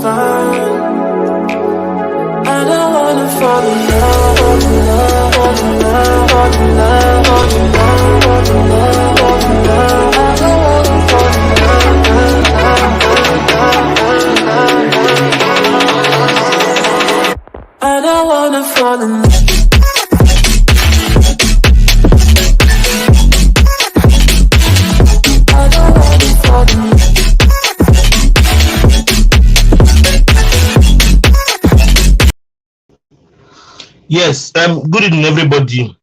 fine. I don't wanna fall in love, fall in love, fall in love, fall in love, fall in love, fall in love, fall in love. I don't wanna fall in love. I don't wanna fall in love. Yes, good evening, everybody.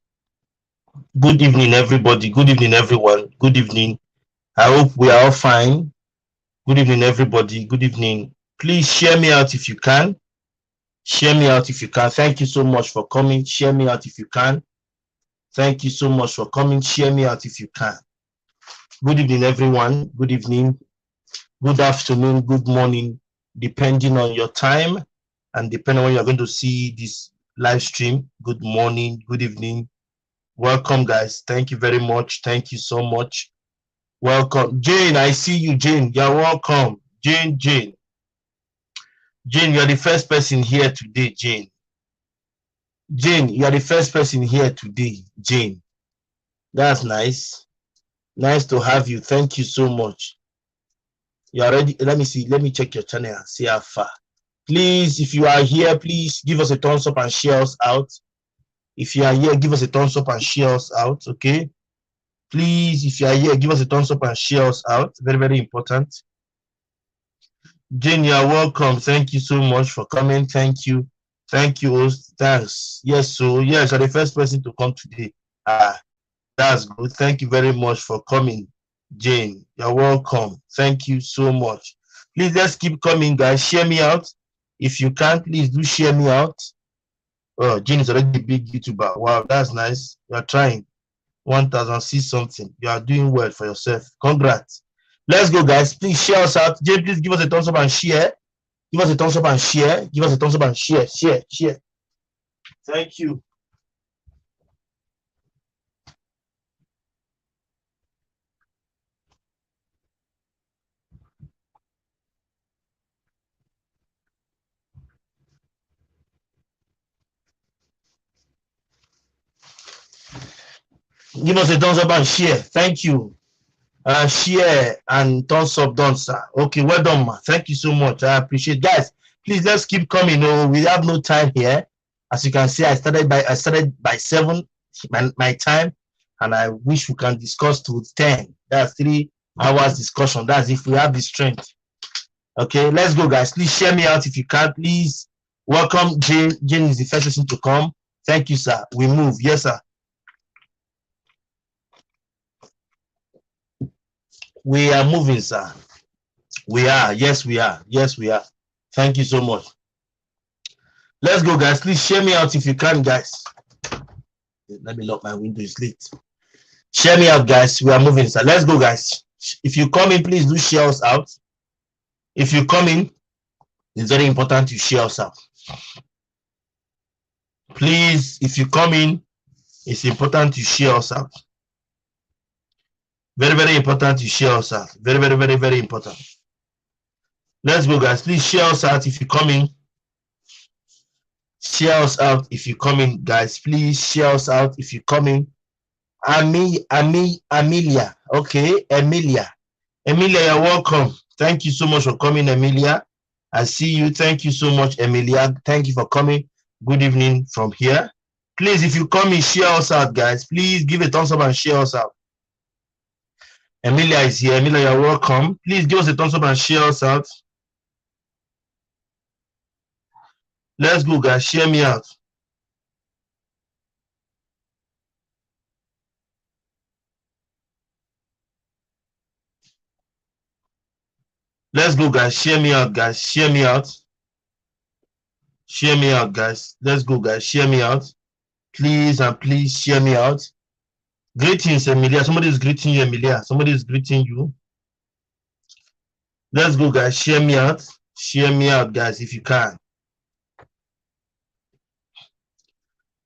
Good evening, everybody. Good evening, everyone. Good evening. I hope we are all fine. Good evening, everybody. Good evening. Please share me out if you can. Share me out if you can. Thank you so much for coming. Share me out if you can. Thank you so much for coming. Share me out if you can. Good evening, everyone. Good evening. Good afternoon. Good morning, depending on your time and depending on when you're going to see this live stream. Good morning. Good evening. Welcome, guys. Thank you very much. Thank you so much. Welcome. Jane, I see you, Jane. You're welcome. Jane, you're the first person here today, Jane. Jane, you're the first person here today, Jane. That's nice. Nice to have you. Thank you so much. You're ready. Let me see. Let me check your channel and see how far. Please, if you are here, please give us a thumbs up and share us out. If you are here, give us a thumbs up and share us out, okay? Please, if you are here, give us a thumbs up and share us out. Very, very important. Jane, you are welcome. Thank you so much for coming. Thank you. Thank you, host. Thanks. Yes, so yes, you're the first person to come today. That's good. Thank you very much for coming, Jane. You're welcome. Thank you so much. Please, let's keep coming, guys. Share me out. If you can, please do share me out. Oh, Jane is already a big YouTuber. Wow, that's nice. You're trying. 1,006 something. You are doing well for yourself. Congrats. Let's go, guys. Please share us out. Jane, please give us a thumbs up and share. Give us a thumbs up and share. Give us a thumbs up and share. Share. Thank you. Give us a thumbs up and share. Thank you. Share and thumbs up done, sir. Okay, well done, man. Thank you so much. I appreciate it. Guys, please let's keep coming. Oh, we have no time here. As you can see, I started by 7 my time, and I wish we can discuss to 10. That's 3 hours discussion. That's if we have the strength. Okay, let's go, guys. Please share me out if you can. Please welcome Jane. Jane is the first person to come. Thank you, sir. We move. Yes, sir. We are moving, sir. We are. Yes, we are. Yes, we are. Thank you so much. Let's go, guys. Please share me out if you can, guys. Let me lock my window. It's late. Share me out, guys. We are moving, sir. Let's go, guys. If you come in, please do share us out. If you come in, it's very important to share us out. Please, if you come in, it's important to share us out. Very, very important to share us out. Very, very, very, very important. Let's go, guys. Please share us out if you come in. Share us out if you come in, guys. Please share us out if you come in. Amelia. Okay, Emilia, you're welcome. Thank you so much for coming, Emilia. I see you. Thank you so much, Emilia. Thank you for coming. Good evening from here. Please, if you come in, share us out, guys. Please give a thumbs up and share us out. Emilia is here. Emilia, you're welcome. Please give us a thumbs up and share us out. Let's go, guys. Share me out. Let's go, guys. Share me out, guys. Share me out. Share me out, guys. Let's go, guys. Share me out. Please and please share me out. Greetings, Emilia. Somebody is greeting you, Emilia. Somebody is greeting you. Let's go, guys. Share me out. Share me out, guys, if you can.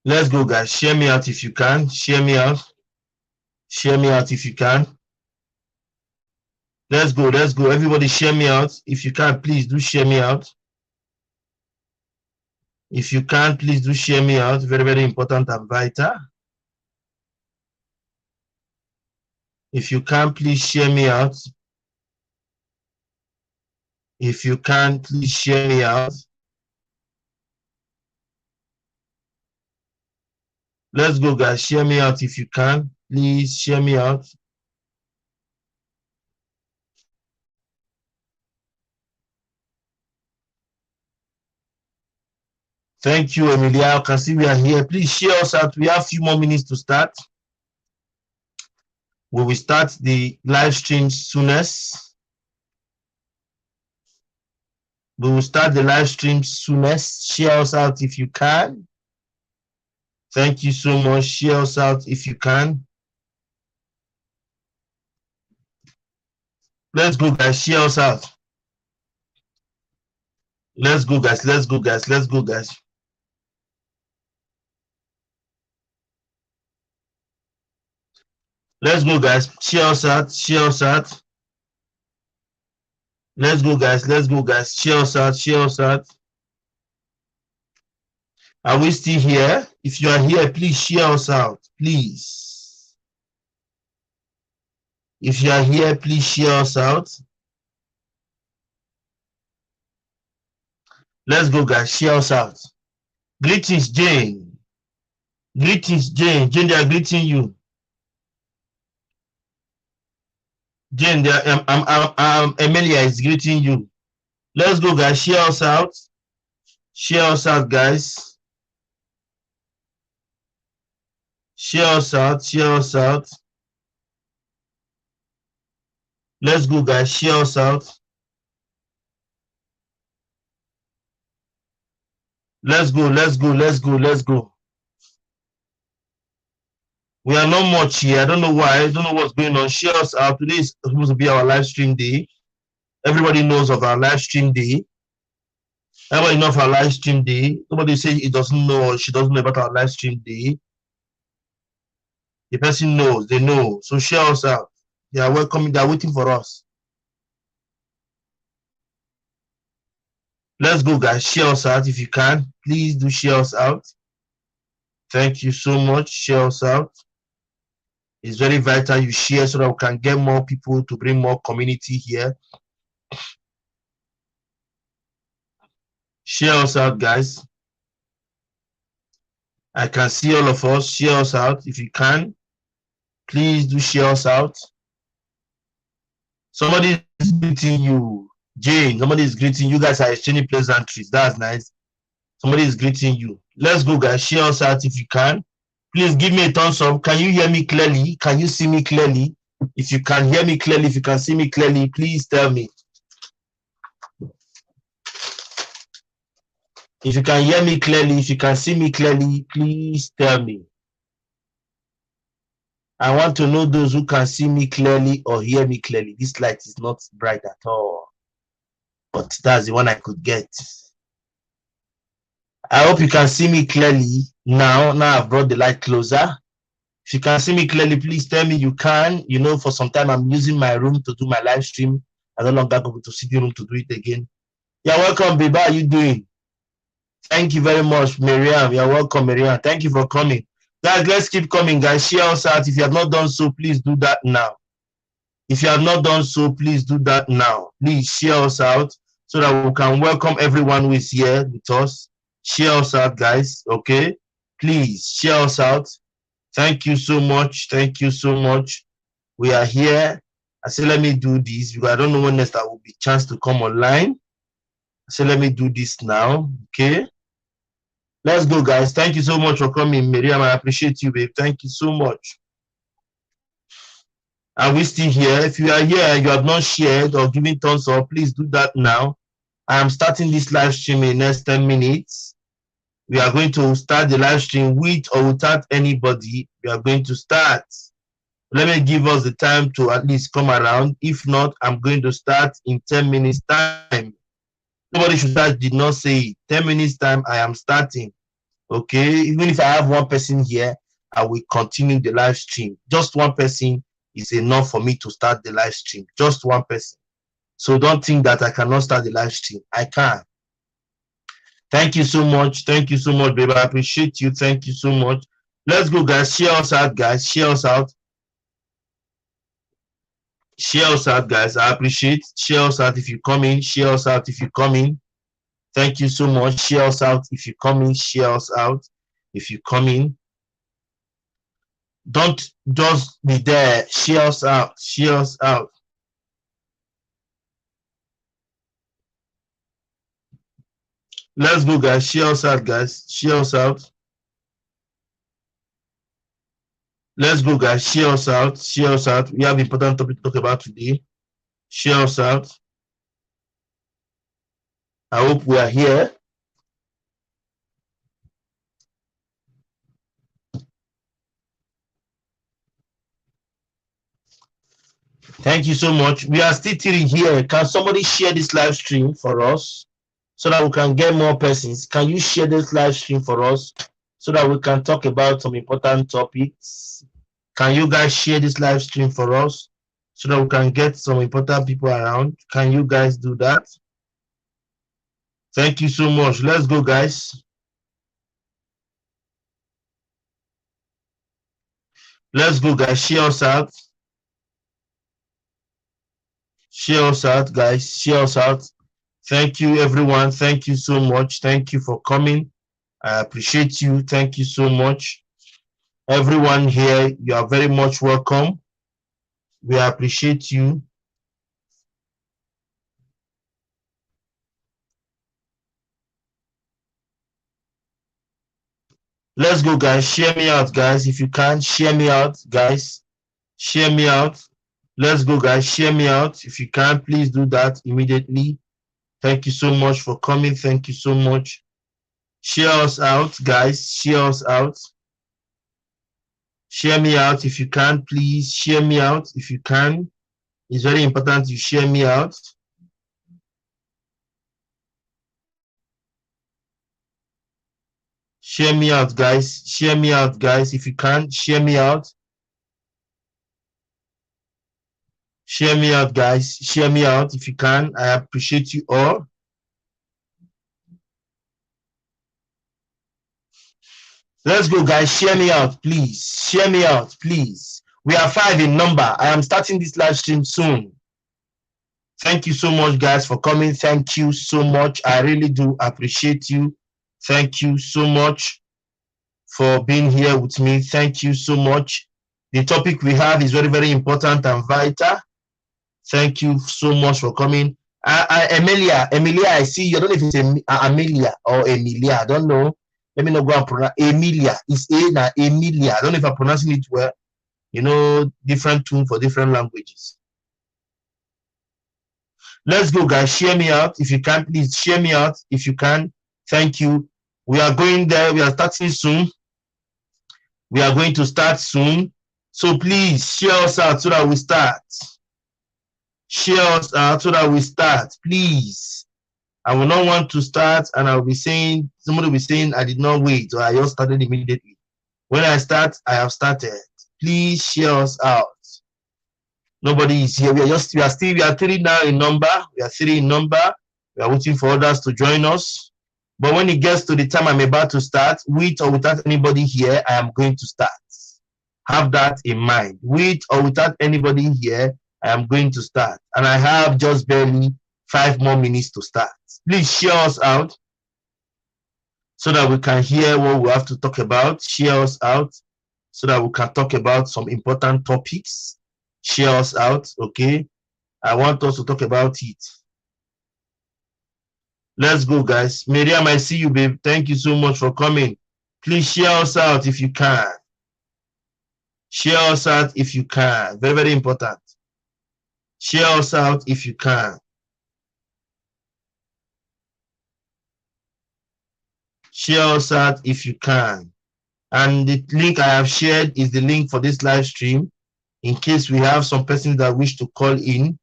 Let's go, guys. Share me out if you can. Share me out. Share me out if you can. Let's go. Let's go. Everybody share me out. If you can, please do share me out. If you can, please do share me out. Very, very important and vital. If you can, please share me out. If you can, please share me out. Let's go, guys. Share me out if you can. Please share me out. Thank you, Emilia. I can see we are here. Please share us out. We have a few more minutes to start. We will start the live stream soonest. We will start the live stream soonest. Share us out if you can. Thank you so much. Share us out if you can. Let's go, guys. Share us out. Let's go, guys. Let's go, guys. Let's go, guys. Let's go, guys. Share us out. Share us out. Let's go, guys. Let's go, guys. Share us out. Share us out. Are we still here? If you are here, please share us out. Please. If you are here, please share us out. Let's go, guys. Share us out. Greetings, Jane. Greetings, Jane. Jane, they are greeting you. Jane, Emilia is greeting you. Let's go, guys. Share us out. Share us out, guys. Share us out. Share us out. Let's go, guys. Share us out. Let's go. Let's go. Let's go. Let's go. We are not much here. I don't know why. I don't know what's going on. Share us out. Today is supposed to be our live stream day. Everybody knows of our live stream day. Everybody knows of our live stream day. Nobody say he doesn't know or she doesn't know about our live stream day. The person knows. They know. So share us out. They are welcoming. They are waiting for us. Let's go, guys. Share us out if you can. Please do share us out. Thank you so much. Share us out. It's very vital you share so that we can get more people to bring more community here. Share us out, guys. I can see all of us. Share us out if you can. Please do share us out. Somebody is greeting you. Jane, somebody is greeting you. Guys are exchanging pleasantries. That's nice. Somebody is greeting you. Let's go, guys. Share us out if you can. Please give me a thumbs up. Can you hear me clearly? Can you see me clearly? If you can hear me clearly, if you can see me clearly, please tell me. If you can hear me clearly, if you can see me clearly, please tell me. I want to know those who can see me clearly or hear me clearly. This light is not bright at all, but that's the one I could get. I hope you can see me clearly now. Now I've brought the light closer. If you can see me clearly, please tell me you can. You know, for some time I'm using my room to do my live stream. I no longer go to sitting room to do it again. You're welcome, baby. How are you doing? Thank you very much, Miriam. You're welcome, Miriam. Thank you for coming. Guys, let's keep coming, guys. Share us out. If you have not done so, please do that now. If you have not done so, please do that now. Please share us out so that we can welcome everyone who is here with us. Share us out, guys. Okay? Please share us out. Thank you so much. Thank you so much. We are here. I say, let me do this because I don't know when next there will be a chance to come online. I say, let me do this now. Okay? Let's go, guys. Thank you so much for coming, Miriam. I appreciate you, babe. Thank you so much. Are we still here? If you are here and you have not shared or given thumbs up, please do that now. I am starting this live stream in the next 10 minutes. We are going to start the live stream with or without anybody. We are going to start. Let me give us the time to at least come around. If not, I'm going to start in 10 minutes time. Nobody should start, did not say it. 10 minutes time, I am starting. Okay, even if I have one person here, I will continue the live stream. Just one person is enough for me to start the live stream. Just one person. So don't think that I cannot start the live stream. I can. Thank you so much. Thank you so much, baby. I appreciate you. Thank you so much. Let's go, guys. Share us out, guys. Share us out. Share us out, guys. I appreciate. Share us out if you come in. Share us out if you come in. Thank you so much. Share us out if you come in. Share us out if you come in. Don't just be there. Share us out. Share us out. Let's go, guys. Share us out, guys. Share us out. Let's go, guys. Share us out. Share us out. We have important topic to talk about today. Share us out. I hope we are here. Thank you so much. We are still here. Can somebody share this live stream for us so that we can get more persons? Can you share this live stream for us so that we can talk about some important topics? Can you guys share this live stream for us so that we can get some important people around? Can you guys do that? Thank you so much. Let's go, guys. Let's go, guys. Share us out. Share us out, guys. Share us out. Thank you, everyone. Thank you so much. Thank you for coming. I appreciate you. Thank you so much. Everyone here, you are very much welcome. We appreciate you. Let's go, guys. Share me out, guys. If you can, share me out, guys. Share me out. Let's go, guys. Share me out. If you can, please do that immediately. Thank you so much for coming. Thank you so much. Share us out, guys. Share us out. Share me out if you can, please. Share me out if you can. It's very important you share me out. Share me out, guys. Share me out, guys. If you can, share me out. Share me out, guys. Share me out if you can. I appreciate you all. Let's go, guys. Share me out, please. Share me out, please. We are 5 in number. I am starting this live stream soon. Thank you so much, guys, for coming. Thank you so much. I really do appreciate you. Thank you so much for being here with me. Thank you so much. The topic we have is very, very important and vital. Thank you so much for coming. Emilia, I see you. I don't know if it's Amelia or Emilia. I don't know. Let me not go and pronounce Emilia. It's Emilia. I don't know if I'm pronouncing it well. You know, different tune for different languages. Let's go, guys. Share me out. If you can, please share me out. If you can. Thank you. We are going there. We are starting soon. We are going to start soon. So please share us out so that we start. Share us out so that we start. Please. I will not want to start and I'll be saying, somebody will be saying, I did not wait or I just started immediately. When I start, I have started. Please share us out. Nobody is here. We are 3 now in number. We are 3 in number. We are waiting for others to join us. But when it gets to the time I'm about to start, with or without anybody here, I am going to start. Have that in mind. With or without anybody here, I am going to start. And I have just barely 5 more minutes to start. Please share us out so that we can hear what we have to talk about. Share us out so that we can talk about some important topics. Share us out, okay? I want us to talk about it. Let's go, guys. Miriam, I see you, babe. Thank you so much for coming. Please share us out if you can. Share us out if you can. Very, very important. Share us out if you can. Share us out if you can. And the link I have shared is the link for this live stream in case we have some persons that wish to call in.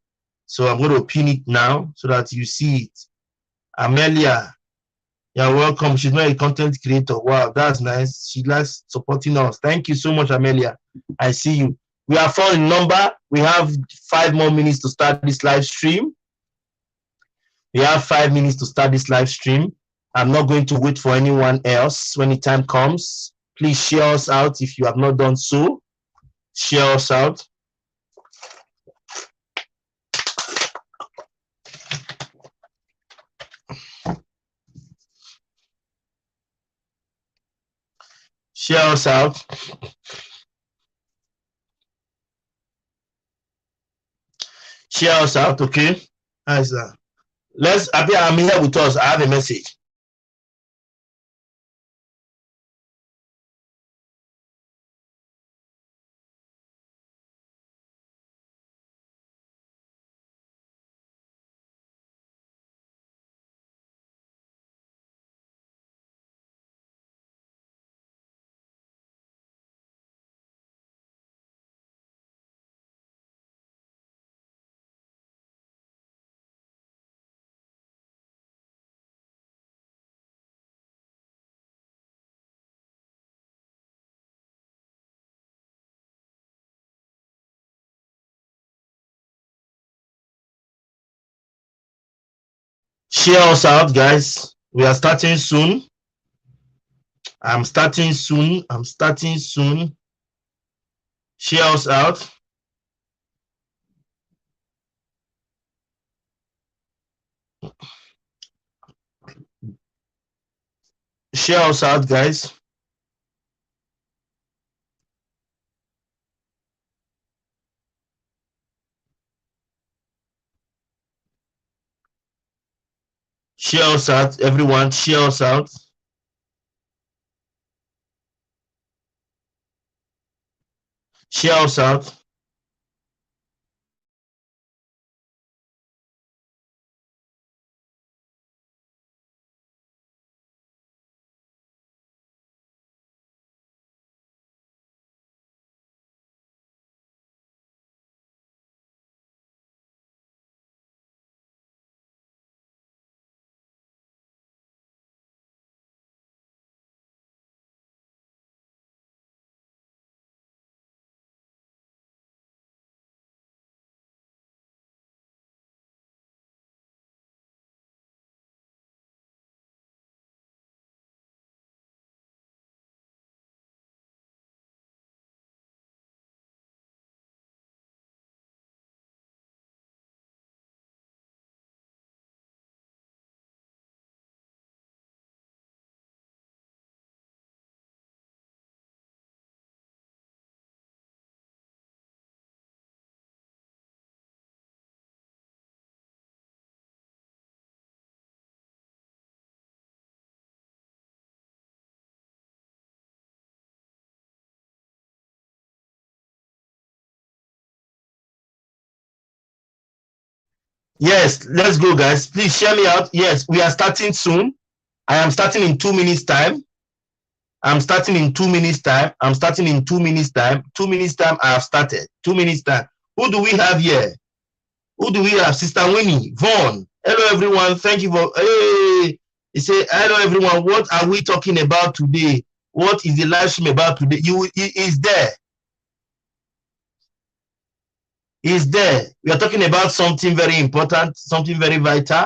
So I'm going to pin it now so that you see it. Amelia, you're welcome. She's not a content creator. Wow, that's nice. She likes supporting us. Thank you so much, Amelia. I see you. We are 4 in number. We have 5 more minutes to start this live stream. We have 5 minutes to start this live stream. I'm not going to wait for anyone else. When the time comes, please share us out if you have not done so. Share us out. Share us out. Share us out, okay? Nice. Let's appear. I'm here with us. I have a message. Share us out, guys. We are starting soon. I'm starting soon. I'm starting soon. Share us out. Share us out, guys. Share us out, everyone. Share us out. Share us out. Yes, let's go, guys. Please share me out. Yes, we are starting soon. I am starting in 2 minutes time. I'm starting in 2 minutes time. I'm starting in 2 minutes time. 2 minutes time. I have started. 2 minutes time. Who do we have here? Who do we have? Sister Winnie, Vaughn. Hello, everyone. Thank you for. Hey, he say hello, everyone. What are we talking about today? What is the live stream about today? Is there. Is there. We are talking about something very important, something very vital.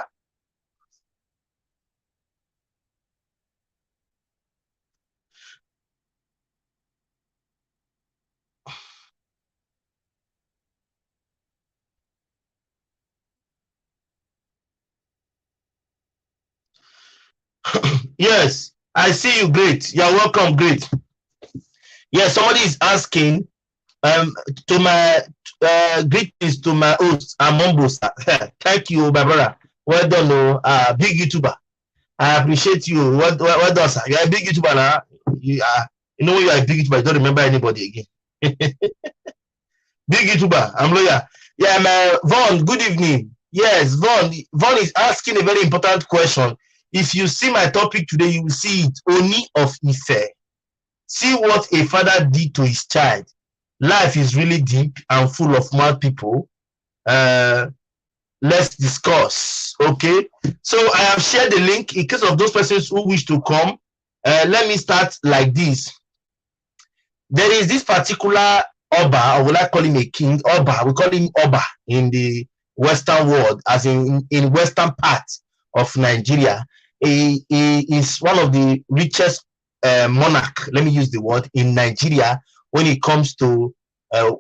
Yes, I see you. Great. You're welcome. Great. Yes, somebody is asking to my greetings to my host, Amombosa. Thank you, my brother. Well done, big YouTuber. I appreciate you. What done, sir? You're a big YouTuber now. You know when you are a big YouTuber, you don't remember anybody again. Big YouTuber, I'm lawyer. Yeah, my Vaughn, good evening. Yes, Vaughn is asking a very important question. If you see my topic today, you will see it. Oni of Ife. See what a father did to his child. Life is really deep and full of mad people. Let's discuss. Okay. So I have shared the link in case of those persons who wish to come. Let me start like this. There is this particular Oba, or will I call him a king? Oba, we call him Oba in the Western world, as in Western part of Nigeria. He is one of the richest monarch, let me use the word, in Nigeria when it comes to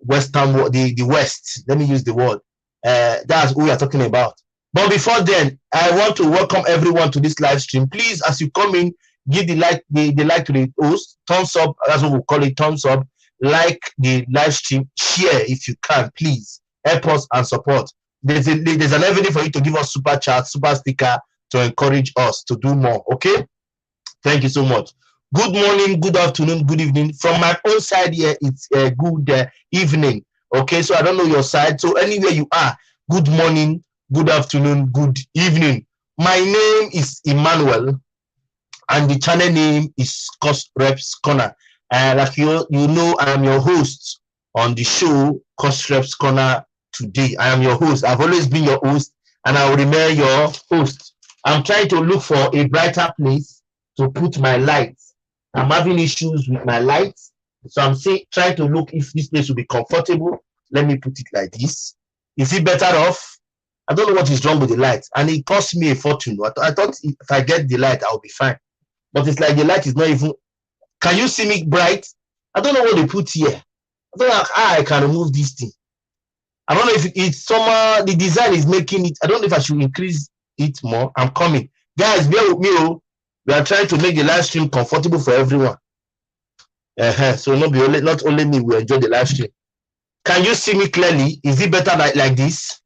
Western, the West. Let me use the word. That's who we are talking about. But before then, I want to welcome everyone to this live stream. Please, as you come in, give the like, the like to the host. Thumbs up, that's what we call it, thumbs up. Like the live stream, share if you can, please. Help us and support. There's an avenue for you to give us super chat, super sticker to encourage us to do more. Okay? Thank you so much. Good morning, good afternoon, good evening. From my own side here, it's a good evening. Okay, so I don't know your side. So anywhere you are, good morning, good afternoon, good evening. My name is Emmanuel, and the channel name is Cost Reps Corner. Like you know, I am your host on the show Cost Reps Corner today. I am your host. I've always been your host, and I will remain your host. I'm trying to look for a brighter place to put my lights. I'm having issues with my lights, so I'm trying to look if this place will be comfortable. Let me put it like this. Is it better off? I don't know what is wrong with the light, and it cost me a fortune. I thought if I get the light, I'll be fine. But it's like the light is not even. Can you see me bright? I don't know what they put here. I don't know how I can remove this thing. I don't know if it's somehow the design is making it. I don't know if I should increase it more. I'm coming. Guys, bear with me. Oh. We are trying to make the live stream comfortable for everyone. So not only me will enjoy the live stream. Can you see me clearly? Is it better like this?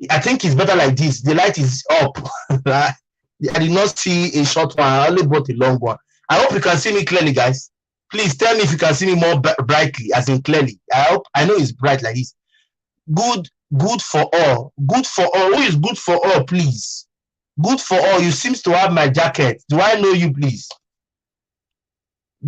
I think it's better like this. The light is up. I did not see a short one. I only bought a long one. I hope you can see me clearly, guys. Please tell me if you can see me more brightly, as in clearly. I know it's bright like this. Good for all. Good for all. Who is good for all, please? Good for all. You seems to have my jacket. Do I know you, please?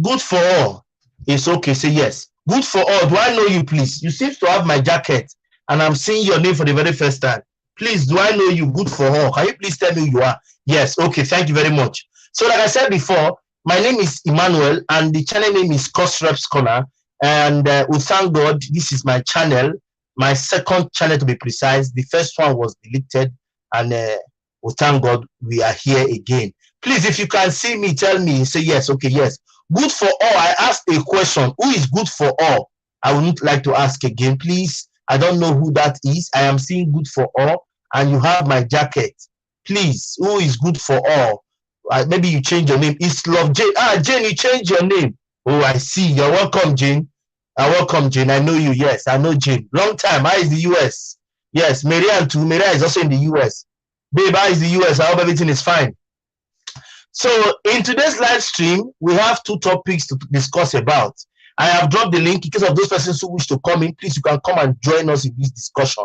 Good for all. It's okay. Say yes. Good for all. Do I know you, please? You seems to have my jacket, and I'm seeing your name for the very first time. Please, do I know you? Good for all. Can you please tell me who you are? Yes. Okay. Thank you very much. So, like I said before, my name is Emmanuel, and the channel name is Cost Reps Corner. And we thank God, this is my channel, my second channel to be precise. The first one was deleted, and we thank God we are here again. Please, if you can see me, tell me. Say yes. Okay. Yes. Good for all. I asked a question. Who is good for all? I would like to ask again, please. I don't know who that is. I am seeing good for all, and you have my jacket. Please, who is good for all? Maybe you change your name. It's Love Jane. Jane, you changed your name. Oh, I see. You're welcome, Jane. Welcome, Jane. I know you. Yes, I know Jane. Long time. How is the US? Yes, Marianne too. Marianne is also in the US. Babe, how is the US? I hope everything is fine. So in today's live stream, we have two topics to discuss about. I have dropped the link in case of those persons who wish to come in. Please, you can come and join us in this discussion.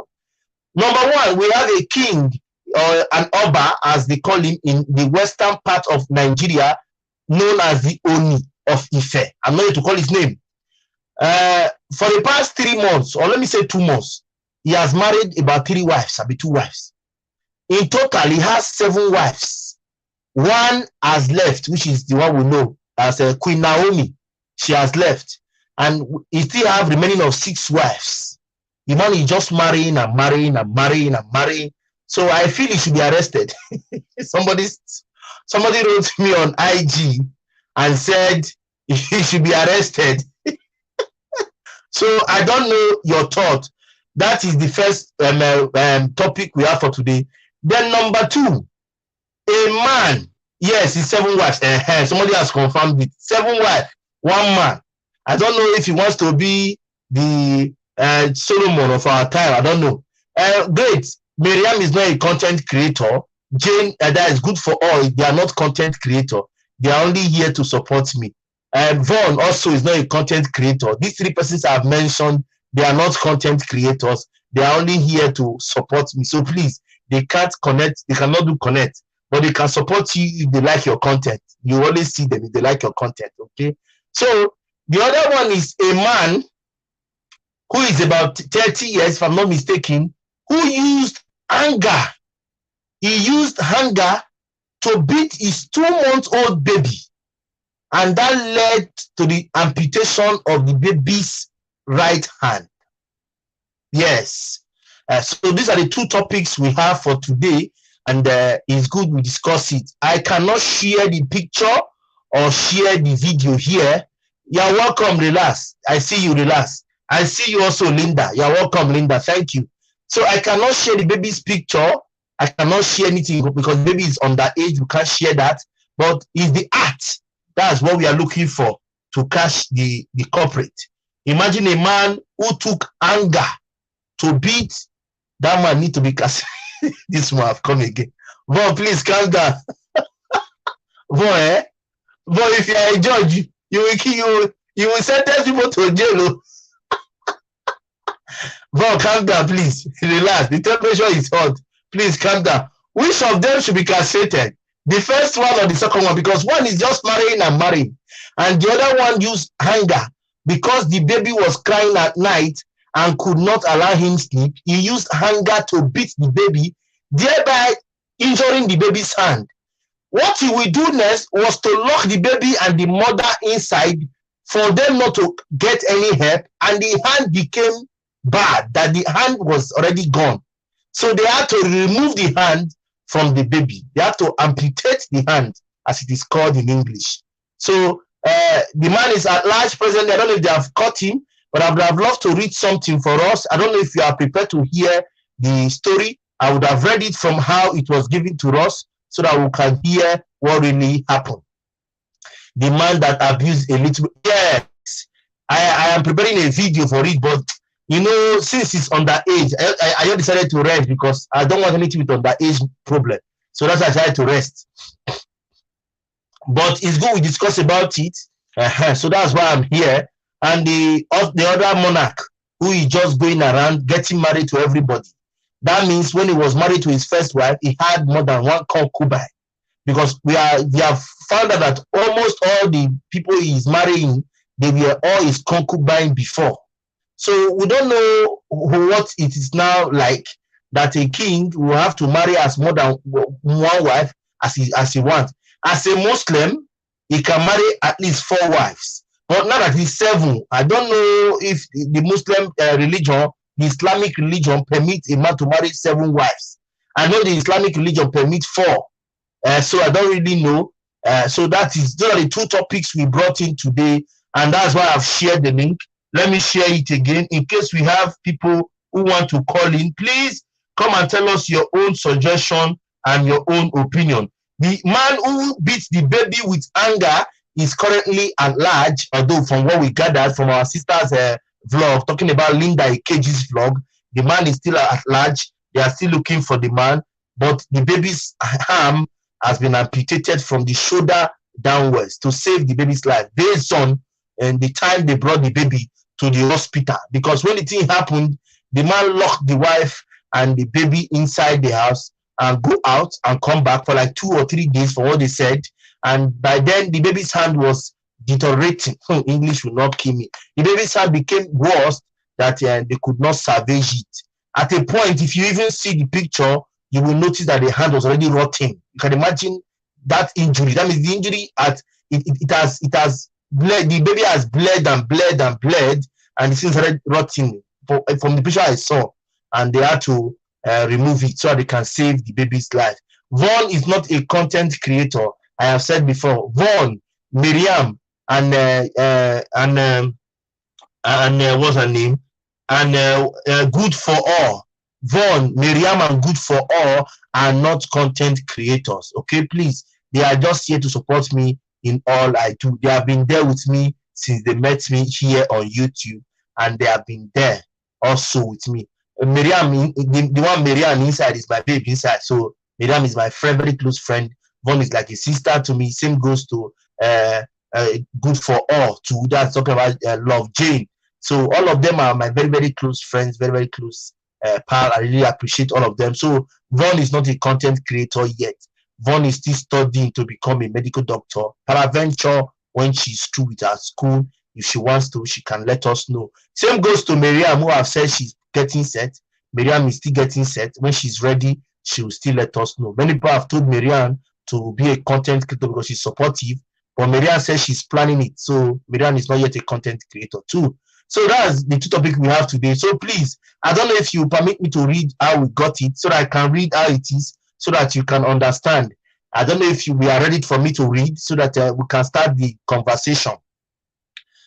Number one, we have a king or an Oba, as they call him in the western part of Nigeria, known as the Oni of Ife. I'm not going to call his name. For the past 3 months, or let me say 2 months, he has married about 3 wives, maybe 2 wives. In total, he has 7 wives. One has left, which is the one we know as Queen Naomi. She has left, and he still have remaining of 6 wives. The man is just marrying and marrying and marrying and marrying. So I feel he should be arrested. Somebody wrote me on IG and said he should be arrested. So I don't know your thought. That is the first topic we have for today. Then number 2. A man, yes, it's 7 wives. Somebody has confirmed it. 7 wives, 1 man. I don't know if he wants to be the Solomon of our time. I don't know. Great. Miriam is not a content creator. Jane, that is good for all. They are not content creator. They are only here to support me. Vaughn also is not a content creator. These 3 persons I have mentioned, they are not content creators. They are only here to support me. So please, they can't connect. They cannot do connect. But they can support you if they like your content. You always see them if they like your content, okay? So, the other one is a man who is about 30 years, if I'm not mistaken, who used anger. He used anger to beat his 2-month-old baby. And that led to the amputation of the baby's right hand. Yes. So, these are the 2 topics we have for today. and it's good we discuss it. I cannot share the picture or share the video here. You're welcome, relax. I see you, relax. I see you also, Linda. You're welcome, Linda. Thank you. So I cannot share the baby's picture. I cannot share anything because baby is underage. We can't share that. But it's the art. That's what we are looking for to catch the culprit. Imagine a man who took anger to beat. That man need to be cast. This one have come again. Von, please calm down. Von, Von, if you are a judge, you will sentence people to jail. Von, calm down, please. Relax. The temperature is hot. Please calm down. Which of them should be castrated? The first one or the second one? Because one is just marrying and marrying, and the other one used anger because the baby was crying at night and could not allow him sleep. He used anger to beat the baby, thereby injuring the baby's hand. What he will do next was to lock the baby and the mother inside for them not to get any help, and the hand became bad, that the hand was already gone. So they had to remove the hand from the baby. They had to amputate the hand, as it is called in English. So the man is at large presently. I don't know if they have caught him, but I would have loved to read something for us. I don't know if you are prepared to hear the story. I would have read it from how it was given to us so that we can hear what really happened. The man that abused a little. Yes, I am preparing a video for it, but you know, since it's underage, I just decided to rest because I don't want anything with underage problem. So that's why I decided to rest. But it's good we discuss about it. So that's why I'm here. And the other monarch who is just going around getting married to everybody. That means when he was married to his first wife, he had more than one concubine. Because we have found out that almost all the people he is marrying, they were all his concubine before. So we don't know what it is now like that a king will have to marry as more than one wife as he wants. As a Muslim, he can marry at least 4 wives, but not at least 7. I don't know if the Muslim religion, the Islamic religion, permits a man to marry 7 wives. I know the Islamic religion permits 4, so I don't really know. So those are the 2 topics we brought in today, and that's why I've shared the link. Let me share it again in case we have people who want to call in. Please come and tell us your own suggestion and your own opinion. The man who beats the baby with anger is currently at large, although from what we gathered from our sister's vlog, talking about Linda Ikeji's vlog, the man is still at large. They are still looking for the man, but the baby's arm has been amputated from the shoulder downwards to save the baby's life based on the time they brought the baby to the hospital. Because when the thing happened, the man locked the wife and the baby inside the house and go out and come back for like 2 or 3 days for what they said. And by then the baby's hand was deteriorating. English will not kill me. The baby's hand became worse that they could not salvage it. At a point, if you even see the picture, you will notice that the hand was already rotting. You can imagine that injury. That means the injury it has bled. The baby has bled and bled and bled, and it's already rotting. From the picture I saw, and they had to remove it so that they can save the baby's life. Vaughn is not a content creator. I have said before. Vaughn, Miriam, and what's her name? And Good for All. Vaughn, Miriam, and Good for All are not content creators. Okay, please. They are just here to support me in all I do. They have been there with me since they met me here on YouTube, and they have been there also with me. Miriam, the one Miriam inside is my baby inside. So Miriam is my friend, very close friend. Vaughn is like a sister to me. Same goes to Good for All too. That's talking about Love Jane. So all of them are my very, very close friends, very, very close pal. I really appreciate all of them. So Vaughn is not a content creator yet. Vaughn is still studying to become a medical doctor. Peradventure, when she's through with her school, if she wants to, she can let us know. Same goes to Miriam, who have said she's getting set. Miriam is still getting set. When she's ready, she will still let us know. Many people have told Miriam to be a content creator because she's supportive, but Miriam says she's planning it. So Miriam is not yet a content creator too. So that's the 2 topics we have today. So please, I don't know if you permit me to read how we got it so that I can read how it is so that you can understand. I don't know if we are ready for me to read so that we can start the conversation,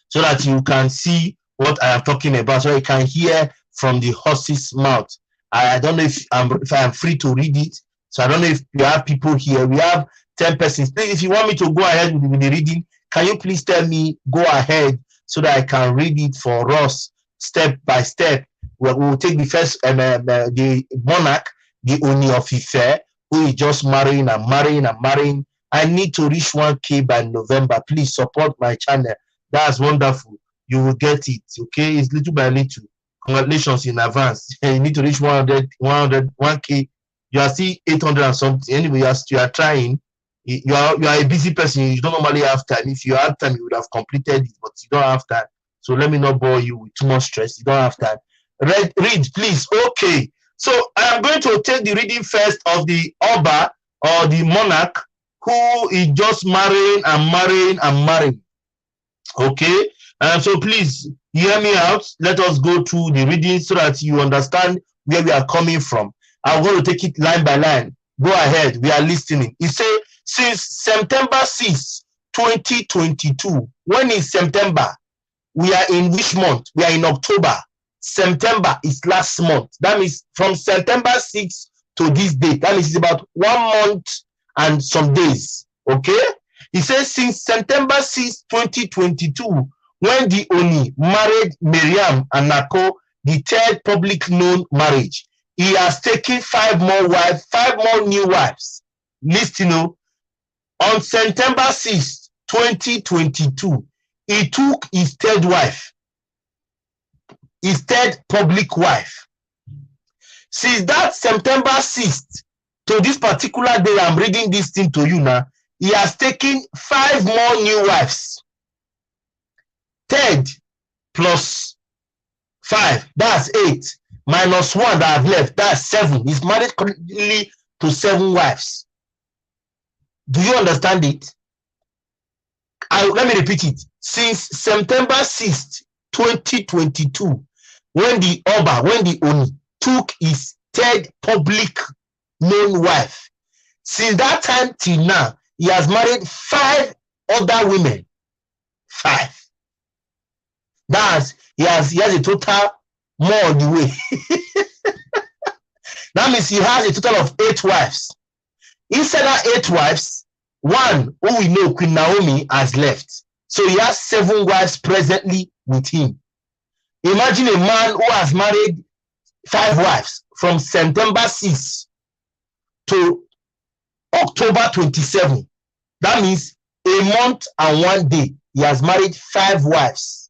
so that you can see what I am talking about, so you can hear from the horse's mouth. I don't know if I am free to read it. So I don't know if you have people here. We have 10 persons. Please, if you want me to go ahead with the reading, can you please tell me go ahead so that I can read it for us step by step. We will take the first the monarch, the Oni of Ife, who is just marrying and marrying and marrying. I need to reach 1K by November. Please support my channel. That's wonderful. You will get it. Okay, it's little by little. Congratulations in advance. You need to reach 100, 1K. You are still 800 and something. Anyway, you are trying. You are a busy person. You don't normally have time. If you had time, you would have completed it, but you don't have time. So let me not bore you with too much stress. You don't have time. Read, please. Okay. So I am going to take the reading first of the Oba, or the monarch, who is just marrying and marrying and marrying. Okay, so please hear me out. Let us go through the reading so that you understand where we are coming from. I'm going to take it line by line. Go ahead, we are listening. It says, since September 6, 2022. When is September? We are in which month? We are in October. September is last month. That means from September 6 to this date. That means it's about 1 month and some days. Okay. He says, since September 6, 2022, when the Oni married Miriam and Nako, the third public known marriage, he has taken 5 more wives, 5 more new wives. Listen, on September 6, 2022, he took his third wife, his third public wife. Since that September 6th to this particular day, I'm reading this thing to you now, he has taken 5 more new wives. Third plus 5, that's 8. Minus 1 that I've left, that's 7. He's married currently to 7 wives. Do you understand it? Let me repeat it. Since September 6th, 2022, when the Oni took his third public known wife, since that time till now, he has married 5 other women. 5. That's he has a total more on the way. That means he has a total of 8 wives. Instead of 8 wives, 1 who we know, Queen Naomi, has left. So he has 7 wives presently with him. Imagine a man who has married 5 wives from September 6 to October 27. That means a month and 1 day, he has married 5 wives.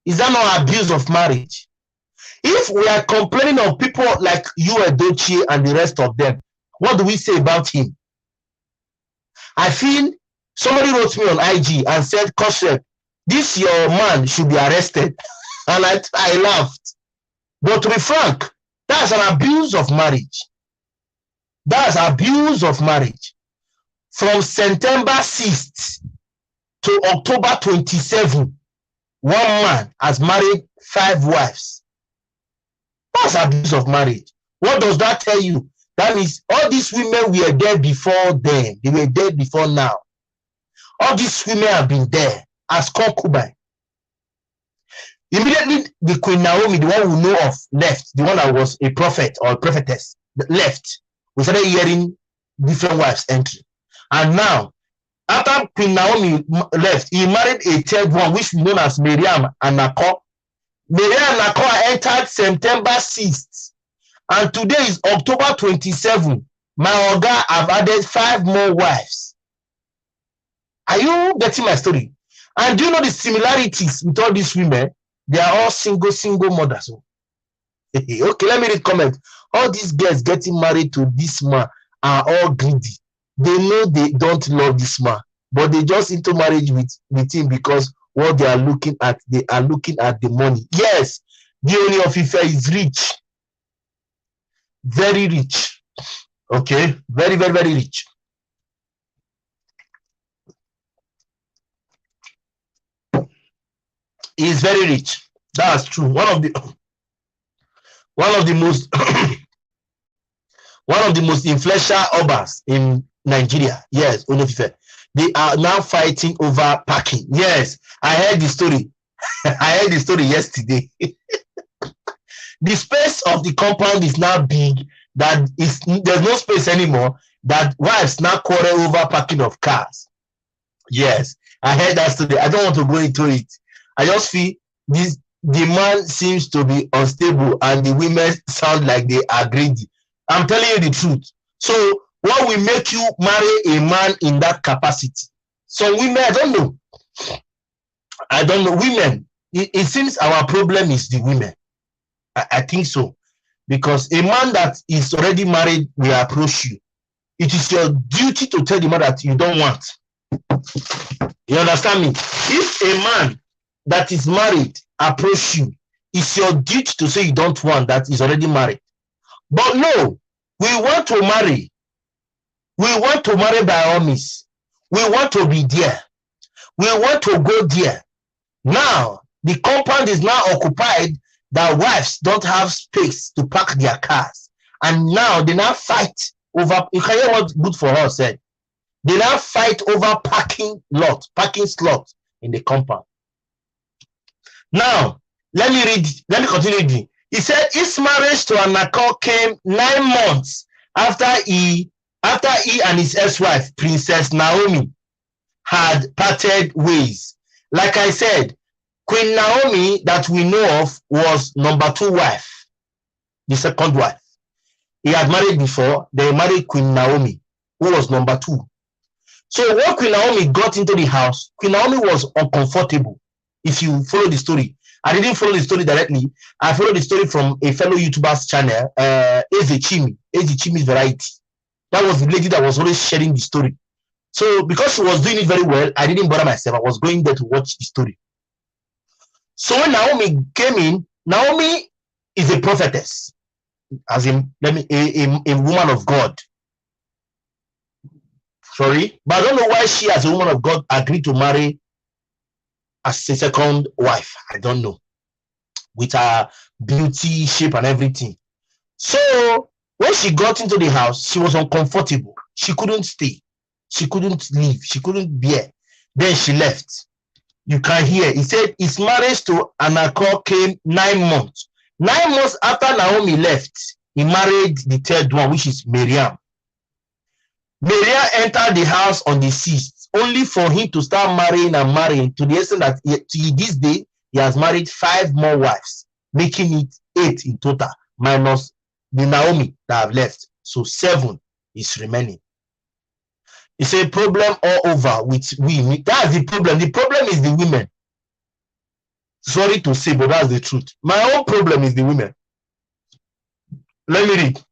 Is that not abuse of marriage? If we are complaining of people like you, Edochie, and the rest of them, what do we say about him? I feel somebody wrote me on IG and said, Kosher, this your man should be arrested. And I laughed. But to be frank, that's an abuse of marriage. That's abuse of marriage. From September 6th to October 27, 1 man has married 5 wives. That's abuse of marriage. What does that tell you? That means all these women were there before then. They were there before now. All these women have been there as concubine. Immediately, the Queen Naomi, the one we know of, left. The one that was a prophet or a prophetess, left. We started hearing different wives entry. And now, after Queen Naomi left, he married a third one, which we know as Miriam and Nako. Miriam and Nako entered September 6th. And today is October 27. My Oga have added 5 more wives. Are you getting my story? And do you know the similarities with all these women? They are all single mothers. Okay, let me read comment. All these girls getting married to this man are all greedy. They know they don't love this man, but they just into marriage with him because what they are looking at the money. Yes, the Oni of Ife is rich. Very rich. Okay, very, very, very rich. He is very rich. That's true. One of the most one of the most influential obas in Nigeria. Yes, Oni Of Ife. They are now fighting over parking. Yes, I heard the story. I heard the story yesterday. The space of the compound is now big. That is, there's no space anymore. That wives now quarrel over parking of cars. Yes, I heard that story. I don't want to go into it. I just feel this, the man seems to be unstable and the women sound like they are greedy. I'm telling you the truth. So what will make you marry a man in that capacity? Some women, I don't know. I don't know. Women, it seems our problem is the women. I think so. Because a man that is already married will approach you. It is your duty to tell the man that you don't want. You understand me? If a man that is married approach you, it's your duty to say you don't want, that is already married. But no, we want to marry. We want to marry by all means. We want to be there. We want to go there. Now, the compound is now occupied that wives don't have space to park their cars. And now they now fight over, you can hear what Good for Us said. They now fight over parking slot in the compound. Now, let me continue reading. He said his marriage to Anako came 9 months after he and his ex-wife, Princess Naomi, had parted ways. Like I said, Queen Naomi that we know of was number 2 wife, the second wife. He had married before, they married Queen Naomi, who was number 2. So when Queen Naomi got into the house, Queen Naomi was uncomfortable. If you follow the story, I didn't follow the story directly. I followed the story from a fellow YouTuber's channel, Chimi's Variety. That was the lady that was always sharing the story. So because she was doing it very well, I didn't bother myself. I was going there to watch the story. So when Naomi came in, Naomi is a prophetess, as in a woman of God. Sorry, but I don't know why she, as a woman of God, agreed to marry as a second wife. I don't know, with her beauty, shape, and everything. So when she got into the house, she was uncomfortable. She couldn't stay. She couldn't leave. She couldn't bear. Then she left. You can hear. He said his marriage to Anako came 9 months. 9 months after Naomi left, he married the third one, which is Miriam. Miriam entered the house on the 6th, only for him to start marrying and marrying, to the extent that to this day, he has married 5 more wives, making it 8 in total, minus the Naomi that have left. So 7 is remaining. It's a problem all over with women. That's the problem. The problem is the women. Sorry to say, but that's the truth. My own problem is the women. Let me read.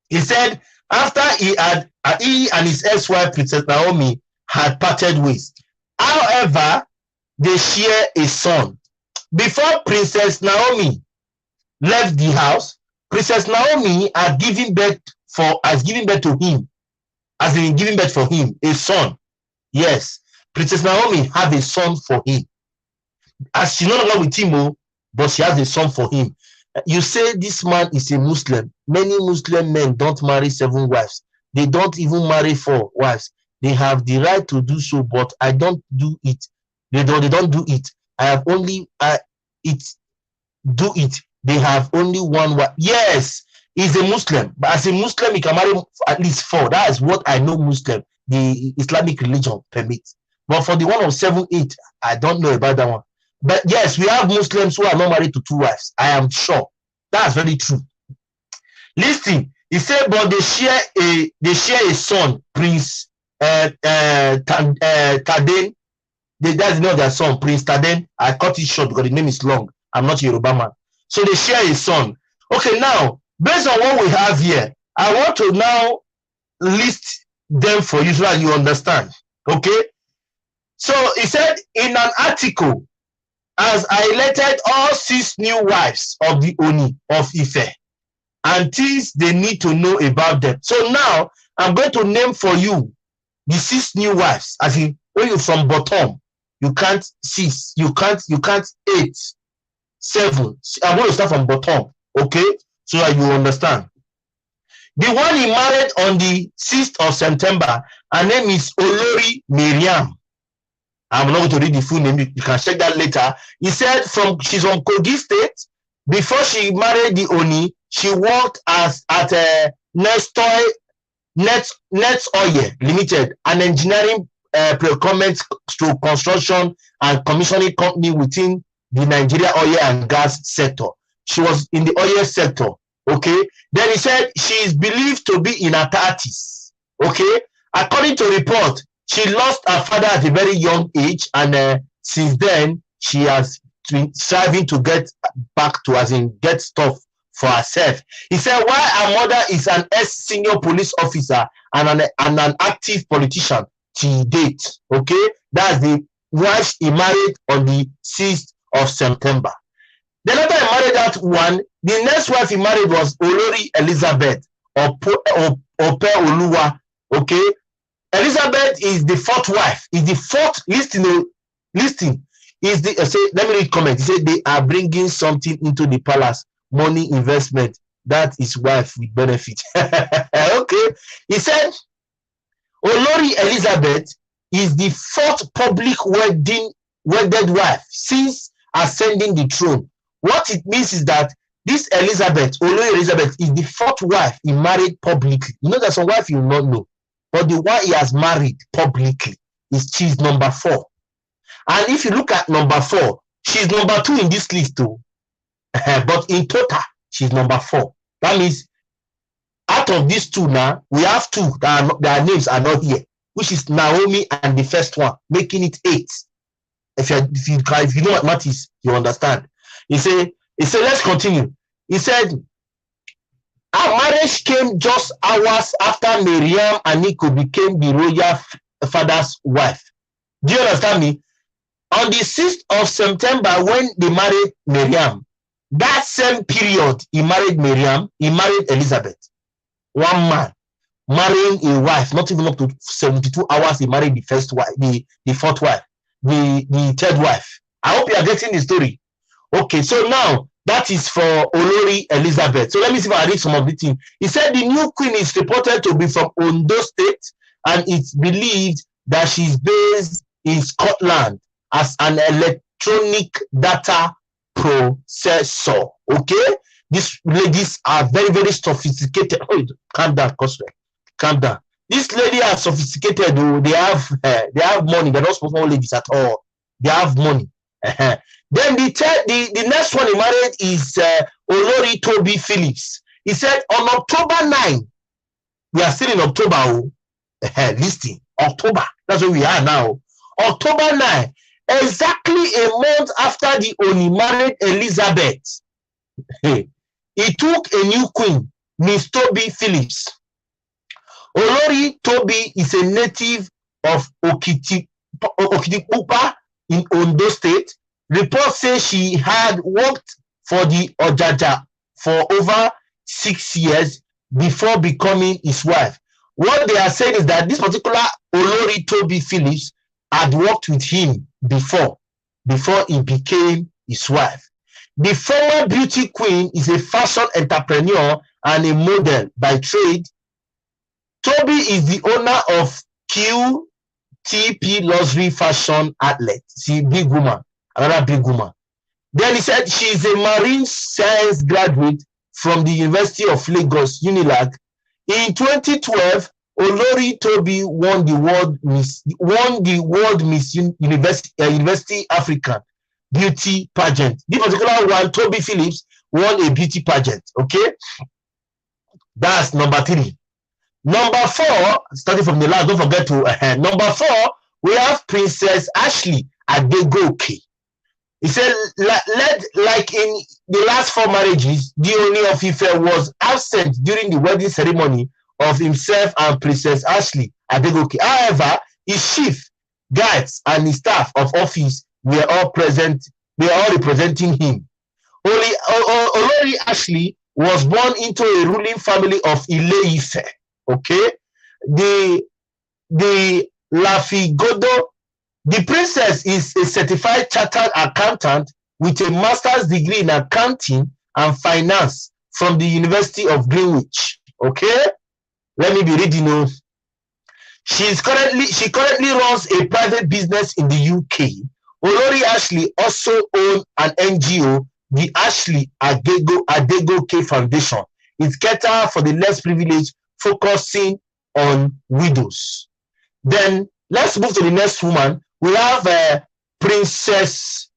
He said, after he and his ex-wife, Princess Naomi, had parted ways. However, they share a son. Before Princess Naomi left the house, Princess Naomi had given birth to him, as in giving birth for him, a son. Yes, Princess Naomi had a son for him. As she's no longer with him, but she has a son for him. You say this man is a Muslim. Many Muslim men don't marry 7 wives. They don't even marry 4 wives. They have the right to do so, but I don't do it. They don't do it. I have only do it. They have only 1 wife. Yes, he's a Muslim, but as a Muslim, he can marry at least 4. That is what I know Muslim, the Islamic religion, permits. But for the one of 7, 8, I don't know about that one. But yes, we have Muslims who are not married to 2 wives. I am sure. That's very true. Listen, he said, but they share a son, Prince Taden. That's the name of their son, Prince Taden. I cut it short because the name is long. I'm not a Yoruba man. So they share a son. Okay, now, based on what we have here, I want to now list them for you so that you understand. Okay? So he said in an article, has highlighted all 6 new wives of the Oni of Ife and things they need to know about them. So now I'm going to name for you the 6 new wives. As in, when you're from bottom, you can't 6, you can't 8, 7. I'm going to start from bottom, okay? So that you understand. The one he married on the 6th of September, her name is Olori Miriam. I'm not going to read the full name. You can check that later. He said she's from Kogi State. Before she married the Oni, she worked at Nestoy Net Oil Limited, an engineering procurement stroke construction and commissioning company within the Nigeria oil and gas sector. She was in the oil sector. Okay. Then he said she is believed to be in her 30s. Okay. According to report, she lost her father at a very young age, and since then she has been striving to get back to, as in get stuff for herself. He said while her mother is an ex-senior police officer and an active politician till date. Okay, that's the wife he married on the 6th of September. Then after he married that one, the next wife he married was Olori Elizabeth Ope Oluwa. Okay, Elizabeth is the fourth wife. Is the fourth listing. Is the let me read comment. He said they are bringing something into the palace. Money investment. That is wife with benefit. Okay. He said Olori Elizabeth is the fourth public wedded wife since ascending the throne. What it means is that this Elizabeth, Olori Elizabeth, is the fourth wife he married publicly. You know, there's some wife you will not know, but the one he has married publicly she's number 4. And if you look at number 4, she's number 2 in this list too. But in total, she's number 4. That means out of these 2 now, we have 2 their names are not here, which is Naomi and the first one, making it 8. If you know what matters, you understand. He said, let's continue. He said, our marriage came just hours after Miriam Aniko became the royal father's wife. Do you understand me? On the 6th of September, when they married Miriam, that same period he married Miriam, he married Elizabeth. One man marrying a wife, not even up to 72 hours, he married the first wife, the fourth wife, the third wife. I hope you are getting the story. Okay, so now that is for Olori Elizabeth. So let me see if I read some of the things. He said the new queen is reported to be from Ondo State, and it's believed that she's based in Scotland as an electronic data processor. Okay, these ladies are very, very sophisticated. Oh, calm down, Coswell. Calm down. This lady are sophisticated. They have money. They're not small ladies at all. They have money. Then the next one he married is Olori Toby Phillips. He said on October 9, we are still in October. Listing October. That's where we are now. October 9, exactly a month after the Oni married Elizabeth, he took a new queen, Miss Toby Phillips. Olori Toby is a native of Okitipupa in Ondo State. Reports say she had worked for the Ojaja for over 6 years before becoming his wife. What they are saying is that this particular Olori Toby Phillips had worked with him before he became his wife. The former beauty queen is a fashion entrepreneur and a model by trade. Toby is the owner of QTP Luxury Fashion Outlet. See, big woman, another big woman. Then he said she is a marine science graduate from the University of Lagos, Unilag. In 2012, Olori Toby won the World Miss University African beauty pageant. This particular one, Toby Phillips, won a beauty pageant. Okay, that's number 3. Number 4, starting from the last, don't forget to number 4, we have Princess Ashley Adegoke. He said, like in the last 4 marriages, the Oni of Ife was absent during the wedding ceremony of himself and Princess Ashley Adegoke. However, his chief, guards, and his staff of office were all present. They are all representing him. Olori Ashley was born into a ruling family of Ile-Ife. Okay, the Lafigodo. The princess is a certified chartered accountant with a master's degree in accounting and finance from the University of Greenwich. Okay, let me be reading. She currently runs a private business in the UK. Olori Ashley also owns an NGO, the Ashley Adegoke Foundation. It caters for the less privileged, focusing on widows. Then let's move to the next woman. We have Princess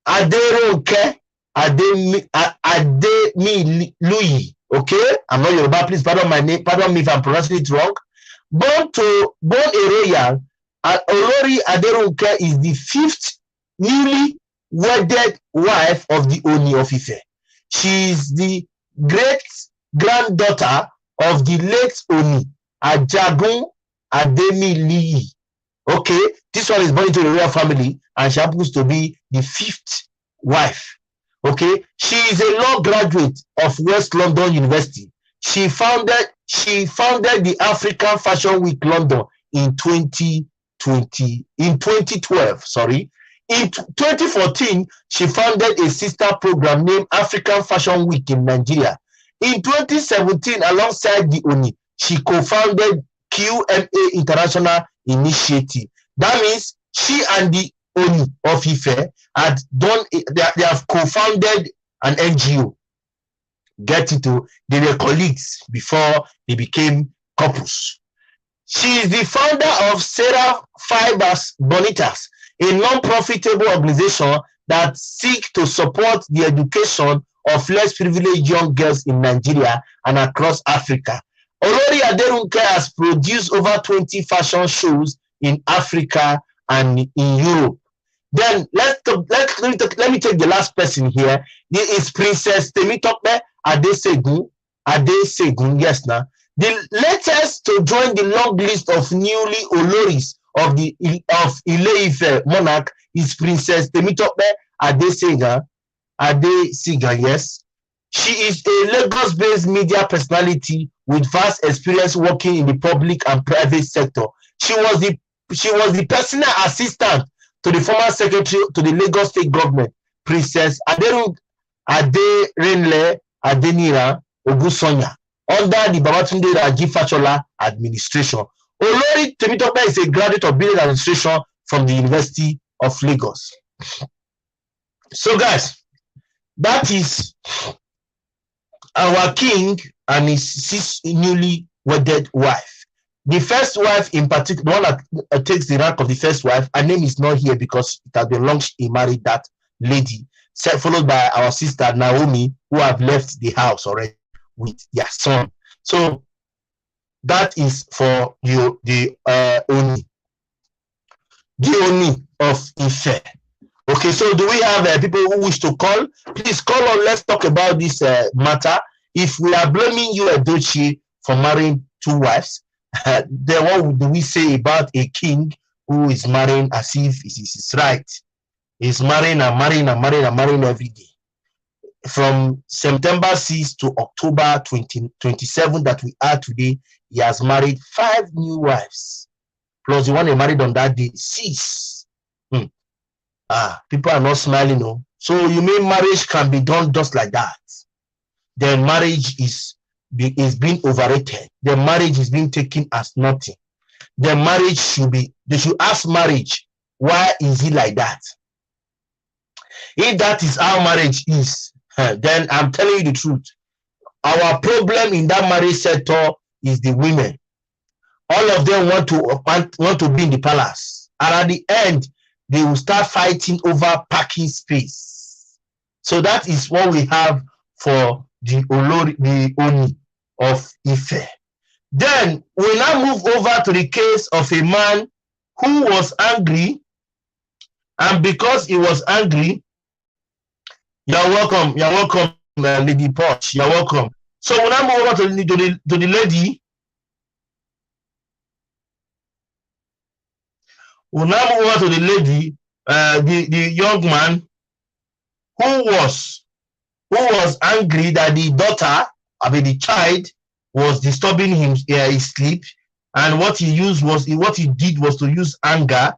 Aderonke Ademiluyi. Okay, I'm not Yoruba. Please pardon my name. Pardon me if I'm pronouncing it wrong. Born a royal, Olori Aderonke is the fifth newly wedded wife of the Oni of Ife. She is the great granddaughter of the late Oni Ajagun Ademiliyi. Okay, this one is born into a royal family and she happens to be the fifth wife. Okay, she is a law graduate of West London University. She founded the African Fashion Week London in 2012. Sorry. In 2014, she founded a sister program named African Fashion Week in Nigeria. In 2017, alongside the Oni, she co-founded QMA International Initiative. That means she and the Oni of Ife had done. They have co-founded an NGO. Get it? They were colleagues before they became couples. She is the founder of Sarah Fibers Bonitas, a non-profitable organization that seeks to support the education of less privileged young girls in Nigeria and across Africa. Olori Aderonke has produced over 20 fashion shows in Africa and in Europe. Then let me take the last person here. This is Princess Temitope Adesegun. Yes, now the latest to join the long list of newly Oloris of Ile-Ife monarch is Princess Temitope Adesiga. Yes. She is a Lagos-based media personality with vast experience working in the public and private sector. She was the personal assistant to the former secretary to the Lagos State Government, Princess Aderenle Adenira Ogunsanya, under the Babatunde Raji Fashola administration. Olori Temitope is a graduate of business administration from the University of Lagos. So, guys, that is our king and his six newly wedded wife. The first wife in particular, the one that takes the rank of the first wife, her name is not here because it has been long he married that lady, followed by our sister Naomi, who have left the house already with their son. So that is for the Oni of Ife. Okay, so do we have people who wish to call? Please call on. Let's talk about this matter. If we are blaming you, Edochie, for marrying two wives, then what do we say about a king who is marrying as if it is his right? He's marrying every day. From September 6th to October 2027 that we are today, he has married 5 new wives. Plus the one he married on that day, 6. People are not smiling, no. So you mean marriage can be done just like that? Then marriage is being overrated. The marriage is being taken as nothing. The marriage they should ask marriage, why is it like that? If that is how marriage is, then I'm telling you the truth. Our problem in that marriage sector is the women. All of them want to be in the palace, and at the end, they will start fighting over parking space. So that is what we have for the Oni of Ife. Then we now move over to the case of a man who was angry, and because he was angry, you're welcome, Lady Poch, you're welcome. So we now move over to the lady. We'll now move over to the lady, the young man who was angry that the daughter, the child, was disturbing his sleep, and what he did was to use anger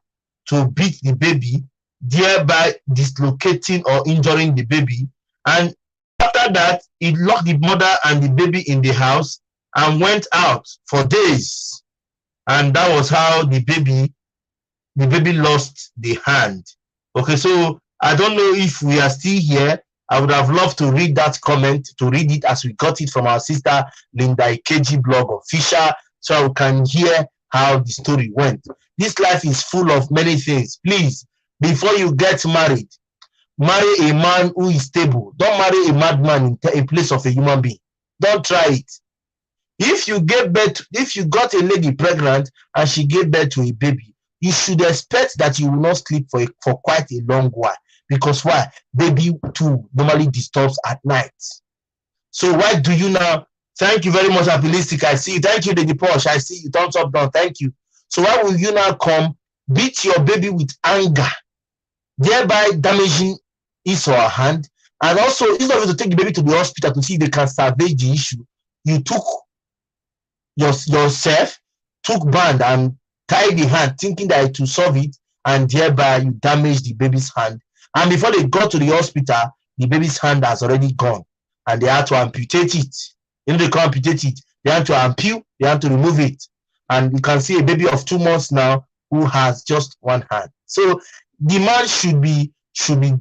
to beat the baby, thereby dislocating or injuring the baby. And after After that, he locked the mother and the baby in the house and went out for days. And that was how the baby lost the hand. Okay, so I don't know if we are still here. I would have loved to read that comment, to read it as we got it from our sister Linda Ikeji blog of Fisher, so I can hear how the story went. This life is full of many things. Please, before you get married, marry a man who is stable. Don't marry a madman in place of a human being. Don't try it. If you got a lady pregnant and she gave birth to a baby, you should expect that you will not sleep for quite a long while. Because why? Baby too normally disturbs at night. So why do you now? Thank you very much, Abilistic. I see you. Thank you, Lady Posh. I see you. Thumbs up, down. Thank you. So why will you now come beat your baby with anger, thereby damaging his or her hand? And also, instead of you to take the baby to the hospital to see if they can salvage the issue, you took yourself, took band and tied the hand, thinking that it will solve it, and thereby you damage the baby's hand. And before they got to the hospital, the baby's hand has already gone, and they had to amputate it. They can't amputate it. They had to ampute. They had to remove it, and you can see a baby of 2 months now who has just one hand. So the man should be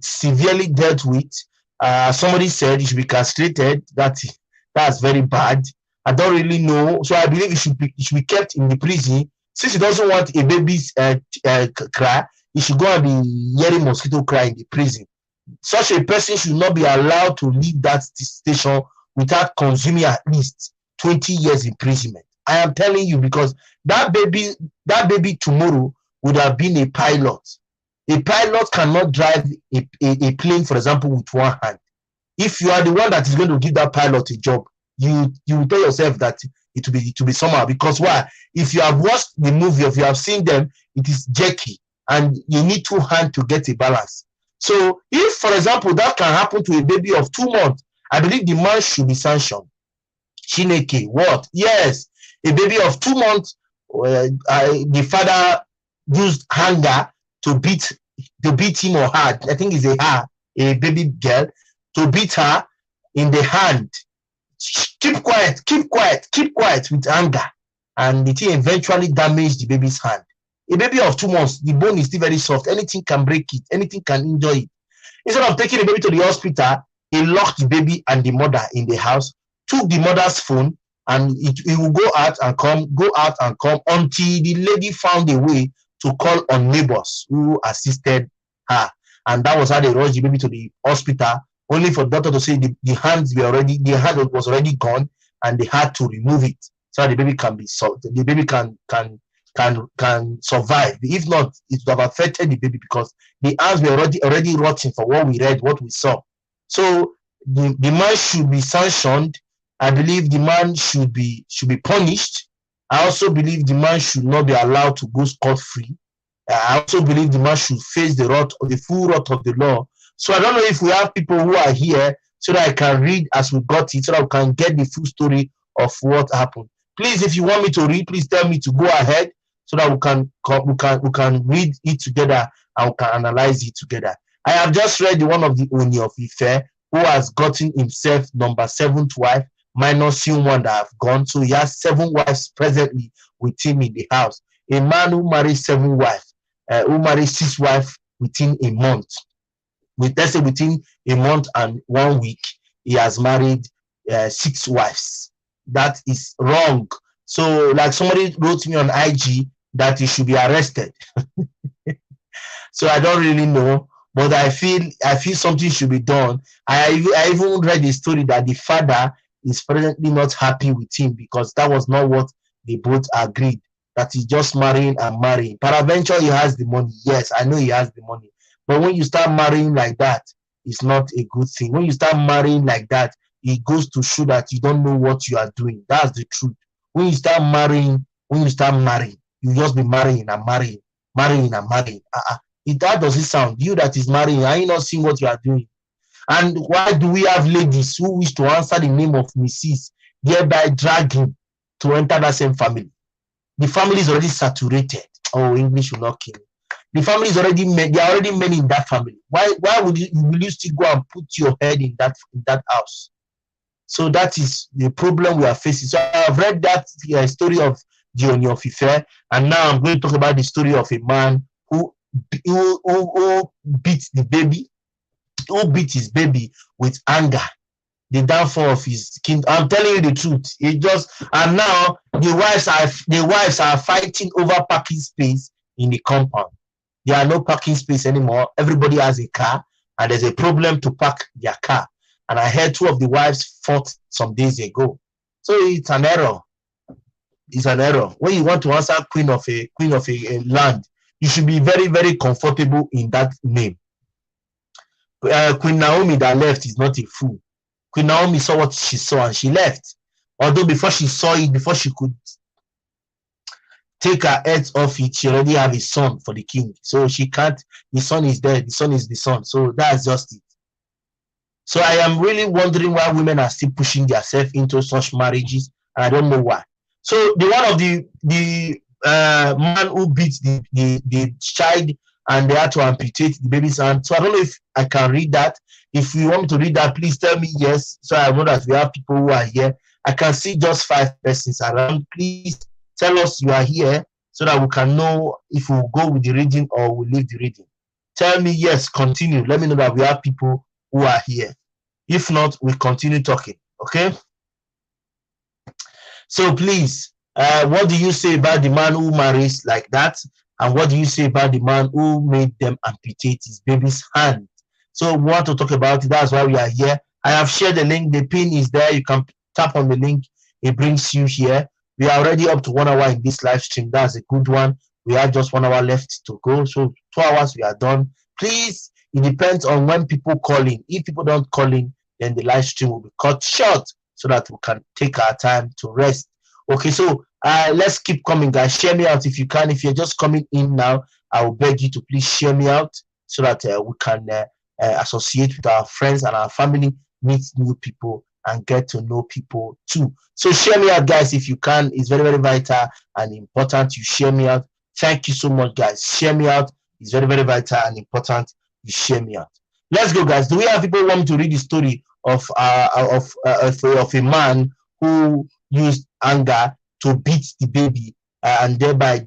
severely dealt with. Somebody said he should be castrated. That's very bad. I don't really know. So I believe he should be kept in the prison. Since he doesn't want a baby's cry, he should go and be hearing mosquito cry in the prison. Such a person should not be allowed to leave that station without consuming at least 20 years imprisonment. I am telling you, because that baby tomorrow would have been a pilot. A pilot cannot drive a plane, for example, with one hand. If you are the one that is going to give that pilot a job, you will tell yourself that it will be somehow. Because why? If you have watched the movie, if you have seen them, it is jerky, and you need 2 hands to get a balance. So if, for example, that can happen to a baby of 2 months, I believe the man should be sanctioned. Chineke, what? Yes, a baby of 2 months, the father used hanger to beat him or her. I think it's a baby girl, to beat her in the hand. Keep quiet with anger, and the thing eventually damaged the baby's hand. A baby of 2 months, the bone is still very soft. Anything can break it, anything can injure it. Instead of taking the baby to the hospital, he locked the baby and the mother in the house, took the mother's phone, and it will go out and come until the lady found a way to call on neighbors who assisted her. And that was how they rushed the baby to the hospital, only for the doctor to say the hand was already gone, and they had to remove it so that the baby can survive. If not, it would have affected the baby, because the hands were already rotting for what we read, what we saw. So the man should be sanctioned. I believe the man should be punished. I also believe the man should not be allowed to go scot-free. I also believe the man should face the full wrath of the law. So I don't know if we have people who are here so that I can read as we got it, so that we can get the full story of what happened. Please, if you want me to read, please tell me to go ahead, so that we can read it together and we can analyze it together. I have just read the one of the Oni of Ife, who has gotten himself number 7th wife, minus one that have gone. So he has 7 wives presently with him in the house. A man who married 7 wives, who married 6 wives within a month. Let's say within a month and 1 week, he has married 6 wives. That is wrong. So, like somebody wrote me on IG that he should be arrested. So I don't really know, but I feel something should be done. I even read a story that the father is presently not happy with him, because that was not what they both agreed. That he's just marrying and marrying. Peradventure, he has the money. Yes, I know he has the money. But when you start marrying like that, it's not a good thing. When you start marrying like that, it goes to show that you don't know what you are doing. That's the truth. When you start marrying, you just be marrying and marrying. That doesn't sound. You that is marrying, are you not seeing what you are doing? And why do we have ladies who wish to answer the name of Mrs., thereby dragging to enter that same family? The family is already saturated. Oh, English will not kill me. The family is already men. There are already men in that family. Why will you still go and put your head in that house? So that is the problem we are facing. So I've read that story of the Oni Of Ife, and now I'm going to talk about the story of a man who who beat the baby, who beat his baby with anger. The downfall of his kingdom. I'm telling you the truth. It just, and now the wives are fighting over parking space in the compound. There are no parking space anymore. Everybody has a car, and there's a problem to park their car. And I heard two of the wives fought some days ago. So it's an error. It's an error. When you want to answer queen of a land, you should be very, very comfortable in that name. Queen Naomi that left is not a fool. Queen Naomi saw what she saw and she left. Although before she saw it, before she could take her head off it, she already have a son for the king. So she can't, the son is dead, the son is the son. So that's just it. So I am really wondering why women are still pushing themselves into such marriages, and I don't know why. So the one of the man who beat the child, and they had to amputate the baby's hand. So I don't know if I can read that. If you want me to read that, please tell me yes. So I know that we have people who are here. I can see just 5 persons around. Please tell us you are here so that we can know if we will go with the reading or we leave the reading. Tell me yes, continue. Let me know that we have people who are here. If not, we continue talking. Okay? So please, what do you say about the man who marries like that? And what do you say about the man who made them amputate his baby's hand? So we want to talk about it. That's why we are here. I have shared the link. The pin is there. You can tap on the link. It brings you here. We are already up to 1 hour in this live stream. That's a good one. We have just 1 hour left to go. So 2 hours we are done. Please, it depends on when people call in. If people don't call in, then the live stream will be cut short so that we can take our time to rest. Okay, so let's keep coming, guys. Share me out if you can. If you're just coming in now, I will beg you to please share me out so that we can associate with our friends and our family, meet new people, and get to know people too. So share me out, guys, if you can. It's very, very vital and important. You share me out. Thank you so much, guys. Share me out. It's very, very vital and important. You share me out. Let's go, guys. Do we have people who want me to read the story of a man who used anger to beat the baby and thereby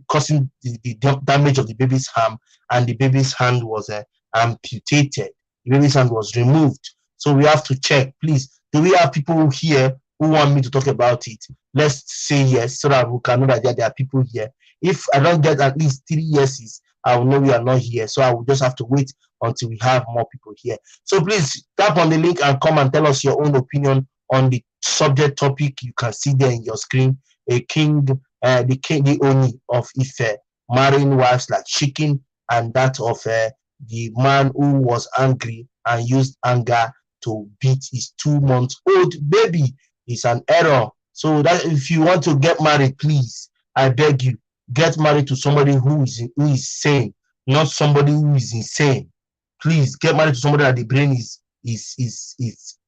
causing the damage of the baby's arm, and the baby's hand was amputated. The baby's hand was removed. So we have to check. Please, do we have people here who want me to talk about it? Let's say yes so that we can know that there are people here. If I don't get at least 3 yeses, I will know we are not here. So I will just have to wait until we have more people here. So please tap on the link and come and tell us your own opinion on the subject topic. You can see there in your screen the Oni of Ife, marrying wives like chicken, and that of the man who was angry and used anger to beat his 2-month-old baby. Is an error. So that if you want to get married, please, I beg you, get married to somebody who is sane, not somebody who is insane. Please get married to somebody that the brain is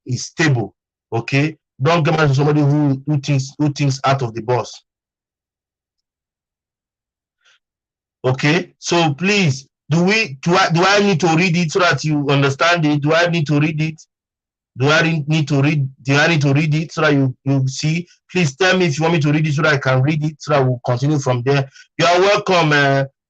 stable. Okay, don't get married to somebody who thinks out of the box. Okay, so please, do I need to read it so that you understand it? Do I need to read it? Do I need to read it so that you see? Please tell me if you want me to read it so that I can read it so that we'll continue from there. You are welcome,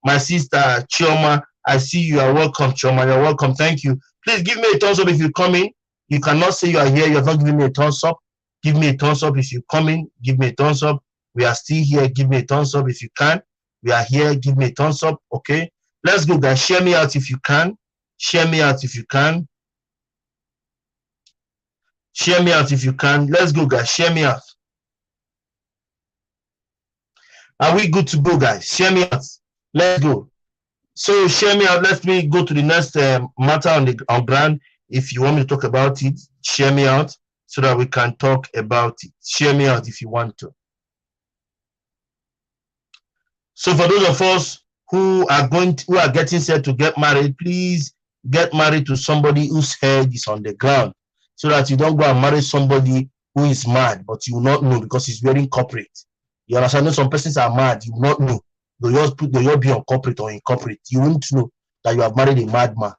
my sister Chioma. I see you are welcome, Chioma. You're welcome. Thank you. Please give me a thumbs up if you come in. You cannot say you are here. You're not giving me a thumbs up. Give me a thumbs up if you come in. Give me a thumbs up. We are still here. Give me a thumbs up if you can. We are here. Give me a thumbs up. Okay. Let's go, guys. Share me out if you can. Share me out if you can. Share me out if you can. Let's go, guys. Share me out. Are we good to go, guys? Share me out. Let's go. So share me out. Let me go to the next matter on ground. If you want me to talk about it, share me out so that we can talk about it. Share me out if you want to. So for those of us who are getting set to get married, please get married to somebody whose head is on the ground, so that you don't go and marry somebody who is mad, but you will not know because he's wearing corporate. You understand? Some persons are mad, you will not know. They'll be on corporate or in corporate. You won't know that you have married a madman.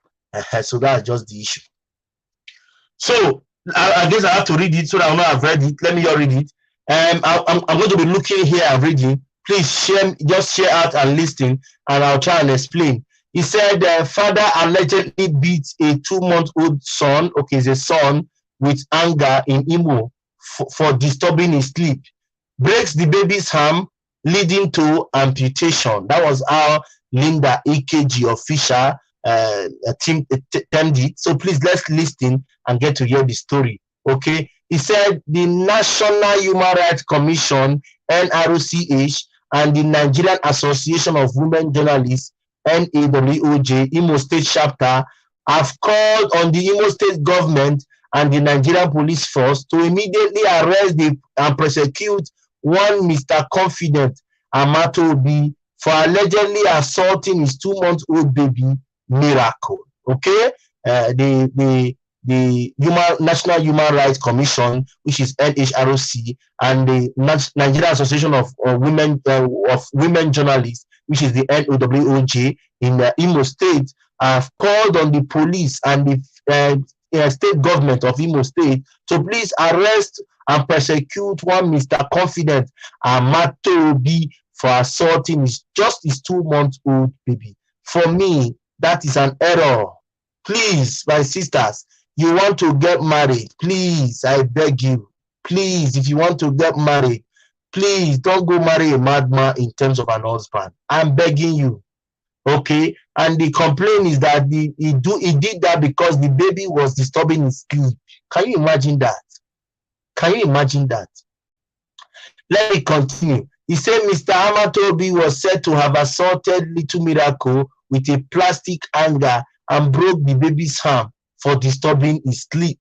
So that's just the issue. So I guess I have to read it so that I know I've read it. Let me just read it. I'm going to be looking here and reading. Please just share out and listen, and I'll try and explain. He said, father allegedly beat a 2-month-old son, okay, it's a son, with anger in Imo for disturbing his sleep. Breaks the baby's arm, leading to amputation. That was how Linda AKG official termed it. So please let's listen and get to hear the story. Okay, he said the National Human Rights Commission (NRCH) and the Nigerian Association of Women Journalists (NAWOJ) Imo State chapter have called on the Imo State government and the Nigerian police force to immediately arrest and prosecute one Mr. Confident Amatobi for allegedly assaulting his 2-month-old baby Miracle. Okay, the National Human Rights Commission, which is NHRC, and the Nigerian Association of Women Journalists, which is the NOWOJ in Imo State, have called on the police and the state government of Imo State to please arrest and persecute one Mr. Confident Amatobi for assaulting his 2-month-old baby. For me, that is an error. Please, my sisters, you want to get married, please, I beg you, please, if you want to get married, please don't go marry a madman in terms of an husband. I'm begging you. Okay, and the complaint is that he did that because the baby was disturbing his sleep. Can you imagine that? Can you imagine that? Let me continue. He said Mr. Amatobi was said to have assaulted little Miracle with a plastic hanger and broke the baby's arm for disturbing his sleep.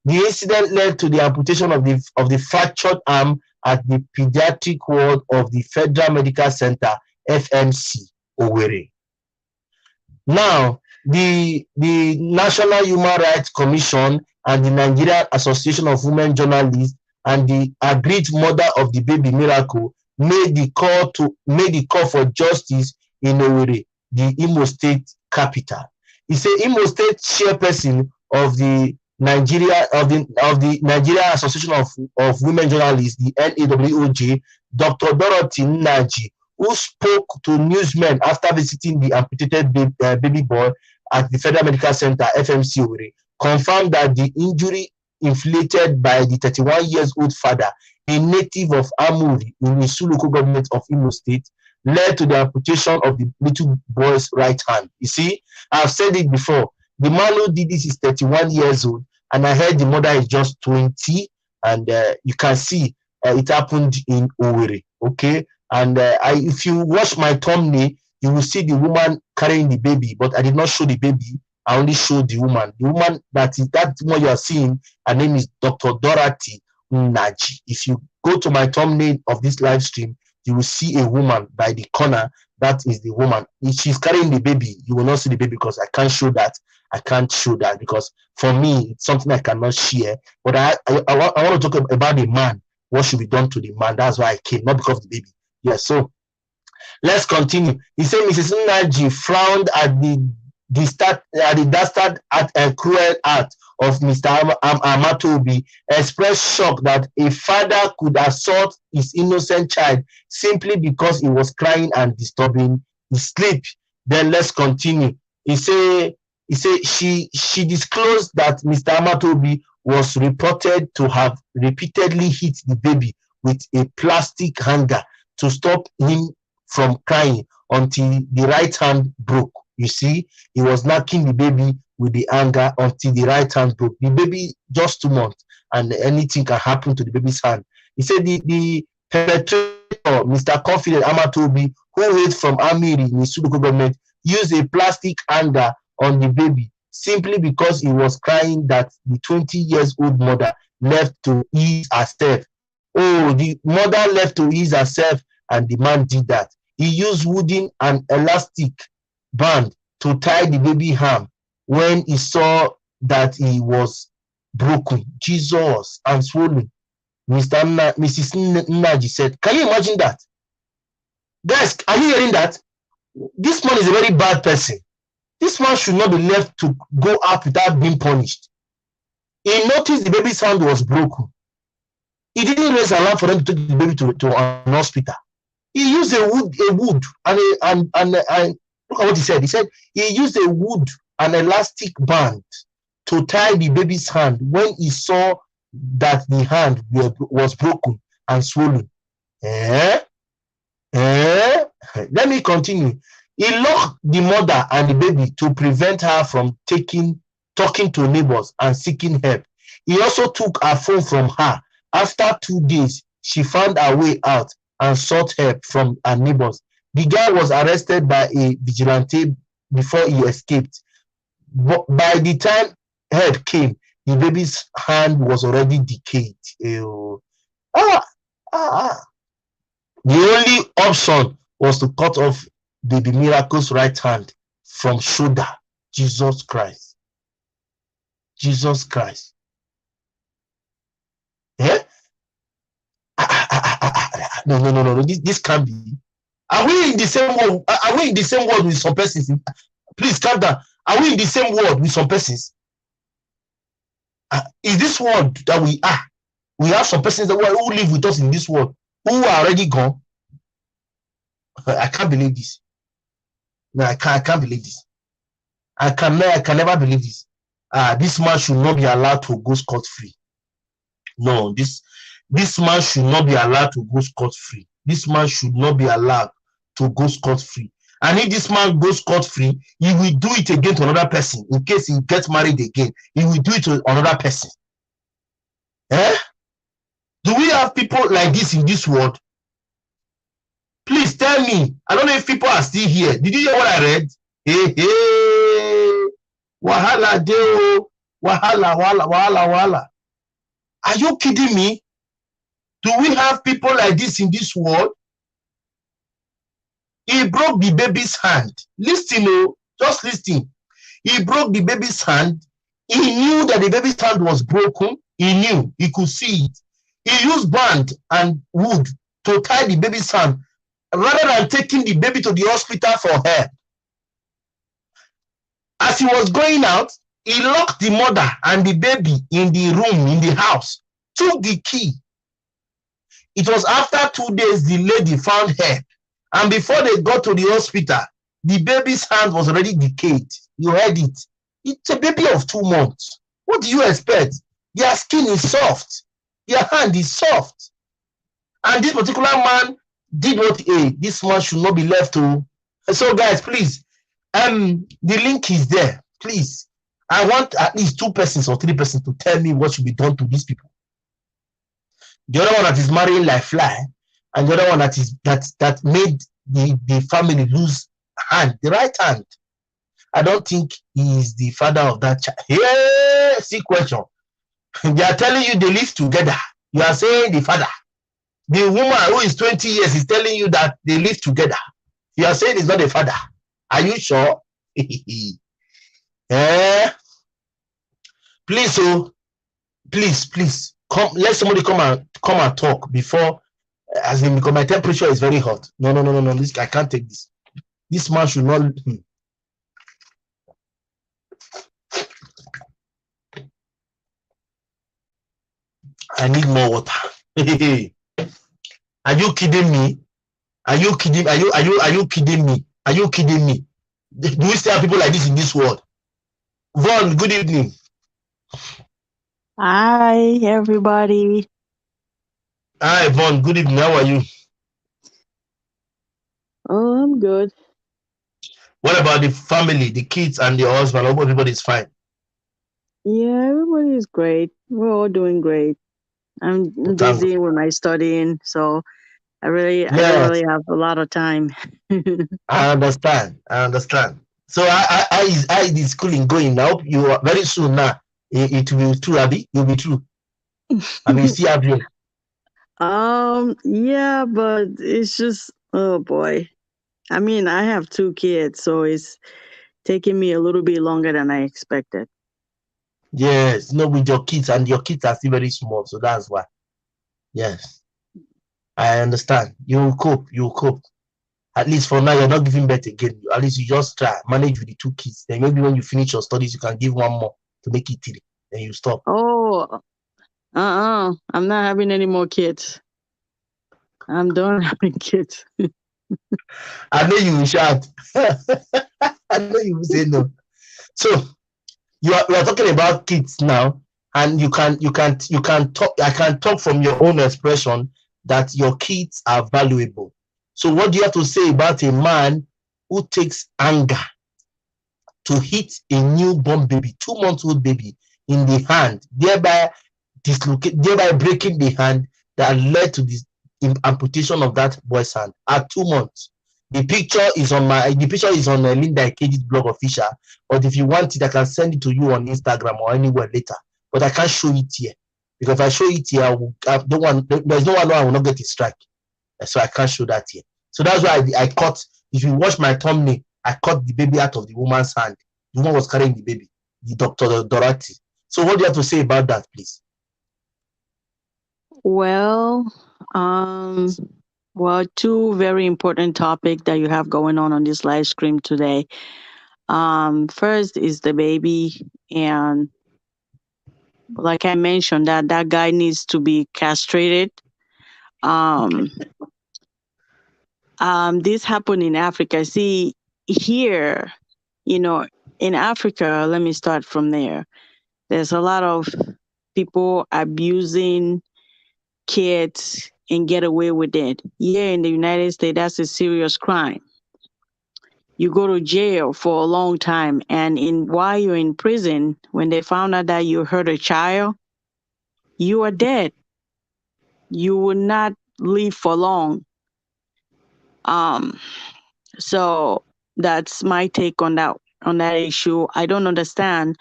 The incident led to the amputation of the fractured arm at the pediatric ward of the Federal Medical Center, FMC, Owerri. Now, the National Human Rights Commission and the Nigerian Association of Women Journalists and the agreed mother of the baby Miracle made the call for justice in Owerri, the Imo State capital. He said Imo State chairperson of the Nigerian Association of Women Journalists, the NAWOJ, Dr. Dorothy Nnaji, who spoke to newsmen after visiting the amputated baby boy at the Federal Medical Center, FMC Owerri, confirmed that the injury inflicted by the 31-year-old father, a native of Amuri in Isu local government of Imo State, led to the amputation of the little boy's right hand. You see, I've said it before. The man who did this is 31 years old, and I heard the mother is just 20, and you can see it happened in Owerri. Okay, and if you watch my thumbnail, you will see the woman carrying the baby, but I did not show the baby. I only showed the woman. The woman that one you are seeing, her name is Dr. Dorothy Nnaji. If you go to my thumbnail of this live stream, you will see a woman by the corner. That is the woman. If she's carrying the baby, you will not see the baby because I can't show that. I can't show that because for me, it's something I cannot share. But I want to talk about the man. What should be done to the man? That's why I came, not because of the baby. Yes, so let's continue. He said Mrs. Nnaji frowned at the dastard and cruel act of Mr. Amatobi, expressed shock that a father could assault his innocent child simply because he was crying and disturbing his sleep. Then let's continue. He said she disclosed that Mr. Amatobi was reported to have repeatedly hit the baby with a plastic hanger to stop him from crying until the right hand broke. You see, he was knocking the baby with the hanger until the right hand broke. The baby just 2 months, and anything can happen to the baby's hand. He said the perpetrator, Mr. Confident Amatobi, who hailed from Amiri in the Sudoku government, used a plastic hanger on the baby simply because he was crying that the 20-year-old mother left to ease herself. Oh, the mother left to ease herself, and the man did that. He used wooden and elastic band to tie the baby arm when he saw that he was broken. Jesus, and swollen. Mrs. Nnaji said, can you imagine that? Guys, are you hearing that? This man is a very bad person. This man should not be left to go out without being punished. He noticed the baby's hand was broken. He didn't raise alarm for them to take the baby to an hospital. He used a wood and look at what he said. He said he used a wood and elastic band to tie the baby's hand when he saw that the hand was broken and swollen. Eh? Eh? Let me continue. He locked the mother and the baby to prevent her from talking to neighbors and seeking help. He also took her phone from her. After 2 days, she found her way out and sought help from her neighbors. The guy was arrested by a vigilante before he escaped. But by the time help came, the baby's hand was already decayed. Ew. Ah, ah, ah. The only option was to cut off baby Miracle's right hand from shoulder. Jesus Christ. Jesus Christ. Eh? No. This can't be. Are we in the same world? Are we in the same world with some persons? Please calm down. Are we in the same world with some persons? Is this world that we are? We have some persons who live with us in this world who are already gone. I can't believe this. No, I can't believe this. I can never believe this. This man should not be allowed to go scot-free. No, this man should not be allowed to go scot-free. This man should not be allowed to go scot-free. And if this man goes scot-free, he will do it again to another person. In case he gets married again, he will do it to another person. Eh? Do we have people like this in this world? Please tell me. I don't know if people are still here. Did you hear what I read? Hey. Wahala deo. Wahala. Are you kidding me? Do we have people like this in this world? He broke the baby's hand. Listen, just listen. He broke the baby's hand. He knew that the baby's hand was broken. He knew. He could see it. He used band and wood to tie the baby's hand rather than taking the baby to the hospital for help. As he was going out, he locked the mother and the baby in the room, in the house, took the key. It was after 2 days the lady found help. And before they got to the hospital, the baby's hand was already decayed. You heard it. It's a baby of 2 months. What do you expect? Their skin is soft. Their hand is soft. And this particular man did what this man should not be left to. So guys, please, the link is there. Please, I want at least 2 persons or 3 persons to tell me what should be done to these people. The other one that is marrying like fly, and the other one that made the family lose hand, the right hand. I don't think he is the father of that child. Yeah, see question. They are telling you they live together. You are saying the father. The woman who is 20 years is telling you that they live together. You are saying it's not the father. Are you sure? Eh? Please, please, come. Let somebody come and talk before, as in, because my temperature is very hot. No. This, I can't take this. This man should not. I need more water. Are you kidding me? Are you kidding? Are you kidding me? Are you kidding me? Do we still have people like this in this world? Vaughn, good evening. Hi, everybody. Hi, Vaughn. Good evening. How are you? Oh, I'm good. What about the family, the kids, and the husband? Hope everybody's fine. Yeah, everybody is great. We're all doing great. I'm busy with my studying, so I don't really have a lot of time. I understand. So I is the schooling going now. You are very soon now. It will be true, Abby. You'll be true. I mean, see, Abby. Yeah, but it's just, oh boy. I mean, I have 2 kids, so it's taking me a little bit longer than I expected. Yes, with your kids, and your kids are still very small, so that's why. Yes, I understand. You will cope. At least for now, you're not giving birth again. At least you just try manage with the 2 kids. Then maybe when you finish your studies, you can give one more to make it 3. and you stop. Oh, I'm not having any more kids. I'm done having kids. I know you will shout. I know you will say no. So we are talking about kids now, and you can talk. I can talk from your own expression that your kids are valuable. So what do you have to say about a man who takes anger to hit a newborn baby, 2 months old baby, in the hand, thereby breaking the hand that led to this amputation of that boy's hand at 2 months? The picture is on Linda Ikeji's blog official, but if you want it, I can send it to you on Instagram or anywhere later. But I can't show it here, because if I show it here, there's no one I will not get a strike. So I can't show that here. So that's why I cut. If you watch my thumbnail, I cut the baby out of the woman's hand. The woman was carrying the baby, the Dr. Dorothy. So what do you have to say about that, please? Well, um, two very important topics that you have going on this live stream today. First is the baby, and like I mentioned, that guy needs to be castrated. Um, this happened in Africa. See, here, you know, in Africa, let me start from there. There's a lot of people abusing kids and get away with it. Here in the United States, that's a serious crime. You go to jail for a long time, and while you're in prison, when they found out that you hurt a child, you are dead. You will not live for long. Um, so that's my take on that issue. I don't understand.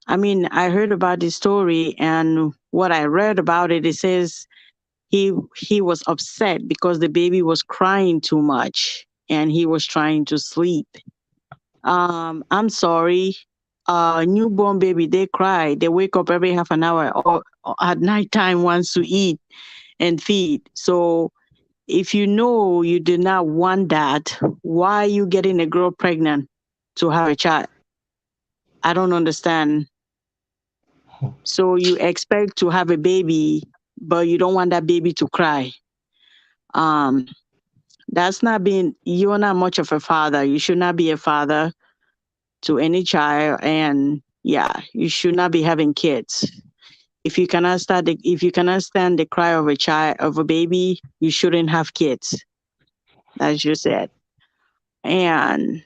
I mean, I heard about this story, and what I read about it, it says he was upset because the baby was crying too much and he was trying to sleep. I'm sorry. Newborn baby, they cry. They wake up every half an hour, or at nighttime wants to eat and feed. So if you know you do not want that, why are you getting a girl pregnant to have a child? I don't understand. So you expect to have a baby, but you don't want that baby to cry. Um, that's not being, you're not much of a father. You should not be a father to any child. And yeah, you should not be having kids. If you cannot stand the cry of a child, of a baby, you shouldn't have kids. That's just it. And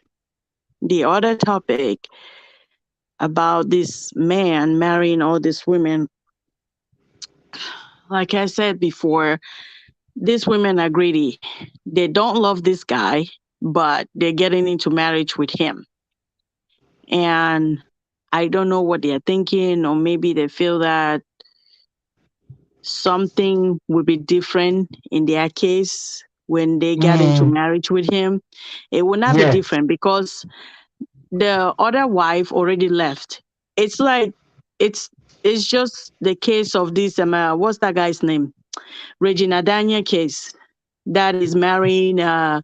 the other topic about this man marrying all these women, like I said before, these women are greedy. They don't love this guy, but they're getting into marriage with him. And I don't know what they're thinking, or maybe they feel that something will be different in their case when they get into marriage with him. It will not be Yes, different because the other wife already left. It's like it's it's just the case of this what's that guy's name? Regina Daniel case that is marrying uh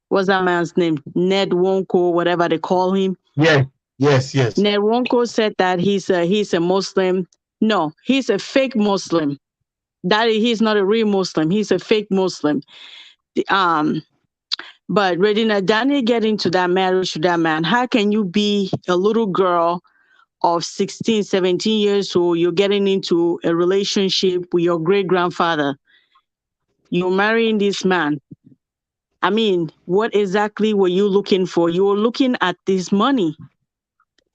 what's that man's name? Ned Wonko, whatever they call him. yes, yes, yes. Ned Wonko said that he's a Muslim. No, he's a fake Muslim. That he's not a real Muslim. He's a fake Muslim. Um, but Regina Daniel get into that marriage to that man. How can you be a little girl of 16, 17 years old? You're getting into a relationship with your great grandfather. You're marrying this man. I mean, what exactly were you looking for? You were looking at this money,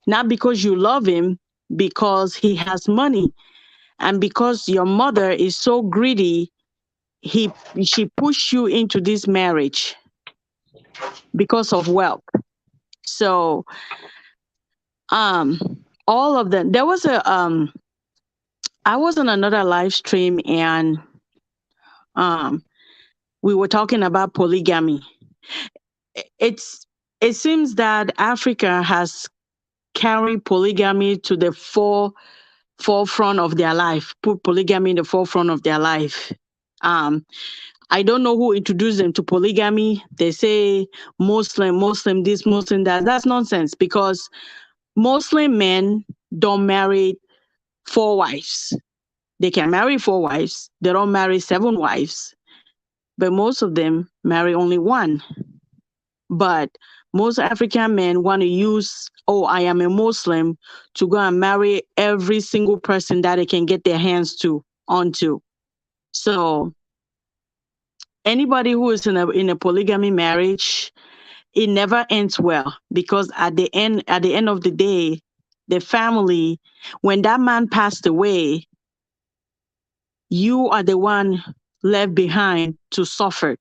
not because you love him, because he has money. And because your mother is so greedy, he she pushed you into this marriage because of wealth. So um all of them, there was a I was on another live stream, and um we were talking about polygamy. It's it seems that Africa has carried polygamy to the forefront of their life, put polygamy in the forefront of their life. um I don't know who introduced them to polygamy. They say Muslim, Muslim this, Muslim that. That's nonsense, because Muslim men don't marry 4 wives. They can marry 4 wives. They don't marry 7 wives. But most of them marry only one. But most African men want to use, oh, I am a Muslim, to go and marry every single person that they can get their hands onto. So anybody who is in a polygamy marriage, it never ends well, because at the end of the day, the family, when that man passed away, you are the one left behind to suffer,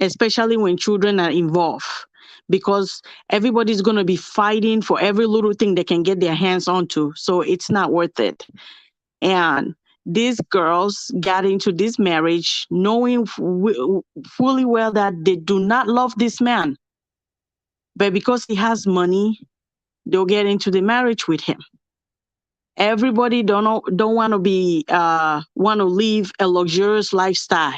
especially when children are involved, because everybody's going to be fighting for every little thing they can get their hands onto. So it's not worth it. And these girls got into this marriage knowing fully well that they do not love this man. But because he has money, they'll get into the marriage with him. Everybody don't want to want to live a luxurious lifestyle.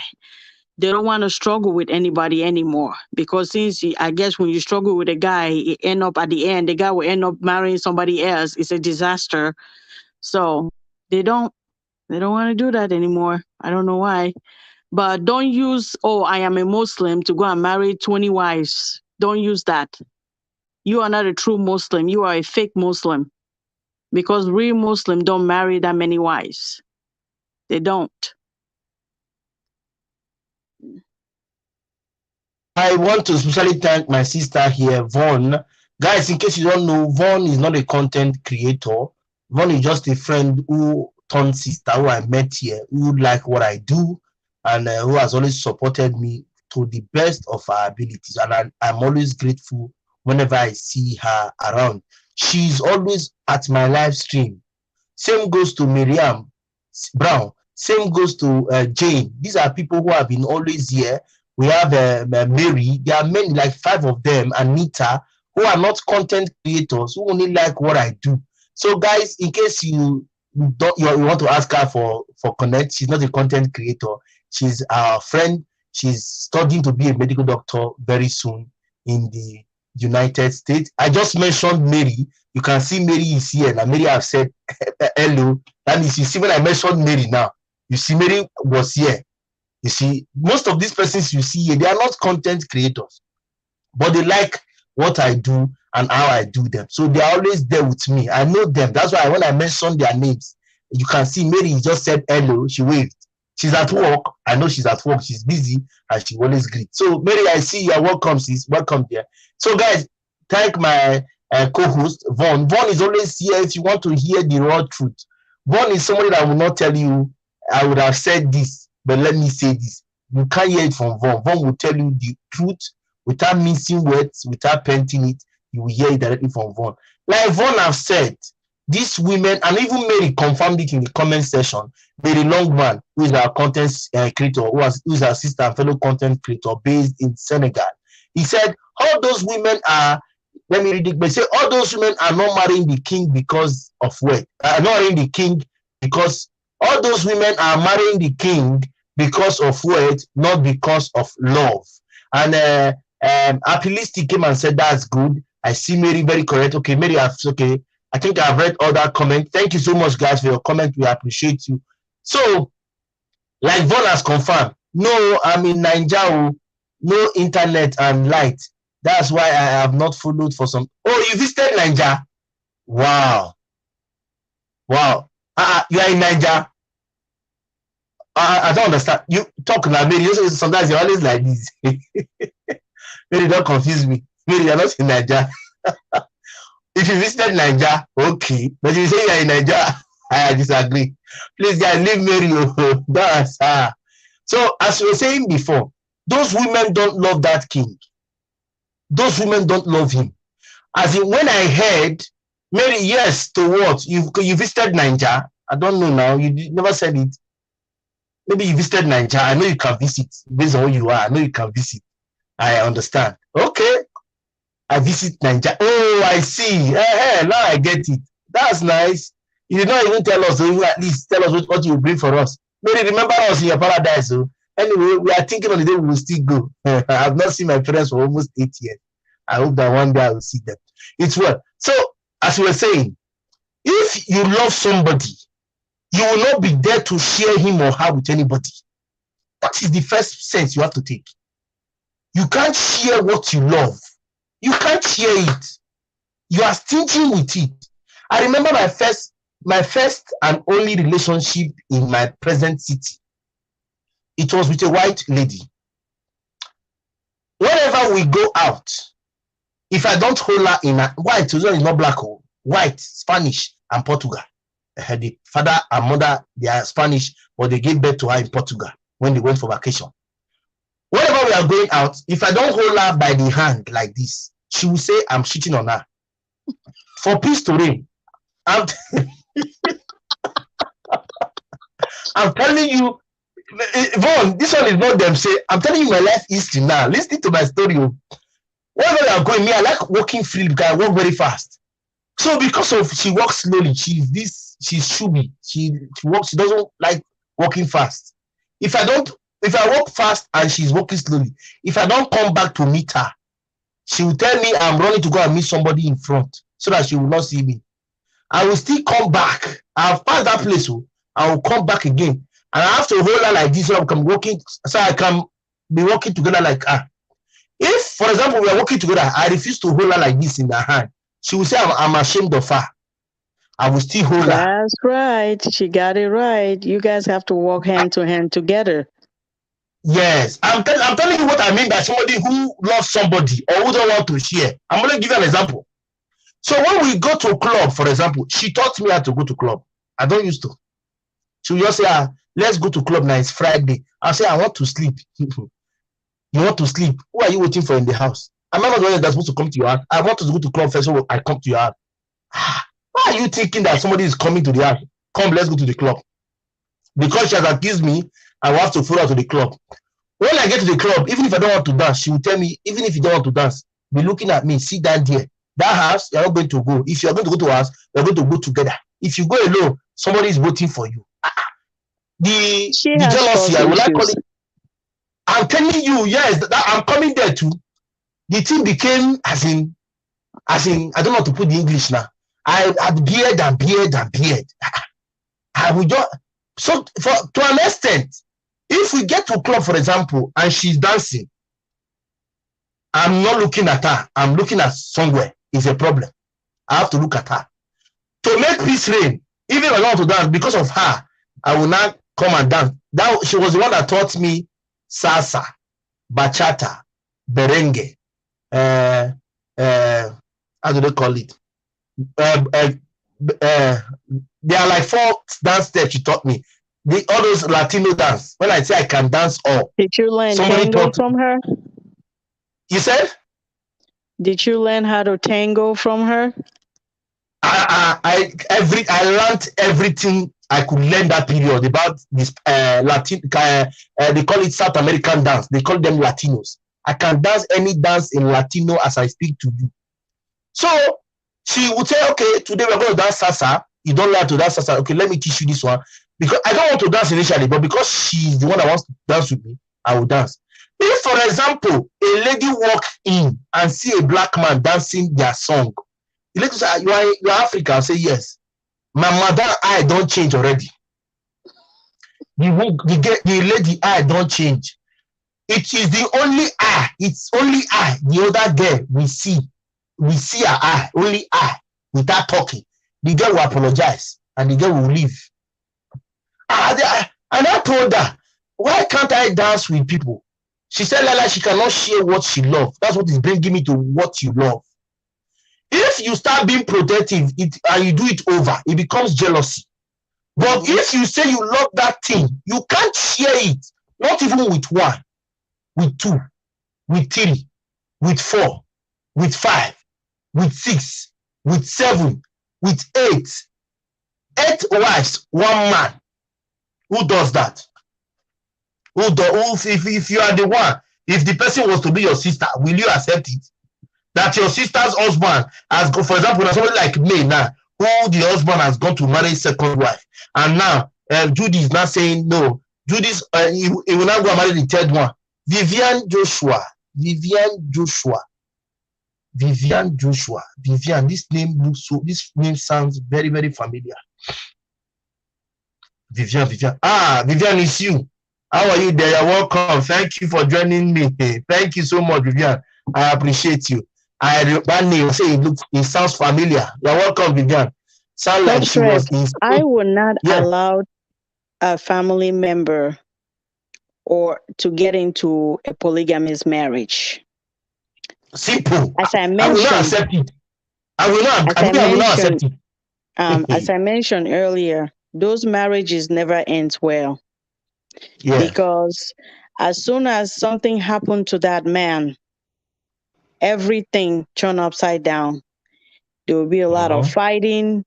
They don't want to struggle with anybody anymore, because I guess when you struggle with a guy, at the end, the guy will end up marrying somebody else. It's a disaster. So they don't want to do that anymore. I don't know why. But don't use, oh, I am a Muslim, to go and marry 20 wives. Don't use that. You are not a true Muslim. You are a fake Muslim, because real Muslims don't marry that many wives. They don't. I want to especially thank my sister here, Vaughn. Guys, in case you don't know, Vaughn is not a content creator. Vaughn is just a friend who turned sister, who I met here, who like what I do, and who has always supported me to the best of her abilities. And I'm always grateful whenever I see her around. She's always at my live stream. Same goes to Miriam Brown. Same goes to Jane. These are people who have been always here. We have Mary. There are many, like 5 of them, Anita, who are not content creators, who only like what I do. So, guys, in case you want to ask her for connect, she's not a content creator. She's our friend. She's studying to be a medical doctor very soon in the United States. I just mentioned Mary. You can see Mary is here. Now, Mary have said hello. That means you see when I mentioned Mary now, you see Mary was here. You see, most of these persons you see here, they are not content creators, but they like what I do and how I do them. So they are always there with me. I know them. That's why when I mention their names, you can see Mary just said hello. She waved. She's at work. I know she's at work. She's busy and she always greets. So Mary, I see you. Welcome, sis. Welcome there. So guys, thank my co-host Vaughn. Vaughn is always here if you want to hear the raw truth. Vaughn is somebody that will not tell you, I would have said this, but let me say this. You can't hear it from Vaughn. Vaughn will tell you the truth without mincing words, without painting it. You will hear it directly from Vaughn. Like Vaughn have said, these women, and even Mary confirmed it in the comment section. Mary Longman, who is our content creator, who is our sister and fellow content creator based in Senegal. He said, all those women are, let me read it, but say all those women are not marrying the king because of what? Not marrying the king because all those women are marrying the king because of what? Not because of love. And Apilisti came and said, that's good. I see Mary very correct. Okay, Mary, okay. I think I've read all that comment. Thank you so much, guys, for your comment. We appreciate you. So, like Von has confirmed, no, I'm in Nigeria, no internet and light. That's why I have not followed for some. Oh, you visited Nigeria? Wow. Wow. You are in Nigeria? I don't understand. You talk now, Mary. Sometimes you're always like this. Mary, don't confuse me. Mary, you're not in Nigeria. If you visited Nigeria, okay. But if you say you're in Nigeria, I disagree. Please, guys, leave Mary. That's her. So, as we were saying before, those women don't love that king. Those women don't love him. As in, when I heard, Mary, yes, to what? You visited Nigeria. I don't know now. You never said it. Maybe you visited Nigeria. I know you can visit. Based on who you are, I know you can visit. I understand. Okay. I visit Nigeria. Oh, I see. Now I get it. That's nice. You did not even tell us, so you at least tell us what you bring for us. Maybe remember us in your paradise. So anyway, we are thinking on the day we will still go. I have not seen my parents for almost 8 years. I hope that one day I will see them. It's well. So, as we were saying, If you love somebody, you will not be there to share him or her with anybody. That is the first sense you have to take. You can't share what you love. You can't share it. You are stingy with it. I remember my first and only relationship in my present city. It was with a white lady. Whenever we go out, if I don't hold her in a white, is not black, white, Spanish, and Portugal. The father and mother, they are Spanish, but they gave birth to her in Portugal when they went for vacation. Whenever we are going out, if I don't hold her by the hand like this, she will say I'm cheating on her. For peace to reign, I'm telling you, Vaughn, this one is not them. Say, I'm telling you my life history now. Listen to my story. Wherever we are going, me, I like walking freely because I walk very fast. So because of she walks slowly, she's chubby. She walks, she doesn't like walking fast. If I walk fast and she's walking slowly, if I don't come back to meet her, she will tell me I'm running to go and meet somebody in front so that she will not see me. I will still come back. I've passed that place. So I will come back again. And I have to hold her like this so I can be walking together like her. If, for example, we are walking together, I refuse to hold her like this in her hand. She will say I'm ashamed of her. I will still hold her. That's right. She got it right. You guys have to walk hand to hand together. Yes. I'm telling you what I mean by somebody who loves somebody or who don't want to share. I'm going to give you an example. So when we go to a club, for example, she taught me how to go to club. I don't used to. She will just say, let's go to club now. It's Friday. I'll say, I want to sleep. You want to sleep? Who are you waiting for in the house? I'm not the one that's supposed to come to your house. I want to go to club first, so I come to your house. Why are you thinking that somebody is coming to the house? Come, let's go to the club. Because she has accused me, I will have to follow her to the club. When I get to the club, even if I don't want to dance, she will tell me, even if you don't want to dance, be looking at me, sit down there. That house, you're not going to go. If you're going to go to a house, you're going to go together. If you go alone, somebody is waiting for you. The jealousy, I will like call it. I'm telling you, yes, I'm coming there too. The thing became as in, I don't know how to put the English now. I had beard. I would just, so to an extent, if we get to a club, for example, and she's dancing, I'm not looking at her. I'm looking at somewhere. It's a problem. I have to look at her. To make peace reign, even if I don't want to dance, because of her, I will not come and dance. That she was the one that taught me salsa, bachata, merengue. How do they call it? There are like 4 dance steps she taught me. All those Latino dance. When I say I can dance all. Did you learn tango from her? You said? Did you learn how to tango from her? I learned everything I could learn that period about this Latin. They call it South American dance. They call them Latinos. I can dance any dance in Latino as I speak to you. So she would say, okay, today we're going to dance salsa. You don't like to dance salsa. Okay, let me teach you this one. Because I don't want to dance initially, but because she's the one that wants to dance with me, I will dance. If, for example, a lady walk in and see a black man dancing their song, the lady say, you are African? I say, yes. My mother eye don't change already. The lady eye don't change. It is the only eye. It's only eye. The other girl we see her eye, only eye, without talking. The girl will apologize and the girl will leave. And I told her, why can't I dance with people? She said, Lala, she cannot share what she loves. That's what is bringing me to what you love. If you start being protective and you do it over, it becomes jealousy. But if you say you love that thing, you can't share it, not even with 1, with 2, with 3, with 4, with 5, with 6, with 7, with 8. 8 wives, 1 man. Who does that? If you are the one, if the person was to be your sister, will you accept it? That your sister's husband has gone, for example, somebody like me now, who the husband has gone to marry second wife, and now Judy is not saying no. Judy's he will not go and marry the third one. Vivian Joshua. Vivian Joshua. Vivian, this name sounds very, very familiar. Vivian. Ah, Vivian, is you. How are you there? You're welcome. Thank you for joining me. Thank you so much, Vivian. I appreciate you. That name say it sounds familiar. You're welcome, Vivian. Sound like Stop she stress. was in I will not yeah. allow a family member or to get into a polygamous marriage. Simple. As I I will not mentioned, accept it. I will not. as I I mean, I will not mentioned, accept it. as I mentioned earlier, those marriages never end well Yeah. because as soon as something happened to that man, everything turned upside down. There will be a lot of Uh-huh. fighting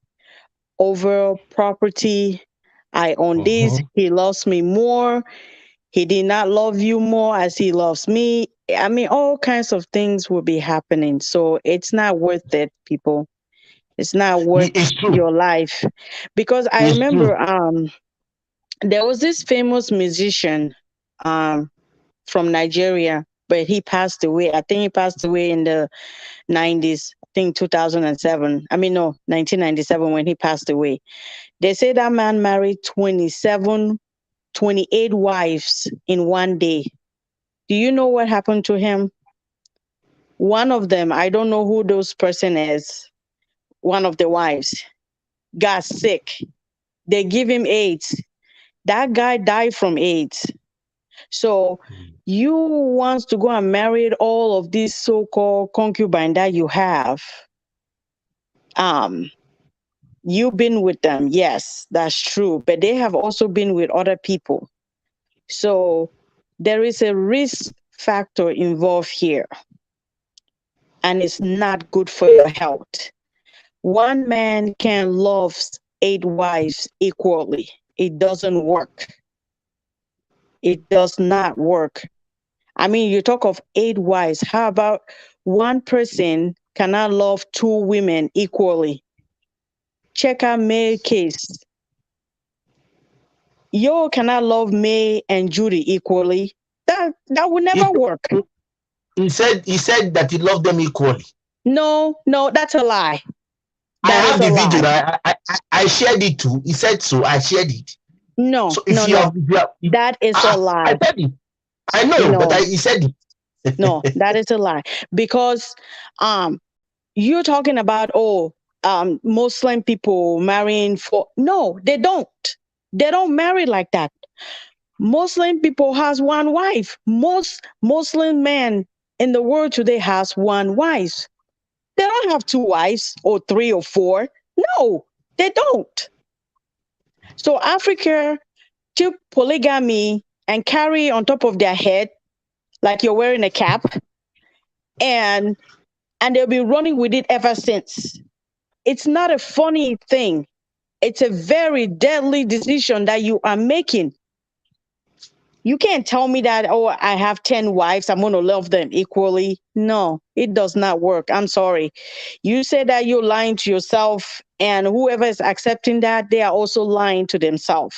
over property. I own this. Uh-huh. He loves me more. He did not love you more as he loves me. I mean, all kinds of things will be happening. So it's not worth it, people. It's not worth It's true. your life. Because I It's true. remember there was this famous musician um from Nigeria, but he passed away. I think he passed away in the 90s, I think 2007. I mean, no, 1997 when he passed away. They say that man married 27, 28 wives in one day. Do you know what happened to him? One of them, I don't know who those person is, one of the wives got sick. They give him AIDS. That guy died from AIDS. So you want to go and marry all of these so-called concubine that you have. Um, you've been with them, yes, that's true, but they have also been with other people. So there is a risk factor involved here, and it's not good for your health. One man can love eight wives equally. It doesn't work. It does not work. I mean, you talk of eight wives. How about one person cannot love two women equally? Check out May case. You cannot love May and Judy equally. That would He, never work. he said that he loved them equally. No, no, that's a lie. I That is have a the video. lie. I shared it too. He said so. I shared it. No, So no, no. That is a I lie. said it. I know, but No, he said no, it. that is a lie. Because um you're talking about, oh, Muslim people marrying for, no, they don't. They don't marry like that. Muslim people has one wife. Most Muslim men in the world today has one wife. They don't have two wives or three or four. No, they don't. So Africa took polygamy and carry on top of their head like you're wearing a cap, and they've been running with it ever since. It's not a funny thing. It's a very deadly decision that you are making. You can't tell me that, oh, I have 10 wives, I'm going to love them equally. No, it does not work. I'm sorry. You say that you're lying to yourself, and whoever is accepting that, they are also lying to themselves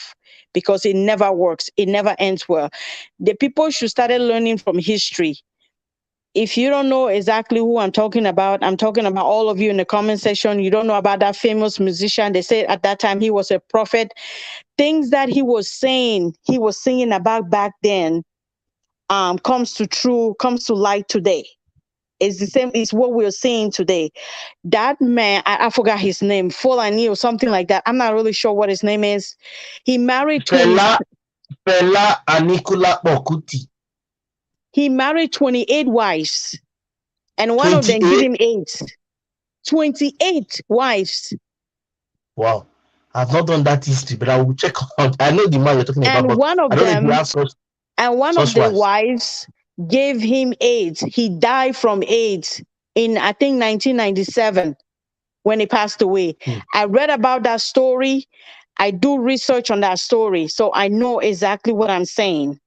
because it never works. It never ends well. The people should start learning from history. If you don't know exactly who I'm talking about all of you in the comment section. You don't know about that famous musician. They said at that time he was a prophet. Things that he was saying, he was singing about back then, comes to light today. It's the same, it's what we're seeing today. That man, I forgot his name, Fulani or something like that. I'm not really sure what his name is. He married 20, Fela Anikula Okuti. he married 28 wives, and one of them give 28. him AIDS. 28 wives. Wow. I've not done that history, but I will check out. I know the man you're talking about, And but one I of don't know if he them, has and one of such the wives. wives gave him AIDS. He died from AIDS in, I think, 1997 when he passed away. Hmm. I read about that story. I do research on that story, so I know exactly what I'm saying.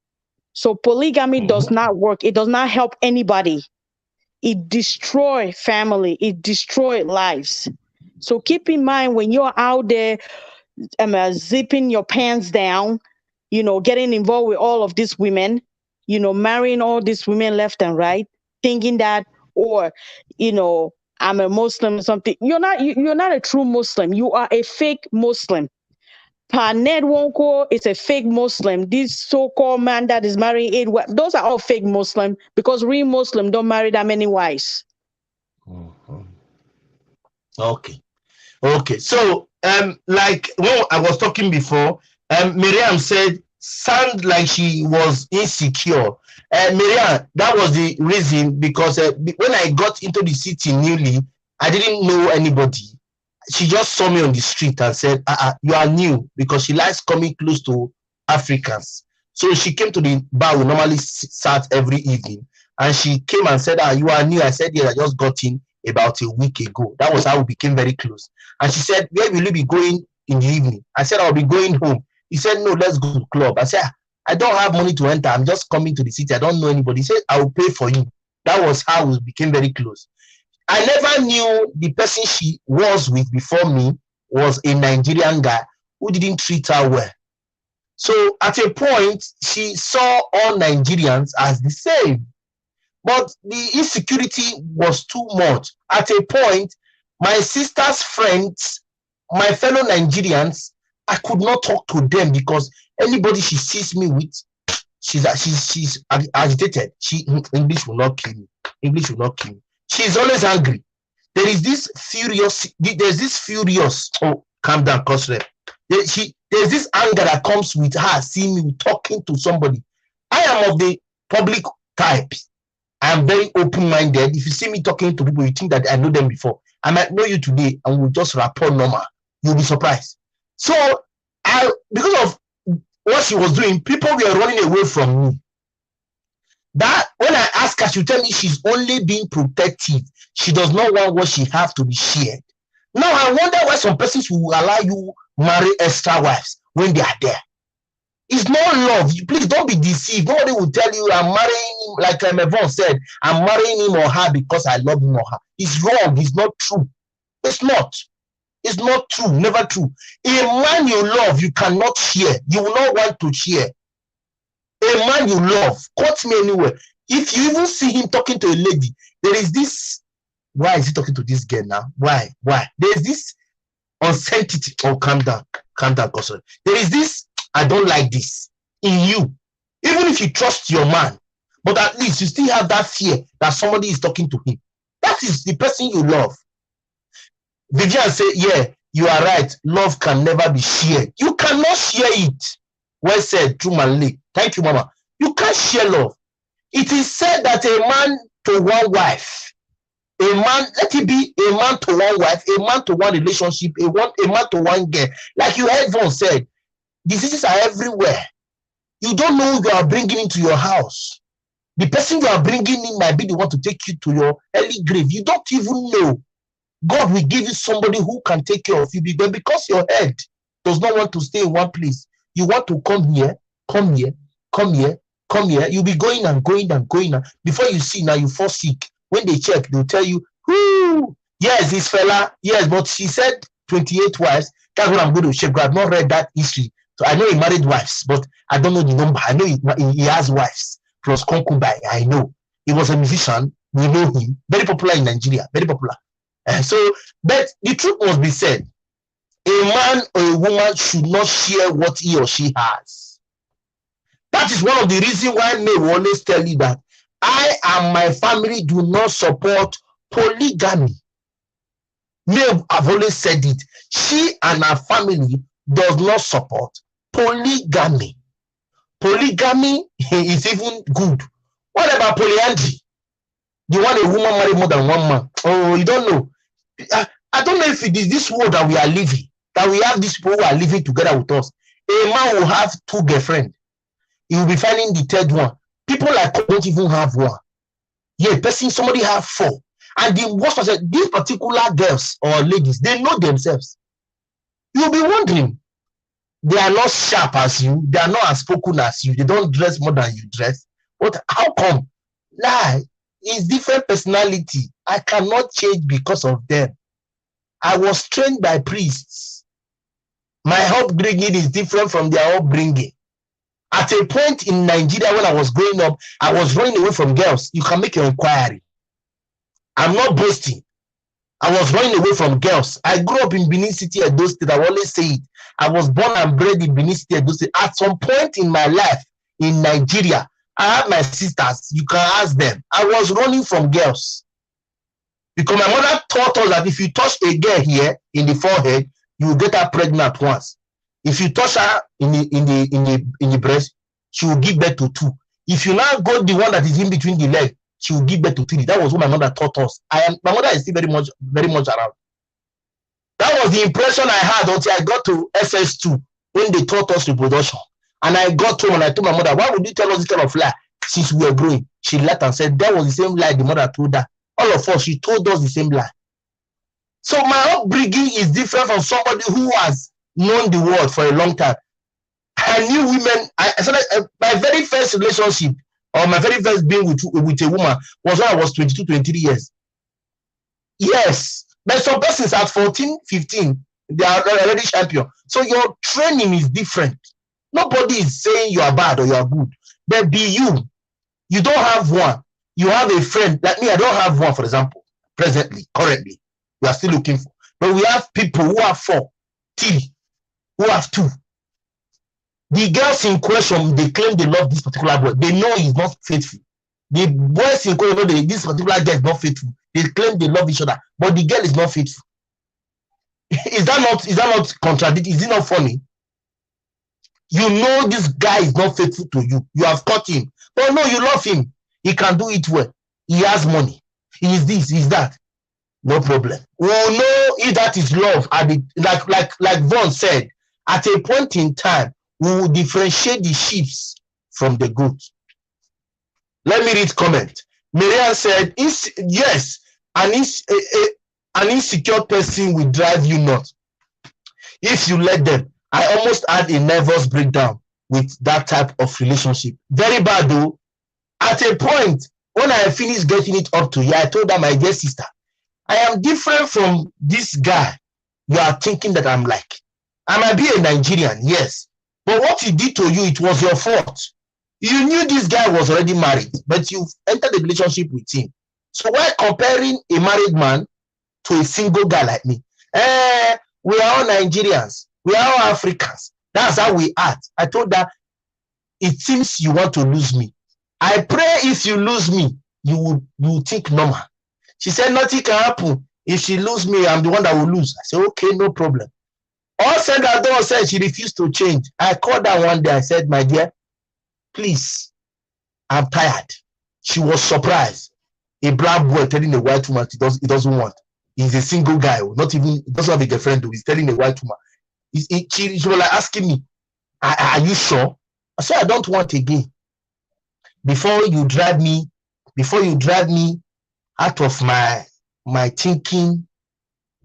So polygamy does not work. It does not help anybody. It destroy family. It destroy lives. So keep in mind when you're out there zipping your pants down, getting involved with all of these women, marrying all these women left and right, thinking that, or, I'm a Muslim or something. You're not a true Muslim. You are a fake Muslim. Paned Wonko is a fake Muslim. This so-called man that is marrying those are all fake Muslim, because real Muslim don't marry that many wives. Mhm. Okay. Okay. So like when I was talking before, Miriam said sound like she was insecure. Miriam, that was the reason, because when I got into the city newly, I didn't know anybody. She just saw me on the street and said, you are new, because she likes coming close to Africans. So she came to the bar we normally sat every evening, and she came and said, you are new. I said, yes, I just got in about a week ago. That was how we became very close. And she said, where will you be going in the evening? I said, I'll be going home. He said, no, let's go to the club. I said, I don't have money to enter. I'm just coming to the city. I don't know anybody. He said, I will pay for you. That was how we became very close. I never knew the person she was with before me was a Nigerian guy who didn't treat her well. So at a point, she saw all Nigerians as the same. But the insecurity was too much. At a point, my sister's friends, my fellow Nigerians, I could not talk to them, because anybody she sees me with, she's agitated. English will not kill me. English will not kill me. She's always angry. There's this furious. Oh, calm down, Cosrep. There's this anger that comes with her seeing me talking to somebody. I am of the public type. I am very open-minded. If you see me talking to people, you think that I know them before. I might know you today and we'll just rapport normal. You'll be surprised. So, because of what she was doing, people were running away from me. That when I ask her, she tell me she's only being protective. She does not want what she have to be shared. Now I wonder why some persons will allow you marry extra wives when they are there. It's not love. Please don't be deceived. Nobody will tell you I'm marrying him, like Mevon said, I'm marrying him or her because I love him or her. It's wrong. It's not true. It's not. It's not true. Never true. A man you love, you cannot share. You will not want to share. A man you love, quote me anywhere. If you even see him talking to a lady, there is this. Why is he talking to this girl now? Why? There's this uncertainty. Oh, calm down, Koso. There is this. I don't like this in you. Even if you trust your man, but at least you still have that fear that somebody is talking to him. That is the person you love. Vivian say, yeah, you are right. Love can never be shared. You cannot share it. Well said, true Manly. Thank you, Mama. You can't share love. It is said that a man to one wife, a man, let it be a man to one wife, a man to one relationship, a man to one girl. Like you heard Von said, diseases are everywhere. You don't know who you are bringing into your house. The person you are bringing in might be the one to take you to your early grave. You don't even know. God will give you somebody who can take care of you, but because your head does not want to stay in one place, you want to come here. You'll be going and going. Before you see, now you fall sick. When they check, they'll tell you, whoo, yes, this fella, yes, but she said 28 wives. That's what I'm going to check. I've not read that history. So I know he married wives, but I don't know the number. I know he has wives plus concubine. I know. He was a musician. We know him. Very popular in Nigeria. Very popular. But the truth must be said. A man or a woman should not share what he or she has. That is one of the reasons why May will always tell you that I and my family do not support polygamy. May have always said it. She and her family does not support polygamy. Polygamy is even good. What about polyandry? You want a woman marry more than one man? Oh, you don't know. I don't know if it is this world that we are living, that we have these people who are living together with us. A man will have 2 girlfriends. He will be finding the 3rd one. People like don't even have one. Yeah, somebody have 4. And the worst was that these particular girls or ladies, they know themselves. You'll be wondering, they are not sharp as you, they are not as spoken as you, they don't dress more than you dress. But how come? Nah, it's different personality. I cannot change because of them. I was trained by priests. My upbringing is different from their upbringing. At a point in Nigeria when I was growing up, I was running away from girls. You can make your inquiry. I'm not boasting. I was running away from girls. I grew up in Benin City, Edo State. I always say it. I was born and bred in Benin City, Edo State. At some point in my life in Nigeria, I have my sisters. You can ask them. I was running from girls because my mother taught us that if you touch a girl here in the forehead, you will get her pregnant once. If you touch her in the breast, she will give birth to 2. If you now go the one that is in between the leg, she will give birth to 3. That was what my mother taught us. My mother is still very much around. That was the impression I had until I got to SS2 when they taught us reproduction. And I got home and I told my mother, why would you tell us this kind of lie since we were growing? She laughed and said that was the same lie the mother told her. All of us, she told us the same lie. So my upbringing is different from somebody who has known the world for a long time. I knew women. My very first relationship or my very first being with a woman was when I was 22, 23 years. Yes, but some persons at 14, 15, they are already champion. So your training is different. Nobody is saying you are bad or you are good. But be you. You don't have one. You have a friend. Like me, I don't have one, for example, presently, currently. We are still looking for. But we have people who have 4, 3, who have 2. The girls in question, they claim they love this particular boy. They know he's not faithful. The boys in question know this particular girl is not faithful. They claim they love each other, but the girl is not faithful. Is that not contradictory? Is it not funny? You know this guy is not faithful to you. You have caught him. But no, you love him. He can do it well. He has money. He is this, he is that. No problem. We will know if that is love. Like Vaughn said, at a point in time, we will differentiate the sheep from the goats. Let me read comment. Marianne said, yes, an insecure person will drive you nuts if you let them. I almost had a nervous breakdown with that type of relationship. Very bad though. At a point, when I finished getting it up to you, I told her, my dear sister, I am different from this guy you are thinking that I'm like. I might be a Nigerian, yes. But what he did to you, it was your fault. You knew this guy was already married, but you entered a relationship with him. So why comparing a married man to a single guy like me? We are all Nigerians. We are all Africans. That's how we act. I told her, it seems you want to lose me. I pray if you lose me, you will think normal. She said, nothing can happen. If she lose me, I'm the one that will lose. I said, okay, no problem. All said that door said she refused to change. I called her one day. I said, my dear, please, I'm tired. She was surprised. A black boy telling a white woman he doesn't want. He's a single guy, not even, doesn't have a girlfriend. He's telling a white woman. She was like asking me, are you sure? I said, I don't want again. Before you drive me out of my thinking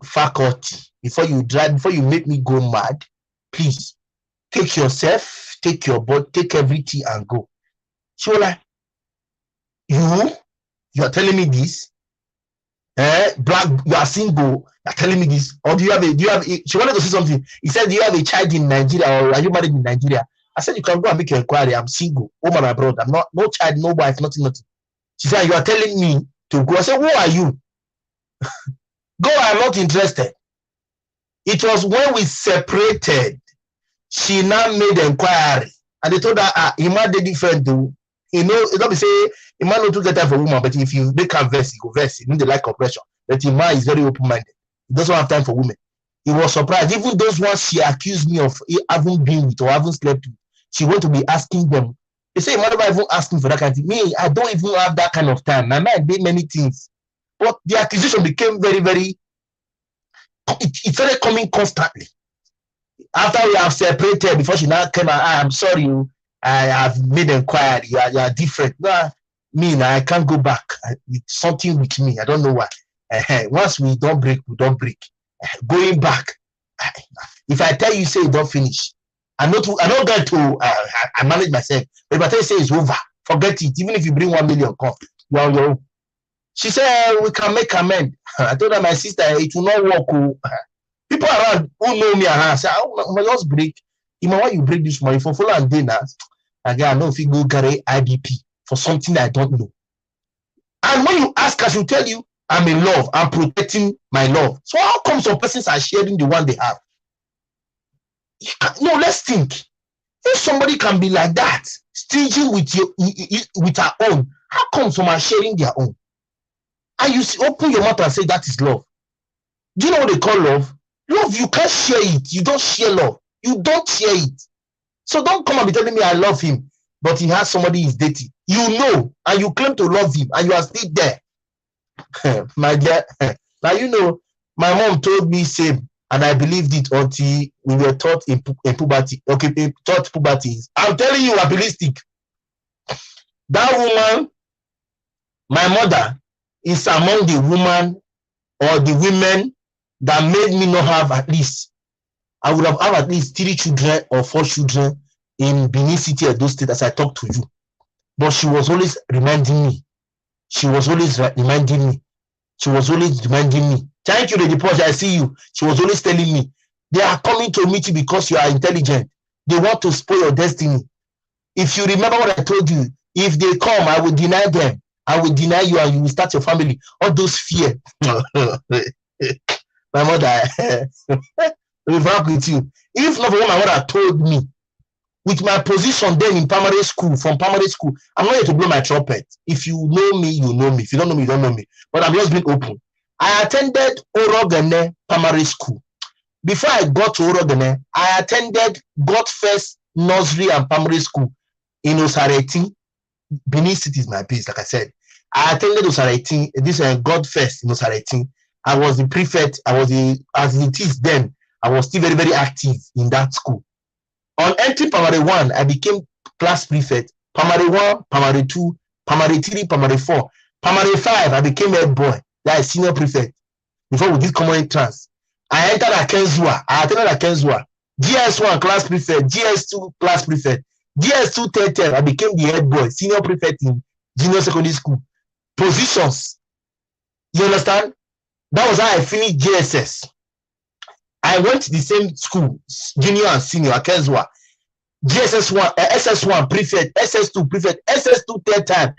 faculty, before you make me go mad, please take yourself, take your body, take everything and go. She was like, you are telling me this? Black, you are single, you are telling me this? Or do you have she wanted to say something. He said, do you have a child in Nigeria or are you married in Nigeria? I said, you can go and make your inquiry. I'm single, home and abroad. I'm not, no child, no wife, nothing. She said, you are telling me to go. I said, who are you? Go, I'm not interested. It was when we separated, she now made inquiry. And they told her, he might be different though. You know, it's not to say, he might not get time for woman, but if you make her verse, he go verse. He need the like oppression. But he is very open-minded. He doesn't have time for women. He was surprised. Even those ones she accused me of having been with or having slept with, she went to be asking them. They say, mother, even asking for that kind of thing. Me, I don't even have that kind of time. My mind did many things. But the accusation became very, very, it started coming constantly. After we have separated, before she now came out, I'm sorry, I have made inquiry. You are different. No, I can't go back. It's something with me. I don't know why. Once we don't break, we don't break. Going back, if I tell you, say don't finish. I don't get to. I manage myself. But if I tell you, say it's over, forget it. Even if you bring 1 million, come. You are your own. She said we can make amend. I told her, my sister, it will not work. People around who know me and say, "Oh, just break." Why you break this money for follow and dinner? Again, I know if you go carry IDP for something I don't know. And when you ask her, she'll tell you, I'm in love. I'm protecting my love. So how come some persons are sharing the one they have? No, let's think. If somebody can be like that, stingy with her own, how come some are sharing their own? And you open your mouth and say that is love. Do you know what they call love? Love, you can't share it. You don't share love. You don't share it. So don't come and be telling me I love him, but he has somebody he's dating. You know, and you claim to love him, and you are still there. My dear, now you know, my mom told me same, and I believed it until we were taught in puberty. Okay, taught puberty. I'm telling you, realistic. That woman, my mother, is among the women or the women that made me not have at least. I would have had at least 3 children or 4 children in Benin City or those states as I talk to you. But she was always reminding me. She was always reminding me. She was always reminding me. Thank you, Lady Porsche. I see you. She was always telling me, they are coming to meet you because you are intelligent. They want to spoil your destiny. If you remember what I told you, if they come, I will deny them. I will deny you and you will start your family. All those fear. My mother, will be frank with you. If not for what my mother told me, with my position then in primary school, from primary school, I'm not here to blow my trumpet. If you know me, you know me. If you don't know me, you don't know me. But I'm just being open. I attended Orogene Primary School. Before I got to Orogene, I attended God First Nursery and Primary School in Osareti. Benin City is my base, like I said. I attended Osareti, this God First in Osareti. I was the prefect. As it is then, I was still very, very active in that school. On entering primary 1, I became class prefect. Primary 1, primary 2, primary 3, primary 4. Primary 5, I became head boy. That is senior prefect. Before we did common entrance. I entered Akenzua. I attended Akenzua. GS1 class prefect. GS2 class prefect. GS2 third term, I became the head boy, senior prefect in junior secondary school. Positions. You understand? That was how I finished JSS. I went to the same school, junior and senior, Akenzua. GSS1, SS1 prefect, SS2 prefect, SS2 third time.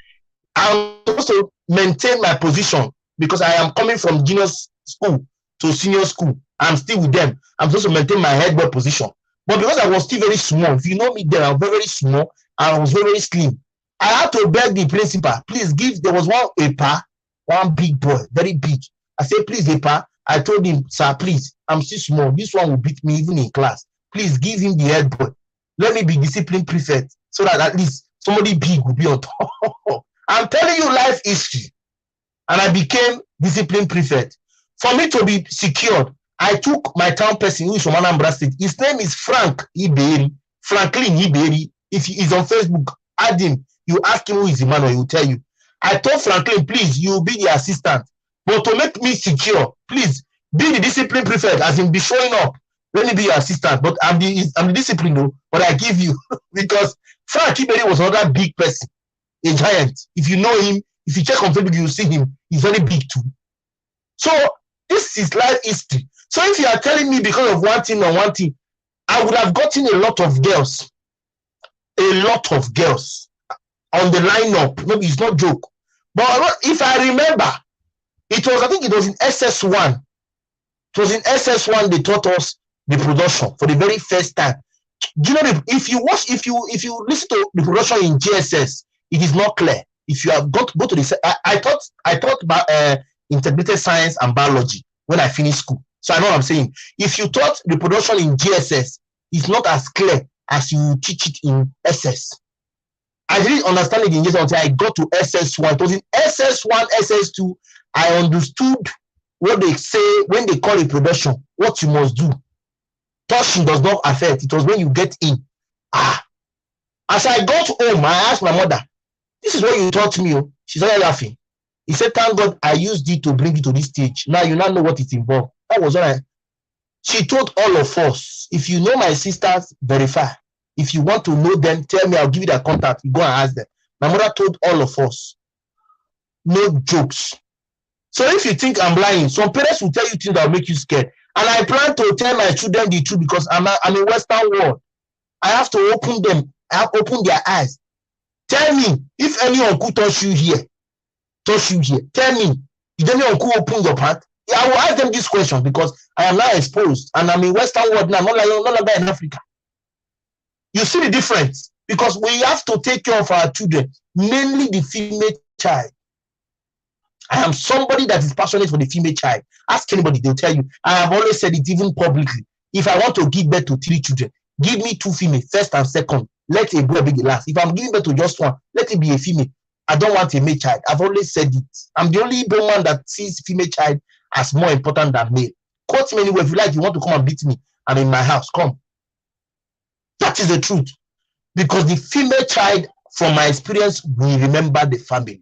I'm supposed to maintain my position because I am coming from junior school to senior school. I'm still with them. I'm supposed to maintain my head boy position. But because I was still very small, if you know me then, I was very, very small and I was very, very slim. I had to beg the principal, please give, there was one EPA, one big boy, very big. I said, please, EPA. I told him, sir, please, I'm still small. This one will beat me even in class. Please give him the head boy. Let me be discipline prefect so that at least somebody big will be on top. I'm telling you life history. And I became discipline prefect. For me to be secured, I took my town person who is from Anambra State. His name is Frank Iberi. Franklin Iberi. If he is on Facebook, add him. You ask him who is the man or he will tell you. I told Franklin, please, you will be the assistant. But to make me secure, please, be the discipline prefect, as in be showing up. Let me be your assistant. But I'm the discipline, though, but I give you. Because Frank Iberi was another big person, a giant. If you know him, if you check on Facebook, you see him. He's very big too. So this is life history. So if you are telling me because of one thing or one thing, I would have gotten a lot of girls on the lineup. Maybe it's not joke. But if I remember, I think it was in SS1. It was in SS1 they taught us the production for the very first time. Do you know if you listen to the production in GSS, it is not clear. If you have go to the I taught about integrated science and biology when I finished school. So I know what I'm saying. If you taught the production in GSS, it's not as clear as you teach it in SS. I didn't understand it in GSS until I got to SS1. It was in SS1, SS2, I understood what they say when they call it production, what you must do. Touching does not affect. It was when you get in. As I got home, I asked my mother, this is what you taught me. She started laughing. He said, thank God I used it to bring you to this stage. Now you now know what is involved. That was what she told all of us. If you know my sisters, verify. If you want to know them, tell me, I'll give you their contact. You go and ask them. My mother told all of us. No jokes. So if you think I'm lying, some parents will tell you things that will make you scared. And I plan to tell my children the truth because I'm a Western world. I have to open them. I have to open their eyes. Tell me, if any uncle touch you here, tell me. You don't know who opened your path. I will ask them this question because I am now exposed and I'm in Western world now, not like in Africa. You see the difference? Because we have to take care of our children, mainly the female child. I am somebody that is passionate for the female child. Ask anybody, they'll tell you. I have always said it even publicly. If I want to give birth to 3 children, give me 2 female, first and second. Let a boy be the last. If I'm giving birth to just one, let it be a female. I don't want a male child. I've always said it. I'm the only man that sees female child as more important than male. Quote me anywhere. If you like, you want to come and beat me, I'm in my house. Come. That is the truth. Because the female child, from my experience, will remember the family.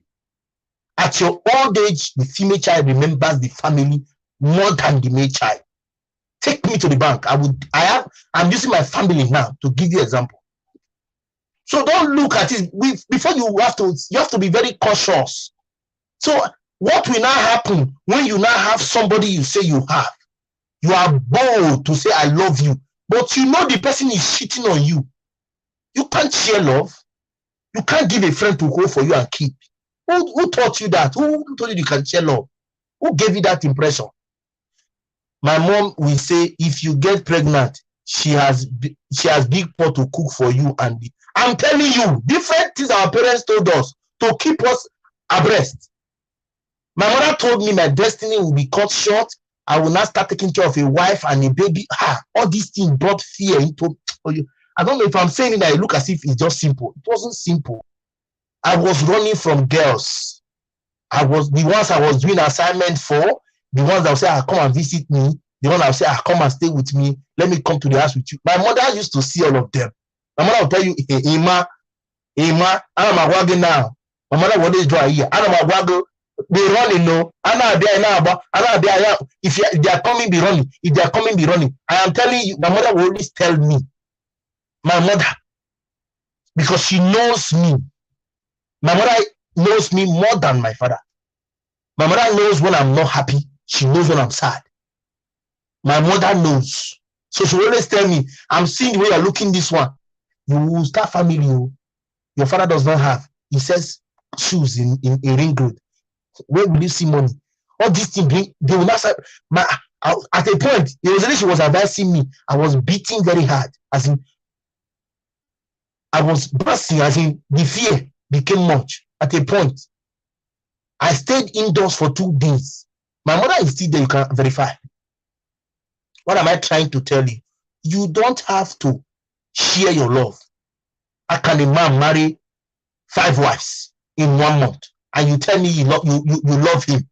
At your old age, the female child remembers the family more than the male child. Take me to the bank. I'm using my family now to give you an example. So don't look at it before you have to be very cautious. So what will now happen when you now have somebody you say you have? You are bold to say I love you, but you know the person is cheating on you. You can't share love. You can't give a friend to go for you and keep. Who taught you that? Who told you can share love? Who gave you that impression? My mom will say, if you get pregnant, she has big pot to cook for you. And I'm telling you, different things our parents told us to keep us abreast. My mother told me my destiny will be cut short. I will not start taking care of a wife and a baby. All these things brought fear into you. I don't know if I'm saying it, I look as if it's just simple. It wasn't simple. I was running from girls. I was the ones I was doing assignment for, the ones that would say, come and visit me, the ones that would say, come and stay with me, let me come to the house with you. My mother used to see all of them. My mother will tell you, hey, Ima, I'm a wagon now. My mother will always draw here. I'm a wagon. They running, no. If they are coming, be running. If they are coming, be running. I am telling you, my mother will always tell me. My mother, because she knows me. My mother knows me more than my father. My mother knows when I'm not happy. She knows when I'm sad. My mother knows. So she will always tell me, I'm seeing the way you're looking this one. You will start family. Your father does not have. He says shoes in a ring road. Where will you see money? All these things, they will not start. At a point, there was a day she was advising me. I was beating very hard. As in, I was bursting, as in the fear became much. At a point, I stayed indoors for 2 days. My mother is still there, you can verify. What am I trying to tell you? You don't have to share your love. How can a man marry 5 wives in 1 month? And you tell me you love him?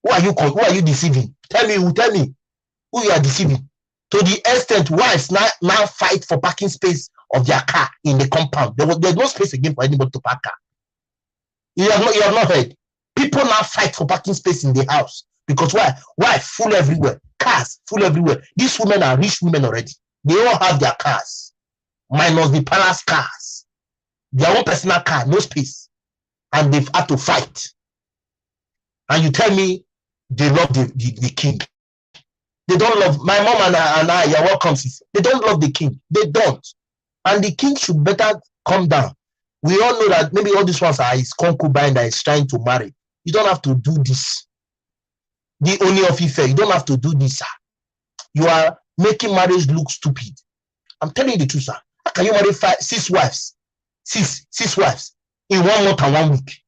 Who are you deceiving? Tell me who you are deceiving. To the extent wives now fight for parking space of their car in the compound. There's no space again for anybody to park car. You have not heard. People now fight for parking space in the house. Because why? Why? Full everywhere. Cars, full everywhere. These women are rich women already. They all have their cars. Minus the palace cars. Their own personal car, no space. And they've had to fight. And you tell me they love the king. They don't love, my mom and I, you're welcome, sis. They don't love the king. They don't. And the king should better come down. We all know that maybe all these ones are his concubine that is trying to marry. You don't have to do this. The Oni Of Ife, you don't have to do this, sir. You are making marriage look stupid. I'm telling you the truth, sir. How can you marry 6 wives? Six wives in 1 month and 1 week?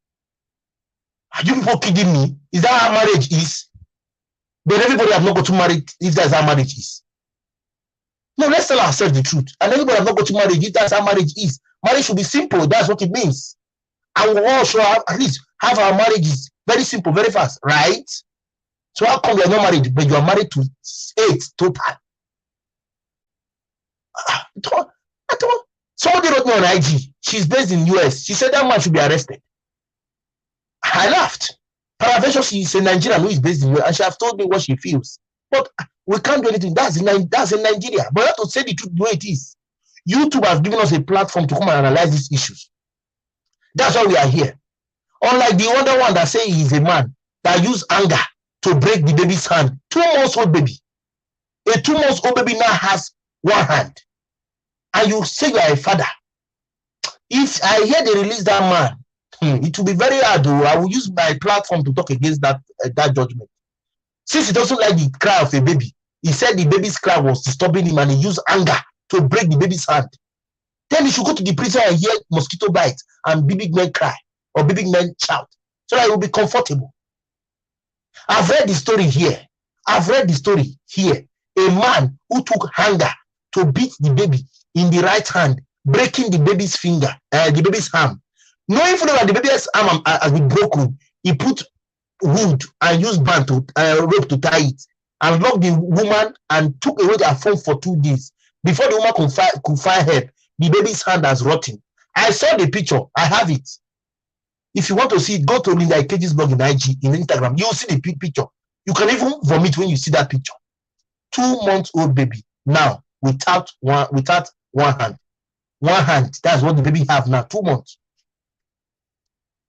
Are you people kidding me? Is that how marriage is? But everybody have not got to marry if that's how marriage is. No, let's tell ourselves the truth. And everybody have not got to marry if that's how marriage is. Marriage should be simple. That's what it means. And we all should at least have our marriages very simple, very fast, right? So how come you're not married, but you are married to 8 total? Somebody wrote me on IG. She's based in US. She said that man should be arrested. I laughed. Paraventure, she's a Nigerian who is based in US, and she has told me what she feels. But we can't do anything. That's in Nigeria. But I have to say the truth the way it is. YouTube has given us a platform to come and analyze these issues. That's why we are here. Unlike the other one that say he is a man that used anger to break the baby's hand. 2 months old baby. A 2 months old baby now has 1 hand. And you say you are a father. If I hear they release that man, It will be very hard, though. I will use my platform to talk against that judgment. Since he doesn't like the cry of a baby, he said the baby's cry was disturbing him and he used anger to break the baby's hand. Then he should go to the prison and hear mosquito bite and baby men cry or baby men shout so that he will be comfortable. I've read the story here. A man who took anger to beat the baby in the right hand, breaking the baby's finger, the baby's arm. Knowing fully that the baby's arm has been broken, he put wood and used band to rope to tie it and locked the woman and took away her phone for 2 days. Before the woman could find help, the baby's hand has rotten. I saw the picture. I have it. If you want to see it, go to Linda Ikeji's blog in IG, in Instagram. You will see the picture. You can even vomit when you see that picture. 2-month-old baby now without one hand. One hand. That's what the baby have now. 2 months.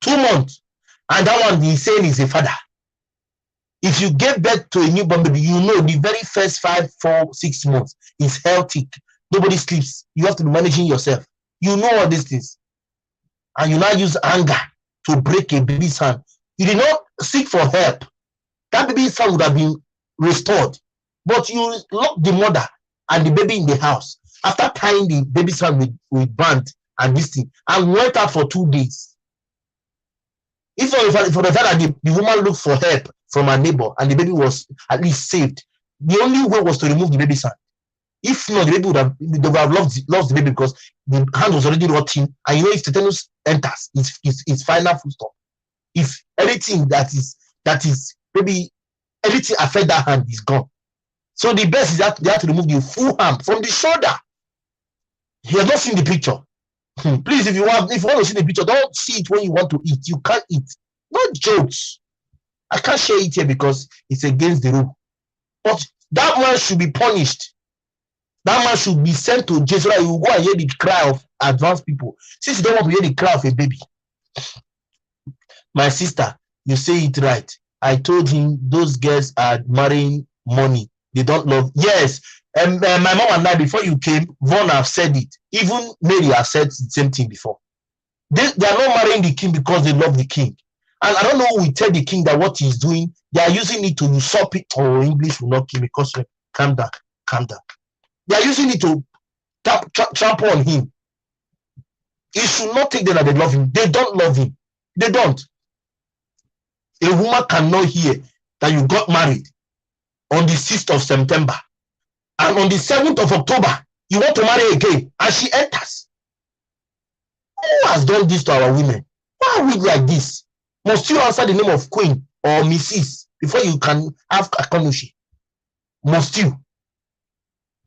2 months. And that one he's saying is a father. If you give birth to a newborn baby, you know the very first 5, 4, 6 months is healthy. Nobody sleeps. You have to be managing yourself. You know all these things. And you now use anger to break a baby's hand. You did not seek for help. That baby's hand would have been restored. But you locked the mother and the baby in the house after tying the baby's hand with band and this thing and went out for 2 days. If for the fact that the woman looked for help from her neighbor and the baby was at least saved, the only way was to remove the baby's hand. If not, the baby would have lost the baby because the hand was already rotting. And you know, if tetanus enters, it's final full stop. If anything that is maybe anything affect that hand is gone. So the best is that they have to remove the full arm from the shoulder. He has not seen the picture. Please, if you want to see the picture, don't see it when you want to eat. You can't eat. Not jokes. I can't share it here because it's against the rule. But that man should be punished. That man should be sent to jail so that he will go and hear the cry of advanced people. Since you don't want to hear the cry of a baby. My sister, you say it right. I told him those girls are marrying money. They don't love. Yes. And my mom and I, before you came, Vaughn have said it. Even Mary have said the same thing before. They are not marrying the king because they love the king. And I don't know who will tell the king that what he's doing, they are using it to usurp it. Oh, English will not kill me. Because calm down. They are using it to trample on him. It should not take them that they love him. They don't love him. They don't. A woman cannot hear that you got married on the 6th of September. And on the 7th of October, you want to marry again, and she enters. Who has done this to our women? Why are we like this? Must you answer the name of Queen or Mrs. before you can have a connotation? Must you?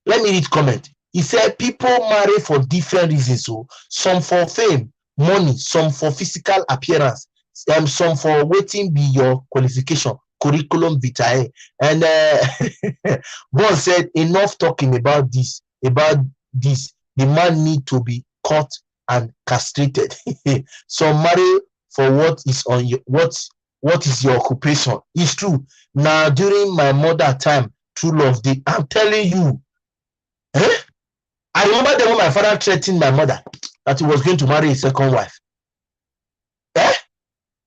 Let me read comment. He said people marry for different reasons. So some for fame, money, some for physical appearance, some for waiting be your qualification, curriculum vitae. And Boss said, enough talking about this. The man need to be caught and castrated. Some marry for what is on your what is your occupation. It's true. Now during my mother time, true love day. I'm telling you. I remember the when my father threatened my mother that he was going to marry a second wife.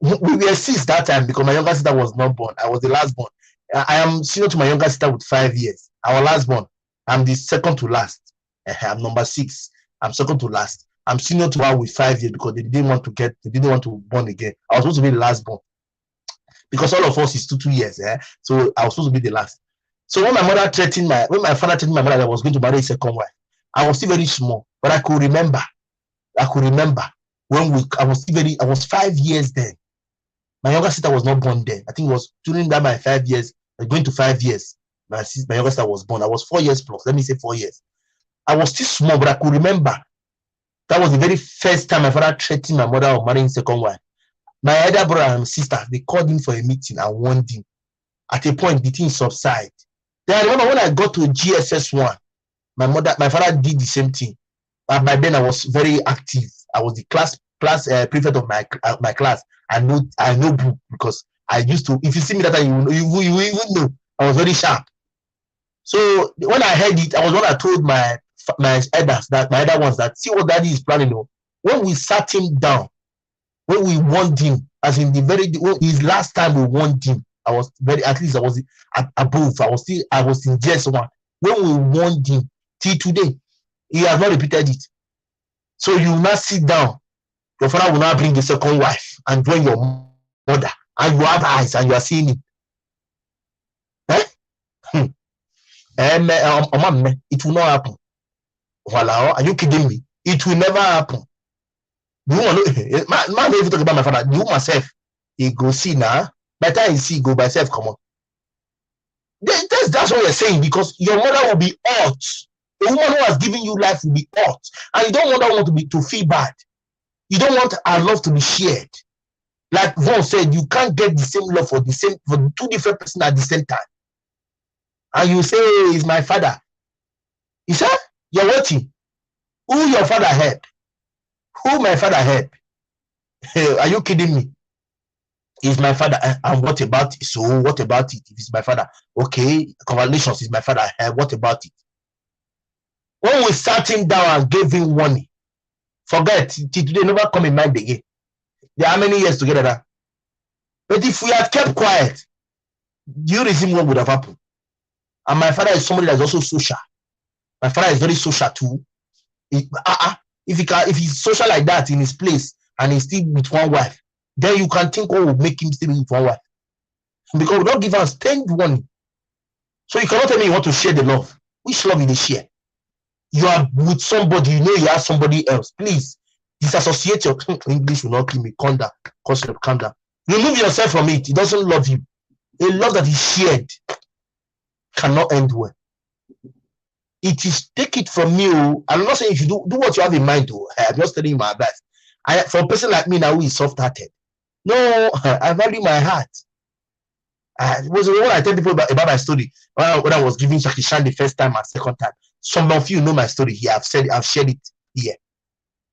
We were 6 that time because my younger sister was not born. I was the last born. I am senior to my younger sister with 5 years. Our last born. I'm the second to last. I'm number 6. I'm second to last. I'm senior to her with 5 years because they didn't want to born again. I was supposed to be the last born. Because all of us is 2 years. So I was supposed to be the last. So when my father threatened my mother that I was going to marry a second wife, I was still very small, but I could remember when I was 5 years then. My younger sister was not born then. I think it was during that my 5 years, going to 5 years, my younger sister was born. I was 4 years plus. Let me say 4 years. I was still small, but I could remember. That was the very first time my father threatened my mother of marrying second wife. My elder brother and sister, they called him for a meeting and warned him. At a point, the thing subsided. Then I remember when I got to GSS1, my father did the same thing. But by then I was very active. I was the class prefect of my class. I know book because I used to. If you see me that time, you even know I was very sharp. So when I heard it, I was one that told my elders that see what daddy is planning. When we sat him down, when we warned him, as in his last time we warned him, I was above. I was in JS1 when we warned him. Till today, he has not repeated it. So you will not sit down. Your father will not bring the second wife and join your mother, and you have eyes and you are seeing it. It will not happen. Voila, are you kidding me? It will never happen. You want to man even talk about my father. You myself, he go see now. By the time he see, go by self, come on. That's what you're saying, because your mother will be hurt. A woman who has given you life will be hurt, and you don't want that one to feel bad. You don't want our love to be shared. Like Von said, you can't get the same love for two different persons at the same time. And you say, "He's my father." You said, "You're waiting. Who your father help? Who my father help? Are you kidding me? He's my father, and what about it? So what about it? If it's my father, okay, congratulations, is my father. What about it? When we sat him down and gave him warning, forget, today never come in mind again. There are many years together now. But if we had kept quiet, you resume what would have happened. And my father is somebody that's also social. My father is very social too. If he's social like that in his place and he's still with one wife, then you can think what would make him still with one wife. Because we don't give us 10 warning. So you cannot tell me you want to share the love. Which love you share? You are with somebody, you know you have somebody else. Please disassociate your English will not kill me. Calm down. Calm down. Remove yourself from it. It doesn't love you. A love that is shared cannot end well. It is, take it from me. I'm not saying you should do what you have in mind. I'm just telling you my advice. For a person like me now who is soft-hearted, no, I value my heart. It was when I tell people about my story when I was giving Jackie Chan the first time and second time. Some of you know my story here. I've shared it here.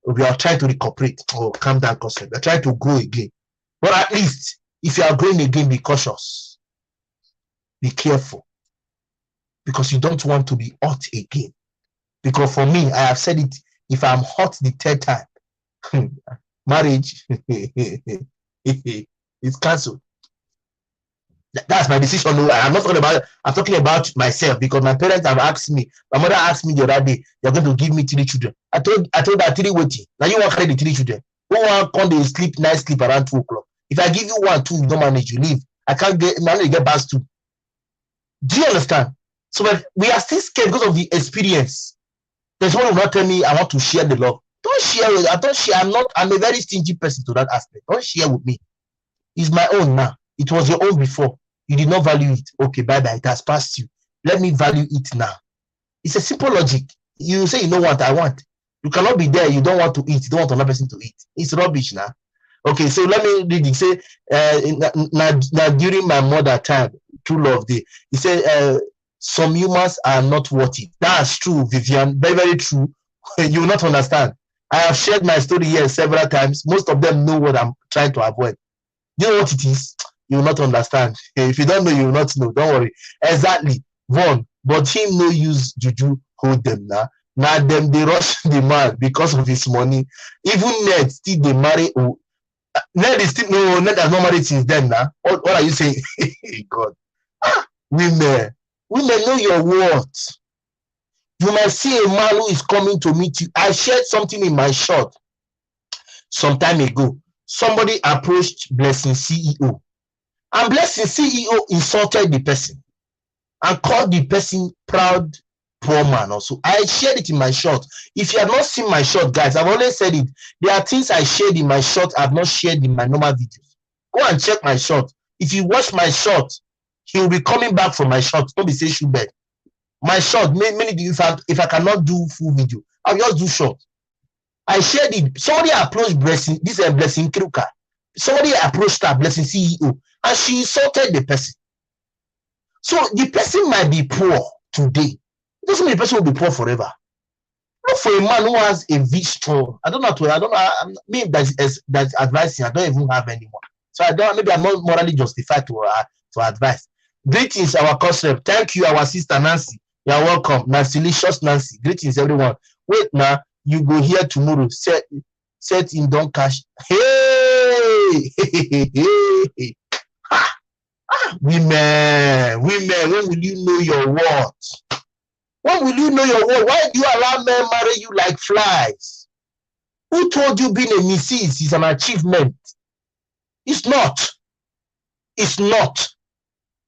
We are trying to recuperate. Oh, calm down, Cosmo. We're trying to grow again. But at least, if you are growing again, be cautious. Be careful. Because you don't want to be hurt again. Because for me, I have said it, if I'm hurt the third time, marriage is cancelled. That's my decision. No, I'm not talking about, I'm talking about myself, because my parents have asked me, my mother asked me the other day, you're going to give me 3 children. I told her 3 waiting. Now you want to carry the 3 children. Who want to come to sleep, nice sleep around 2 o'clock? If I give you 1, 2, you don't manage, you leave. I can't get back to. Do you understand? So we are still scared because of the experience. There's one who will not tell me I want to share the love. Don't share with. I don't share. I'm a very stingy person to that aspect. Don't share with me. It's my own now. It was your own before. You did not value it. Okay, bye-bye. It has passed you. Let me value it now. It's a simple logic. You say you know what I want. You cannot be there. You don't want to eat. You don't want another person to eat. It's rubbish now. Okay, so let me read it. Say, now during my mother time, true love day. He said, some humans are not worth it. That's true, Vivian. Very, very true. You will not understand. I have shared my story here several times. Most of them know what I'm trying to avoid. You know what it is? You will not understand. If you don't know, you will not know. Don't worry. Exactly. One. But him no use juju hold them now. Now them they rush the man because of his money. Even Ned still they marry. Ned is still no. Ned has not married since then now. What are you saying? God. Women know your worth. You might see a man who is coming to meet you. I shared something in my short some time ago. Somebody approached Blessing CEO. And Blessing CEO insulted the person and called the person proud poor man also. I shared it in my short. If you have not seen my short, guys, I've always said it. There are things I shared in my short I've not shared in my normal videos. Go and check my short. If you watch my short, he will be coming back from my short. Don't be saying shoe bed. My short, many if I cannot do full video, I'll just do short. I shared it. Somebody approached Blessing, this is Blessing Kruka. Somebody approached her, Blessing CEO, and she insulted the person. So the person might be poor today. It doesn't mean the person will be poor forever. Look for a man who has a vision. I don't know. Maybe that's advising. I don't even have anyone. So maybe I'm not morally justified to advise. Greetings, our concept. Thank you, our sister Nancy. You are welcome. Nancy-licious Nancy. Greetings, everyone. Wait now, you go here tomorrow. Set in don't cash. Hey, Women, when will you know your worth? When will you know your worth? Why do you allow men marry you like flies? Who told you being a missus is an achievement? It's not. It's not.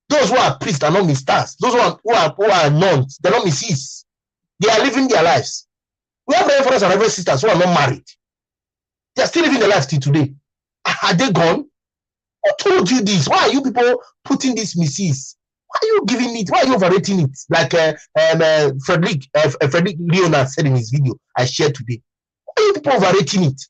Those who are priests are not misters. Those who are nuns, they're not missus. They are living their lives. We have many brothers and every sisters who are not married. They are still living their lives till today. Are they gone? Who told you this? Why are you people putting this missus? Why are you giving it? Why are you overrating it? Like Frederick Leonard said in his video I shared today. Why are you people overrating it?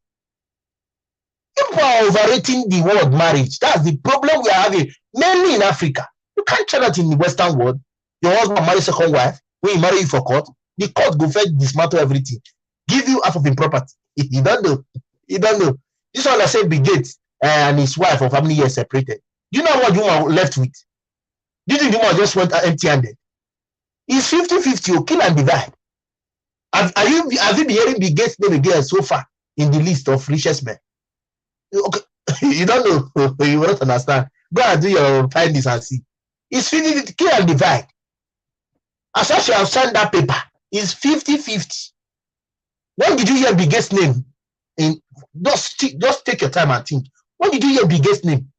People are overrating the word marriage. That's the problem we are having, mainly in Africa. You can't try that in the Western world. Your husband marry second wife, when he marry you for court, the court go first dismantle everything, give you half of his property. You don't know. You don't know. This one I said Bill Gates and his wife of how many years separated. Do you know what the woman left with? Do you think the woman just went empty-handed? It's 50-50, kill and divide. Have you been hearing Bill Gates' name again so far in the list of richest men? Okay, you don't know. You will not understand. Go and do your findings and see. It's 50-50, kill and divide. As such, you have signed that paper. It's 50-50. When did you hear Bill Gates' name? Just take your time and think. When did you hear Bill Gates' name?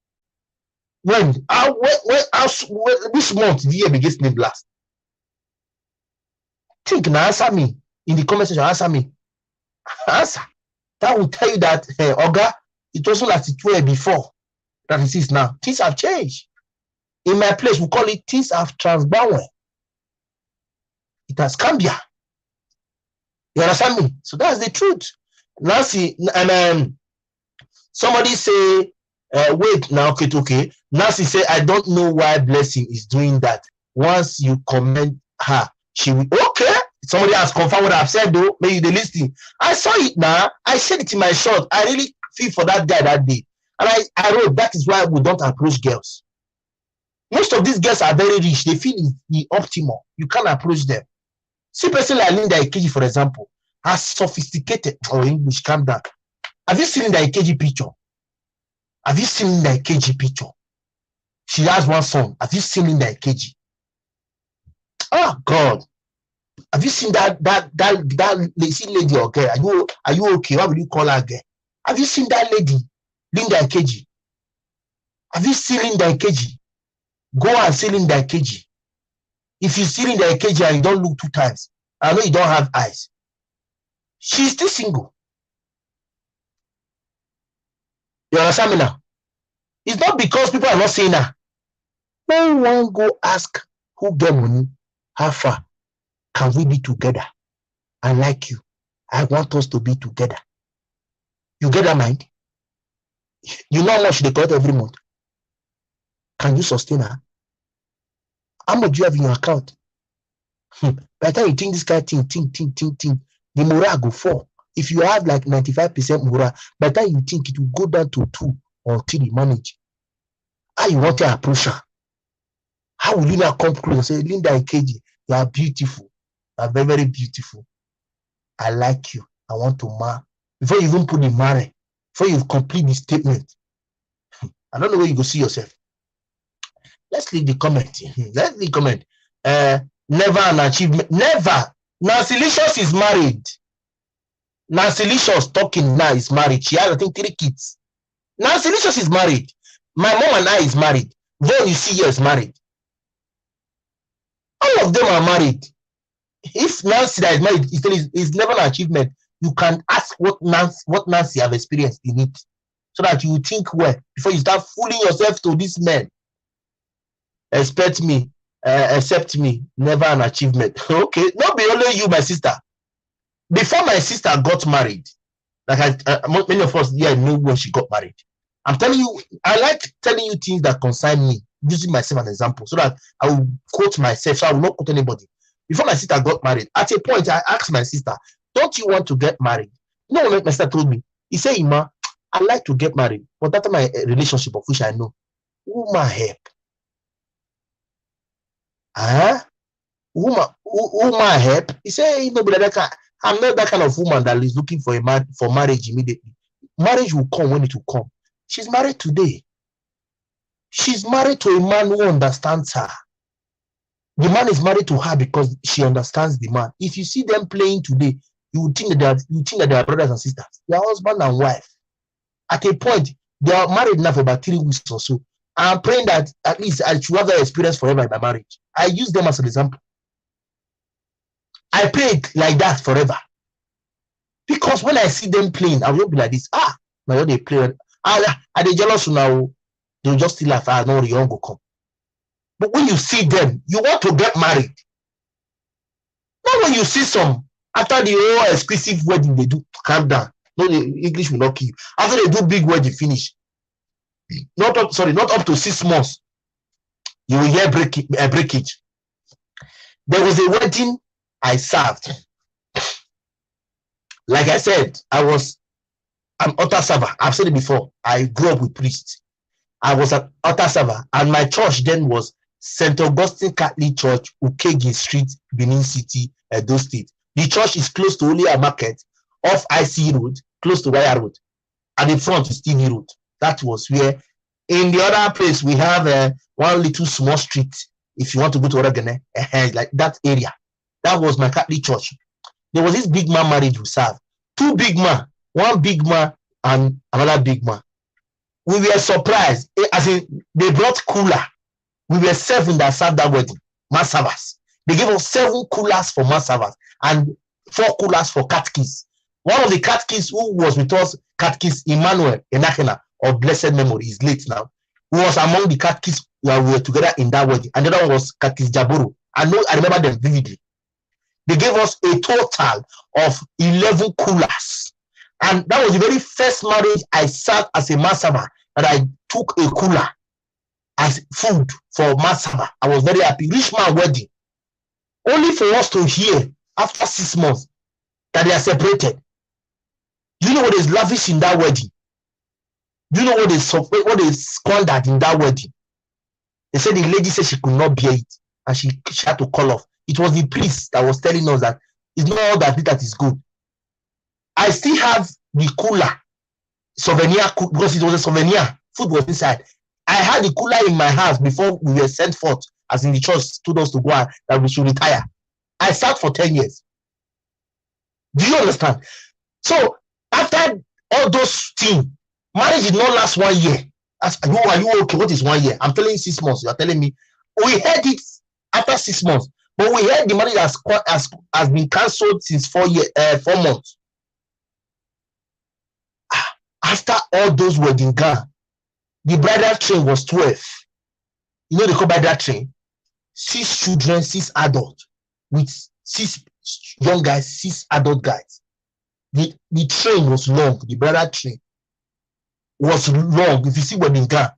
When? Which month did you hear Bill Gates' name last? Think now, answer me. In the comment section, answer me. Answer. That will tell you that, Oga, it wasn't like it were before that it is now. Things have changed. In my place, we call it things have transbound. It has Cambia. You understand me? So that's the truth. Nancy, and somebody say, wait, now, okay. Nancy say, I don't know why Blessing is doing that. Once you comment her, she will, okay. Somebody has confirmed what I've said, though. Maybe they listening. I saw it now. I said it in my short. I really feel for that guy that day. And I wrote, that is why we don't approach girls. Most of these girls are very rich. They feel it's the optimal. You can't approach them. See a person like Linda Ikeji, for example, has sophisticated, English, calm down. Have you seen Linda Ikeji picture? Have you seen Linda Ikeji picture? She has one son. Have you seen Linda Ikeji? Oh, God. Have you seen that lady or girl? Are you okay? Why would you call her girl? Have you seen that lady, Linda Ikeji? Have you seen Linda Ikeji? Go and see Linda Ikeji. If you see Linda Ikeji and you don't look 2 times, I know you don't have eyes. She's still single. You understand me now? It's not because people are not saying her. No one go ask who get money, how far can we be together? I like you. I want us to be together. You get that mind? You know how much they collect every month. Can you sustain her? How much do you have in your account? By the time you think this guy think, the morale go fall. If you have like 95% morale, by the time you think it will go down to 2 until you manage. How you want to approach her? How will you now come close and say, Linda Ikeji, you are beautiful. You are very, very beautiful. I like you. I want to marry. Before you even put the marry, before you complete the statement, I don't know where you go see yourself. Let's leave the comment. Let's leave the comment. Never an achievement. Never. Nancy Licious is married. Nancy Licious talking now is married. She has, I think, 3 kids. Nancy Licious is married. My mom and I is married. Though you see here is married. All of them are married. If Nancy that is married is never an achievement, you can ask what Nancy have experienced in it, so that you think well before you start fooling yourself to this man. Accept me, never an achievement. Okay, not be only you, my sister. Before my sister got married, like many of us here know when she got married. I'm telling you, I like telling you things that concern me, using myself as an example, so that I will quote myself, so I will not quote anybody. Before my sister got married, at a point, I asked my sister, don't you want to get married? You know what my sister told me? He said, Ima, I like to get married, but that's my relationship of which I know. Woman help. Woman help. He said, you know, I'm not that kind of woman that is looking for marriage immediately. Marriage will come when it will come. She's married today. She's married to a man who understands her. The man is married to her because she understands the man. If you see them playing today, you would think that they are brothers and sisters. They are husband and wife. At a point, they are married now for about 3 weeks or so. I'm praying that at least I should have that experience forever in my marriage. I use them as an example. I pray it like that forever. Because when I see them playing, I will be like this. Now what they play. Are they jealous now? They'll just still laugh. No, you won't go come. But when you see them, you want to get married. Not when you see some, after the whole exclusive wedding they do, calm down. No, the English will not kill you. After they do big wedding finish, not up to 6 months, you will hear breakage. There was a wedding I served. Like I said, I was an altar server. I've said it before. I grew up with priests. I was an altar server, and my church then was St. Augustine Catholic Church, Ukegi Street, Benin City, Edo State. The church is close to Olia Market, off IC Road, close to Wire Road. At the front is TV Road. That was where. In the other place, we have one little small street. If you want to go to Oregone, like that area. That was my Catholic church. There was this big man marriage we served. 2 big men, one big man and another big man. We were surprised. As in, they brought cooler. We were 7 that served that wedding. Mass servers. They gave us 7 coolers for mass servers and 4 coolers for catechist. One of the catechists who was with us, catechist Emmanuel Enakena of blessed memory, is late now. Who was among the catechists that we were together in that wedding. And the other one was catechist Jaburu. I remember them vividly. They gave us a total of 11 coolers. And that was the very first marriage I served as a mass server, that I took a cooler as food for mass server. I was very happy. Rich man wedding. Only for us to hear after 6 months that they are separated. Do you know what is lavish in that wedding? Do you know what they squandered in that wedding? They said the lady said she could not bear it and she had to call off. It was the priest that was telling us that it's not all that is good. I still have the cooler, souvenir, because it was a souvenir. Food was inside. I had the cooler in my house before we were sent forth, as in the church told us to go and that we should retire. I sat for 10 years. Do you understand? So after all those things, marriage did not last 1 year. Are you okay? What is 1 year? I'm telling you 6 months. You are telling me we heard it after 6 months, but we heard the marriage has been cancelled since 4 months. After all those wedding gone, the bridal train was 12. You know they call bridal train? 6 children, 6 adults, with 6 young guys, 6 adult guys. The train was long. The bridal train was long. If you see wedding gone,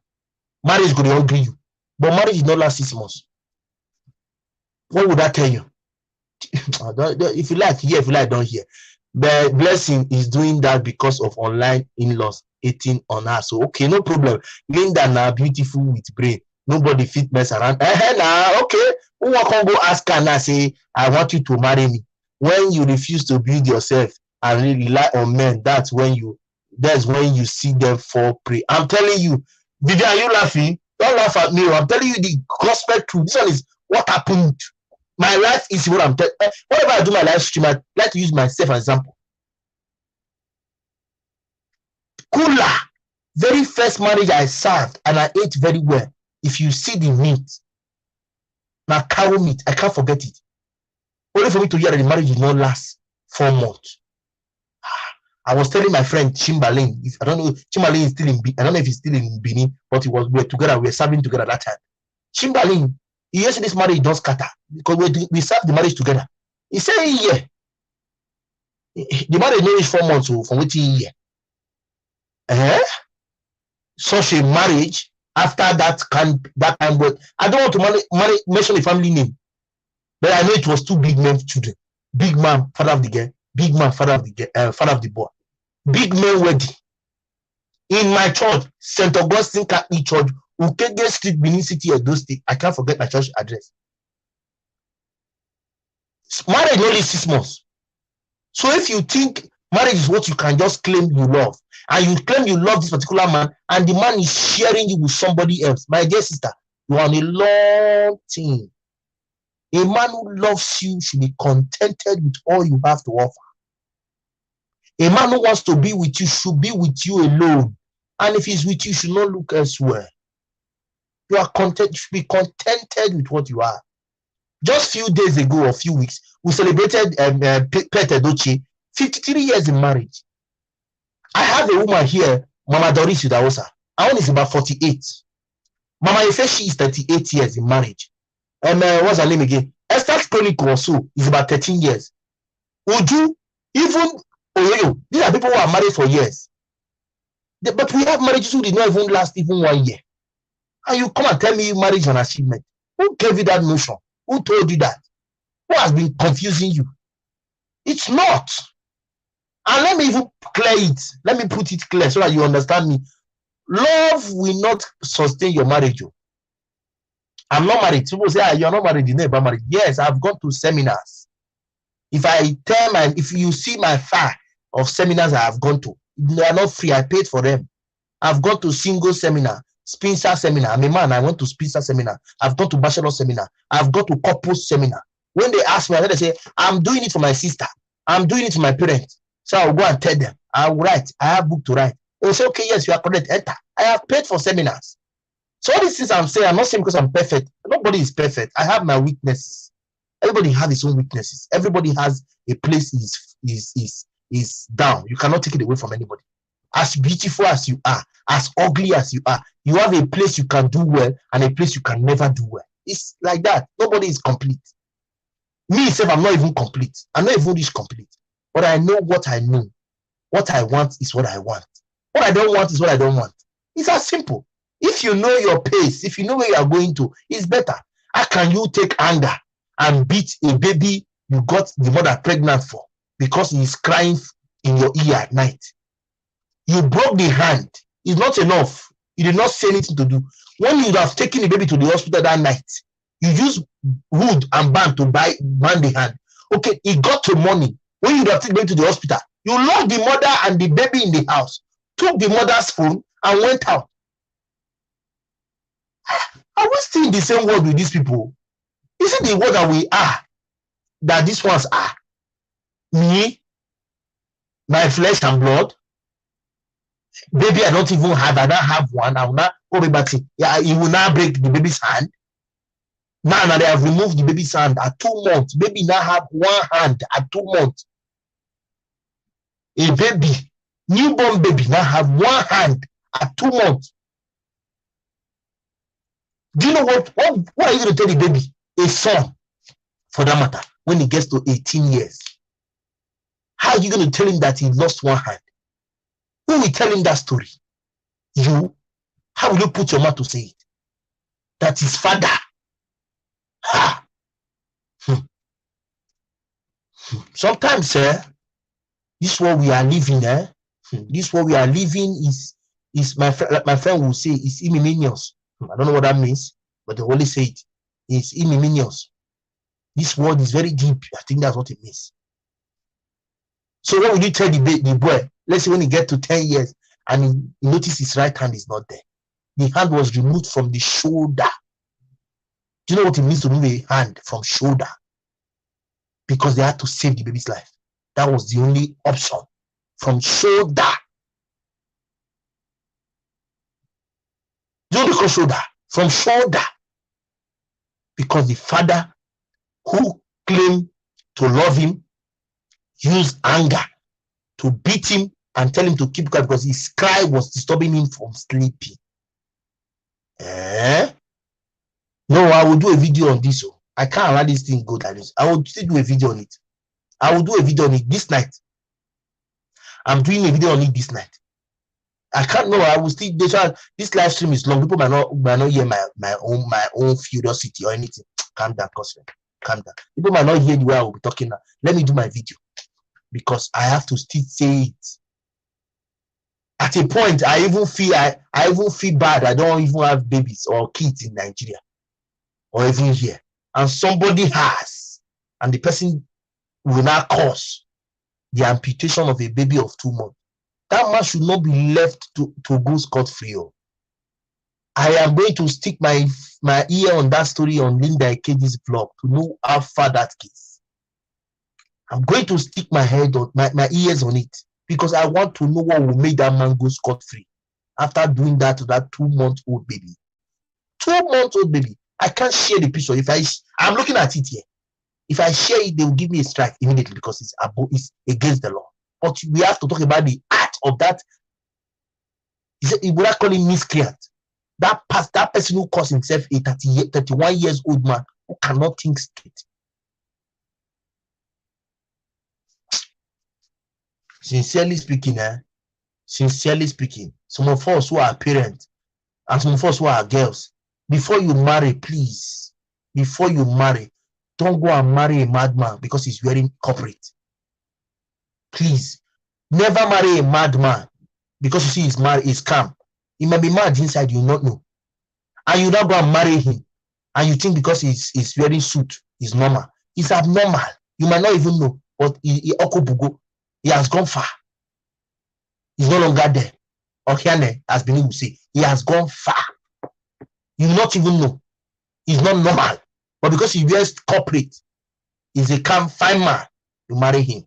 marriage is going to hungry you. But marriage did not last 6 months. What would that tell you? If you like, hear. If you like, don't hear. The blessing is doing that because of online in-laws eating on her. So okay, no problem. Linda now beautiful with brain. Nobody fit mess around. Now okay. Who can go ask her now? Say, I want you to marry me. When you refuse to build yourself and really rely on men, that's when you see them fall prey. I'm telling you, Vivian, are you laughing? Don't laugh at me. I'm telling you the gospel truth. This one is what happened. My life is what I'm telling. Whenever I do my live stream, I like to use myself as an example. Cooler, very first marriage I served and I ate very well. If you see the meat, now cow meat, I can't forget it. Only for me to hear that the marriage did not last 4 months. I was telling my friend Chimbalin, I don't know, Chimbalin is still in, I don't know if he's still in Benin, but we were together, we were serving together at that time. Chimbalin, he said this marriage don't scatter because we served the marriage together. He said, yeah. The marriage no reach 4 months from waiting year. Such a marriage after that time, but I don't want to mention the family name, but I know it was 2 big men children. Big man, father of the girl. Big man, father of the boy. Big man wedding in my church, St. Augustine Catholic Church, Ukege Street, Benin City, Edo State. I can't forget my church address. Marriage only 6 months. So if you think marriage is what you can just claim you love, and you claim you love this particular man, and the man is sharing you with somebody else. My dear sister, you are on a long thing. A man who loves you should be contented with all you have to offer. A man who wants to be with you should be with you alone. And if he's with you, should not look elsewhere. You are content, you should be contented with what you are. Just few days ago, or a few weeks, we celebrated Pete Edochie, 53 years in marriage. I have a woman here, Mama Doris Udawosa. Her own is about 48. Mama Ife, she is 38 years in marriage. What's her name again? Esther's Chronicle also is about 13 years. Uju, even Oyoyo, these are people who are married for years. But we have marriages who did not even last even 1 year. And you come and tell me marriage is an achievement. Who gave you that notion? Who told you that? Who has been confusing you? It's not. And let me even clear it. Let me put it clear so that you understand me. Love will not sustain your marriage. I'm not married. People say, you're not married, you're never married. Yes, I've gone to seminars. If you see my file of seminars I have gone to, they are not free. I paid for them. I've gone to single seminar, spinster seminar. I'm a man. I went to spinster seminar. I've gone to bachelor seminar. I've gone to couple seminar. When they ask me, they say, I'm doing it for my sister. I'm doing it for my parents. So I'll go and tell them. I'll write. I have book to write. They'll say, okay, yes, you are correct. Enter. I have paid for seminars. So all these things I'm saying, I'm not saying because I'm perfect. Nobody is perfect. I have my weaknesses. Everybody has his own weaknesses. Everybody has a place is down. You cannot take it away from anybody. As beautiful as you are, as ugly as you are, you have a place you can do well and a place you can never do well. It's like that. Nobody is complete. Me myself, I'm not even complete. I'm not even this complete. But I know what I know. What I want is what I want. What I don't want is what I don't want. It's as simple. If you know your pace, if you know where you are going to, it's better. How can you take anger and beat a baby you got the mother pregnant for because he's crying in your ear at night? You broke the hand. It's not enough. You did not say anything to do. When you would have taken the baby to the hospital that night, you used wood and band to man the hand. Okay, it got to money. When you would have taken the baby to the hospital, you locked the mother and the baby in the house, took the mother's phone and went out. Are we still in the same world with these people? Is it the world that we are that these ones are? Me, my flesh and blood. Baby, I don't even have. I don't have one. I will not. Oh, baby, yeah, you will not break the baby's hand. Now they have removed the baby's hand at 2 months. Baby now have one hand at 2 months. A baby, newborn baby now have one hand at 2 months. Do you know what are you going to tell the baby? A son, for that matter, when he gets to 18 years. How are you going to tell him that he lost one hand? Who will tell him that story? You? How will you put your mouth to say it? That his father. Ha. Sometimes, this what we are living, this what we are living is my friend will say is ignominious. I don't know what that means, but they only say it. It's ignominious. This word is very deep. I think that's what it means. So what will you tell the boy? Let's say when he gets to 10 years and he notices his right hand is not there. The hand was removed from the shoulder. Do you know what it means to remove a hand from shoulder? Because they had to save the baby's life. That was the only option. From shoulder. Do you know shoulder? From shoulder. Because the father who claimed to love him used anger to beat him and tell him to keep quiet because his cry was disturbing him from sleeping. No, I will do a video on this. I can't allow this thing go like this. I will still do a video on it. I will do a video on it this night. I'm doing a video on it this night. I can't know. I will still. This live stream is long. People might not hear my own curiosity or anything. Calm down, cousin. Calm down. People might not hear the way I will be talking now. Let me do my video because I have to still say it. At a point, I even feel bad. I don't even have babies or kids in Nigeria or even here, and somebody has, and the person will now cause the amputation of a baby of 2 months. That man should not be left to go scot-free. I am going to stick my ear on that story on Linda Ikeji's blog to know how far that case. I'm going to stick my head on my ears on it because I want to know what will make that man go scot-free after doing that to that 2-month-old baby. 2-month-old baby. I can't share the picture. I'm looking at it here. If I share it, they will give me a strike immediately because it's against the law. But we have to talk about the art of that. Would I call him miscreant? That person who calls himself a 31 years old man who cannot think straight. Sincerely speaking, some of us who are parents and some of us who are girls, before you marry, please, before you marry, don't go and marry a madman because he's wearing corporate. Please, never marry a madman because you see he's calm. He might be mad inside, you not know. And you don't go and marry him. And you think because he's wearing suit, he's normal. He's abnormal. You might not even know. But he has gone far. He's no longer there. Okiane, as Benin will say, he has gone far. You will not even know. He's not normal. But because he wears corporate, he's a calm, fine man. You marry him.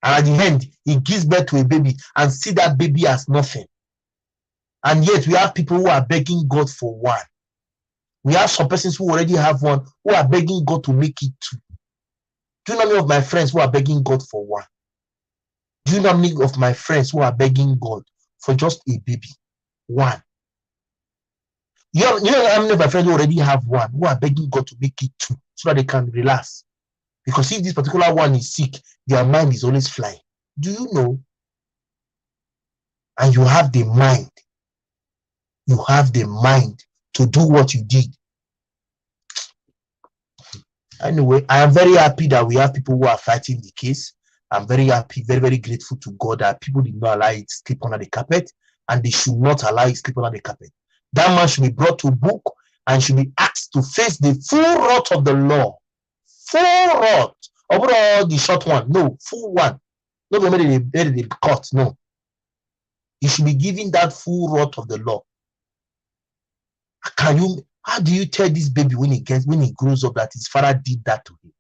And at the end, he gives birth to a baby and see that baby as nothing. And yet we have people who are begging God for one. We have some persons who already have one who are begging God to make it two. Do you know many of my friends who are begging God for one? Do you know many of my friends who are begging God for just a baby? One. You know how many of my friends who already have one who are begging God to make it two so that they can relax? Because if this particular one is sick, their mind is always flying. Do you know? And you have the mind. You have the mind to do what you did. Anyway, I am very happy that we have people who are fighting the case. I'm very happy, very, very grateful to God that people did not allow it to sleep under the carpet, and they should not allow it to sleep under the carpet. That man should be brought to book and should be asked to face the full wrath of the law. Full wrath. Overall, the short one. No, full one. Not the court. No. He should be given that full wrath of the law. How do you tell this baby when he grows up that his father did that to him?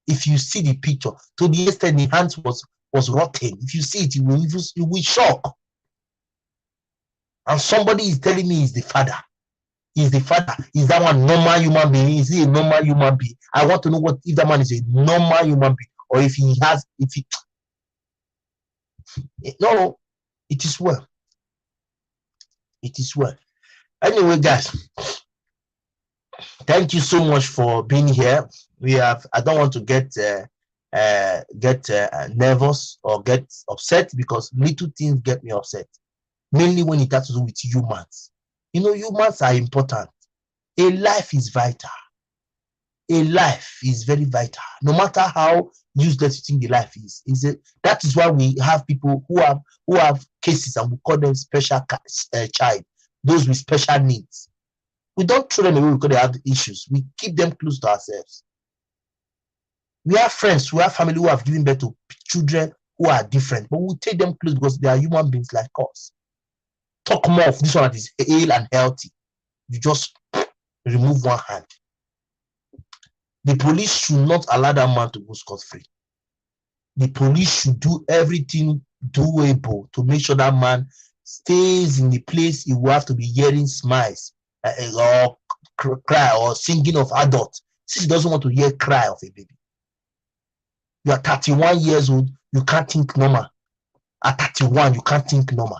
If you see the picture, to the extent the hands was rotten, if you see it, you will shock. And somebody is telling me he's the father. He's the father. Is that one normal human being? Is he a normal human being? I want to know if that man is a normal human being or if he no, it is well. It is well. Anyway, guys, thank you so much for being here. I don't want to get nervous or get upset because little things get me upset, mainly when it has to do with humans. You know, humans are important. A life is vital. A life is very vital. No matter how useless you think the life is. That is why we have people who have cases and we call them special child, those with special needs. We don't throw them away because they have issues. We keep them close to ourselves. We have friends, we have family who have given birth to children who are different, but we take them close because they are human beings like us. Talk more of this one that is hale and healthy. You just remove one hand. The police should not allow that man to go scot-free. The police should do everything doable to make sure that man stays in the place he will have to be hearing smiles or cry or singing of adults. Since he doesn't want to hear cry of a baby. You are 31 years old, you can't think normal. At 31, you can't think normal.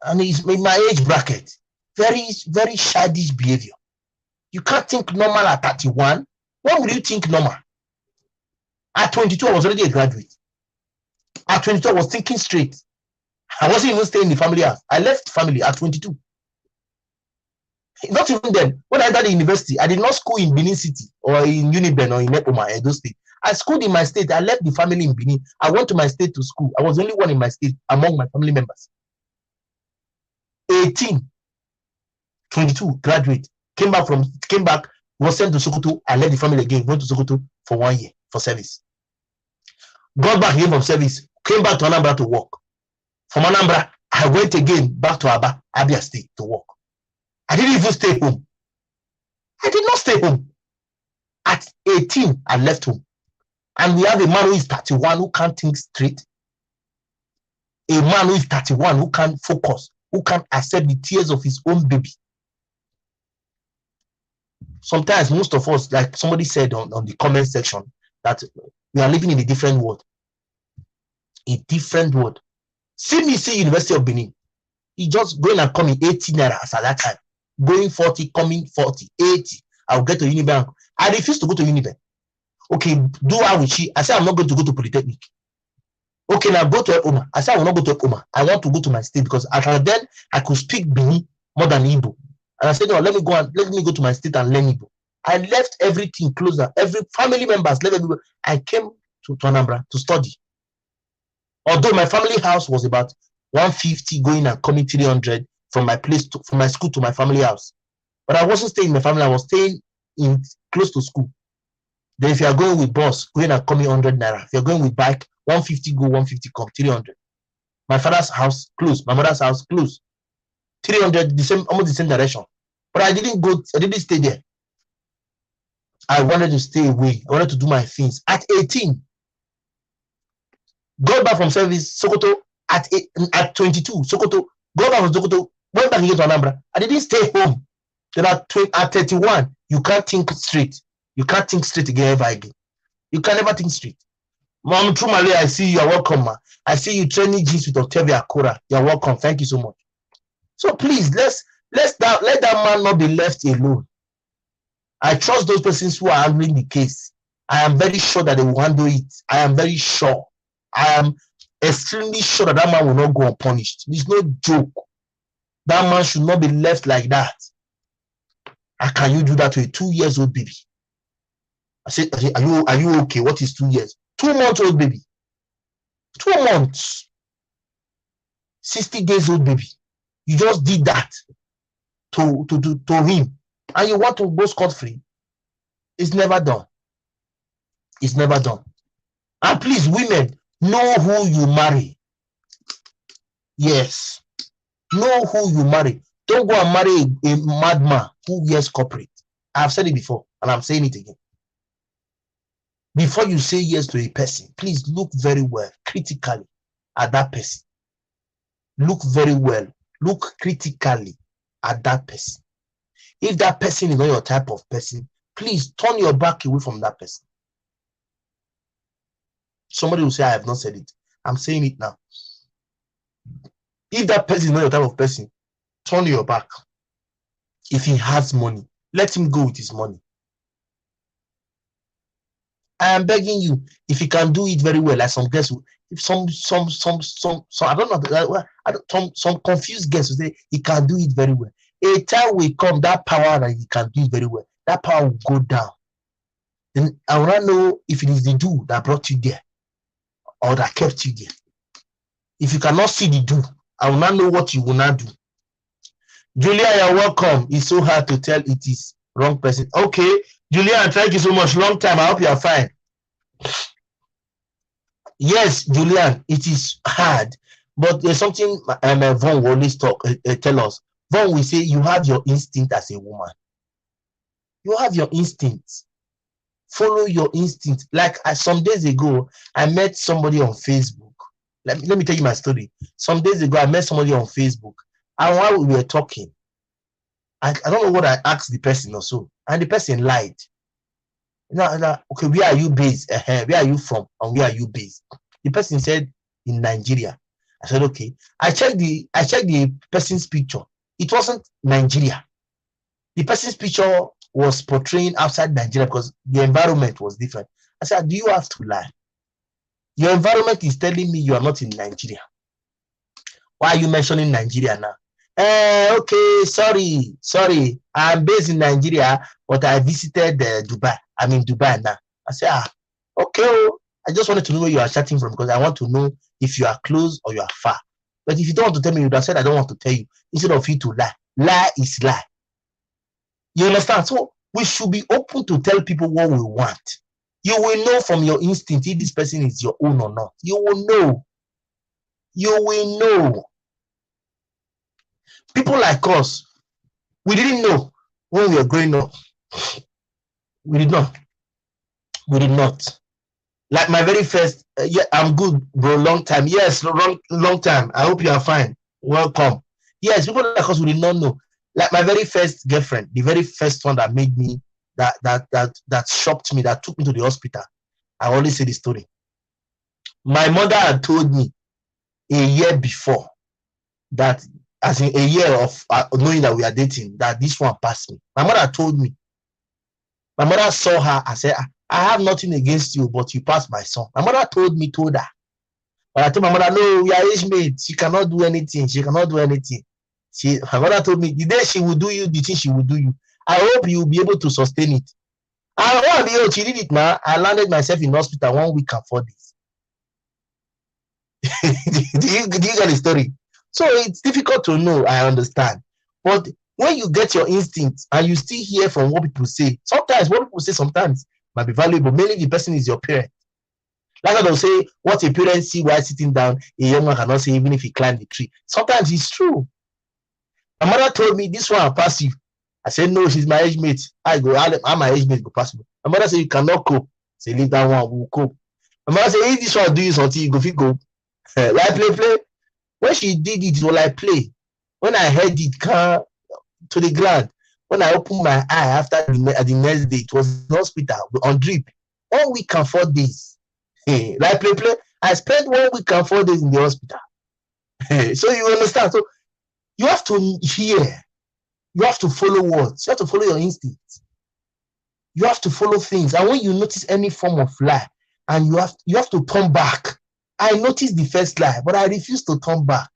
And he's in my age bracket. Very, very childish behavior. You can't think normal at 31. What would you think normal? At 22, I was already a graduate. At 22, I was thinking straight. I wasn't even staying in the family house. I left family at 22. Not even then. When I entered the university, I did not school in Benin City or in Uniben or in Nepoma, Edo State. I schooled in my state. I left the family in Benin. I went to my state to school. I was the only one in my state among my family members. 18, 22, graduate. Came back, was sent to Sokoto. I left the family again, went to Sokoto for 1 year for service. got back again from service, came back to Anambra to work. From Anambra, I went again back to Abia State to work. I didn't even stay home. I did not stay home. At 18, I left home. And we have a man who is 31 who can't think straight. A man who is 31 who can't focus, who can't accept the tears of his own baby. Sometimes most of us, like somebody said on the comment section, that we are living in a different world. A different world. See University of Benin. He just going and coming 80 naira as at that time. Going 40, coming 40, 80. I'll get to Unibank. I refuse to go to Unibank. Okay, do how with she. I said I'm not going to go to Polytechnic. Okay, now go to Ekoma. I said I will not go to Ekoma. I want to go to my state because then I could speak Benin more than Igbo. And I said, no, let me go to my state and learn Igbo. I left everything closer. Every family members left everywhere. I came to Anambra to study. Although my family house was about 150 going and coming 300 from my place from my school to my family house. But I wasn't staying in my family. I was staying in close to school. Then if you are going with bus, going and coming 100 naira. If you're going with bike, 150 go, 150 come, 300. My father's house close. My mother's house close. 300, almost the same direction. But I didn't stay there. I wanted to stay away. I wanted to do my things. At 18, got back from service, Sokoto, at 22, Sokoto, got back from Sokoto, went back again to Anambra. I didn't stay home. Then at 31, you can't think straight. You can't think straight again ever again. You can never think straight. Mom Trumale, I see you. You're welcome, ma. I see you training jeans with Octavia Akora. You're welcome. Thank you so much. So please, let that man not be left alone. I trust those persons who are handling the case. I am very sure that they will handle it. I am very sure. I am extremely sure that man will not go unpunished. It's no joke. That man should not be left like that. How can you do that to a 2-year-old baby? I said, are you okay? What is 2 years? 2-month-old baby. 2 months. 60 days old baby. You just did that to him. And you want to go scot-free. It's never done. It's never done. And please, women, know who you marry. Yes. Know who you marry. Don't go and marry a madman who wears corporate. I've said it before, and I'm saying it again. Before you say yes to a person, please look very well, critically, at that person. Look very well. Look critically at that person. If that person is not your type of person, please turn your back away from that person. Somebody will say, I have not said it. I'm saying it now. If that person is not your type of person, turn your back. If he has money, let him go with his money. I am begging you, if he can do it very well, like some guests, if some I don't know, some confused guests will say he can do it very well. A time will come, that power that he can do it very well, that power will go down. Then I will not know if it is the do that brought you there or that kept you there. If you cannot see the do, I will not know what you will not do. Julia, you're welcome. It's so hard to tell it is wrong person. Okay, Julian, thank you so much. Long time. I hope you are fine. Yes, Julian, it is hard, but there's something Von will always tell us. Von will say you have your instinct as a woman. You have your instincts. Follow your instinct. Like some days ago, I met somebody on Facebook. Let me tell you my story. Some days ago, I met somebody on Facebook, and while we were talking, I don't know what I asked the person or so, and the person lied. Okay, where are you based? Where are you from? And where are you based? The person said in Nigeria. I said, okay. I checked the person's picture. It wasn't Nigeria. The person's picture was portraying outside Nigeria because the environment was different. I said, do you have to lie? Your environment is telling me you are not in Nigeria. Why are you mentioning Nigeria now? Okay, sorry. I'm based in Nigeria, but I visited Dubai. I'm in Dubai now. I said, okay. I just wanted to know where you are chatting from because I want to know if you are close or you are far. But if you don't want to tell me, you would have said, I don't want to tell you, instead of you to lie. Lie is lie. You understand? So we should be open to tell people what we want. You will know from your instinct if this person is your own or not. You will know. You will know. People like us, we didn't know when we were growing up. We did not. We did not. Like my very first, yeah, I'm good, bro. Long time. Yes, long time. I hope you are fine. Welcome. Yes, people like us, we did not know. Like my very first girlfriend, the very first one that made me, that shocked me, that took me to the hospital. I always say the story. My mother had told me a year before that, as in a year of knowing that we are dating, that this one passed me. My mother told me. My mother saw her and said, I have nothing against you, but you passed my son. My mother told her. But I told my mother, no, we are age mates. She cannot do anything. She cannot do anything. Her mother told me, the day she will do you, the thing she will do you. I hope you will be able to sustain it. And she did it now. I landed myself in hospital 1 week and 4 days. do you get the story? So it's difficult to know, I understand. But when you get your instinct and you still hear from what people say, sometimes what people say sometimes might be valuable. Mainly the person is your parent. Like I don't say, what a parent see while sitting down, a young man cannot say even if he climbed the tree. Sometimes it's true. My mother told me, this one will pass you. I said, no, she's my age mate. I'm my age mate, go pass me. My mother said, you cannot cope. Say, leave that one, we'll cope. My mother said, if this one do you something, you go. Like play. When she did it was like play. When I heard it come to the ground, when I opened my eye after the next day, it was in hospital on drip. 1 week and 4 days. Like play. I spent 1 week and 4 days in the hospital. So you understand. So you have to hear. You have to follow words. You have to follow your instincts. You have to follow things. And when you notice any form of lie, and you have to turn back. I noticed the first lie, but I refused to turn back.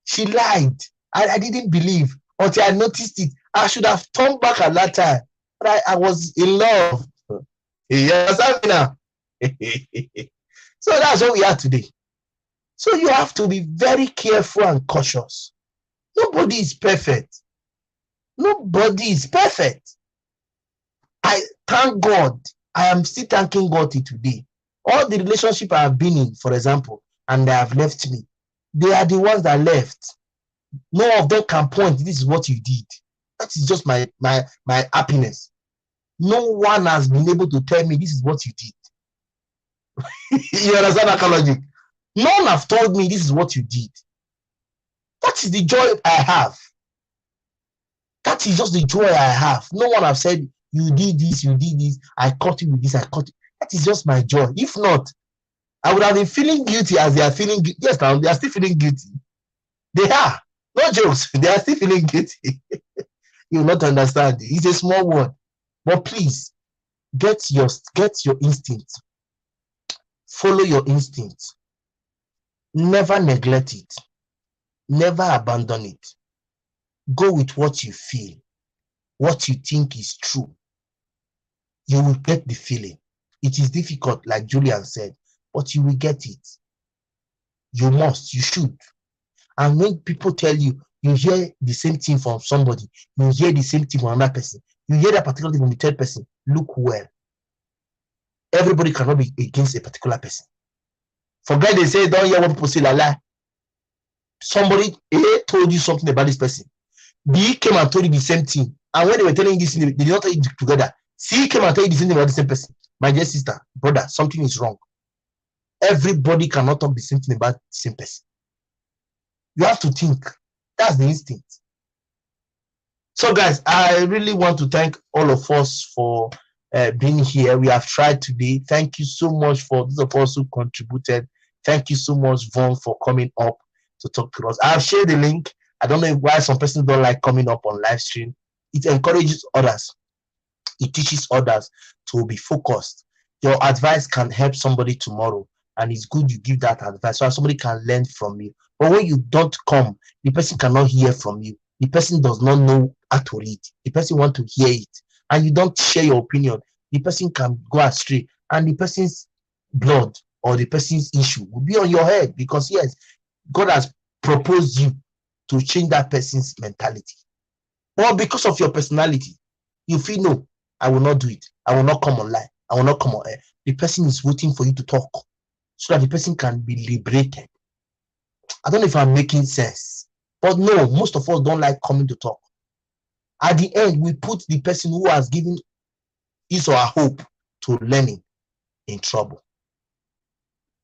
She lied. I didn't believe until I noticed it. I should have turned back at that time, but I was in love. You understand me now? So that's what we are today. So you have to be very careful and cautious. Nobody is perfect. Nobody is perfect. I thank God. I am still thanking God till today. All the relationship I have been in, for example, and they have left me, they are the ones that left. None of them can point, this is what you did. That is just my happiness. No one has been able to tell me this is what you did. You understand that logic? None have told me this is what you did. That is the joy I have. That is just the joy I have. No one have said, you did this, I caught you with this, I caught you. That is just my joy. If not, I would have been feeling guilty as they are feeling guilty. Yes, now they are still feeling guilty. They are. No jokes. They are still feeling guilty. You will not understand. It's a small word. But please, get your instinct. Follow your instinct. Never neglect it. Never abandon it. Go with what you feel. What you think is true. You will get the feeling. It is difficult, like Julian said, but you will get it. You must, you should. And when people tell you, you hear the same thing from somebody, you hear the same thing from another person, you hear that particular thing from the third person, look well. Everybody cannot be against a particular person. Forget they say, don't hear what people say, la. Somebody A told you something about this person. B came and told you the same thing. And when they were telling you this thing, they did not tell you together. C came and told you the same thing about the same person. My dear sister, brother, something is wrong. Everybody cannot talk the same thing about the same person. You have to think. That's the instinct. So guys, I really want to thank all of us for being here. We have tried today. Thank you so much for those of us who contributed. Thank you so much, Vaughn, for coming up to talk to us. I've shared the link. I don't know why some persons don't like coming up on live stream. It encourages others. It teaches others to be focused. Your advice can help somebody tomorrow, and it's good you give that advice so somebody can learn from you. But when you don't come, the person cannot hear from you. The person does not know how to read. The person wants to hear it, and you don't share your opinion. The person can go astray, and the person's blood or the person's issue will be on your head, because yes, God has proposed you to change that person's mentality. Or because of your personality, you feel, no, I will not do it. I will not come online. I will not come on air. The person is waiting for you to talk so that the person can be liberated. I don't know if I'm making sense, but no, most of us don't like coming to talk. At the end, we put the person who has given his or her hope to learning in trouble.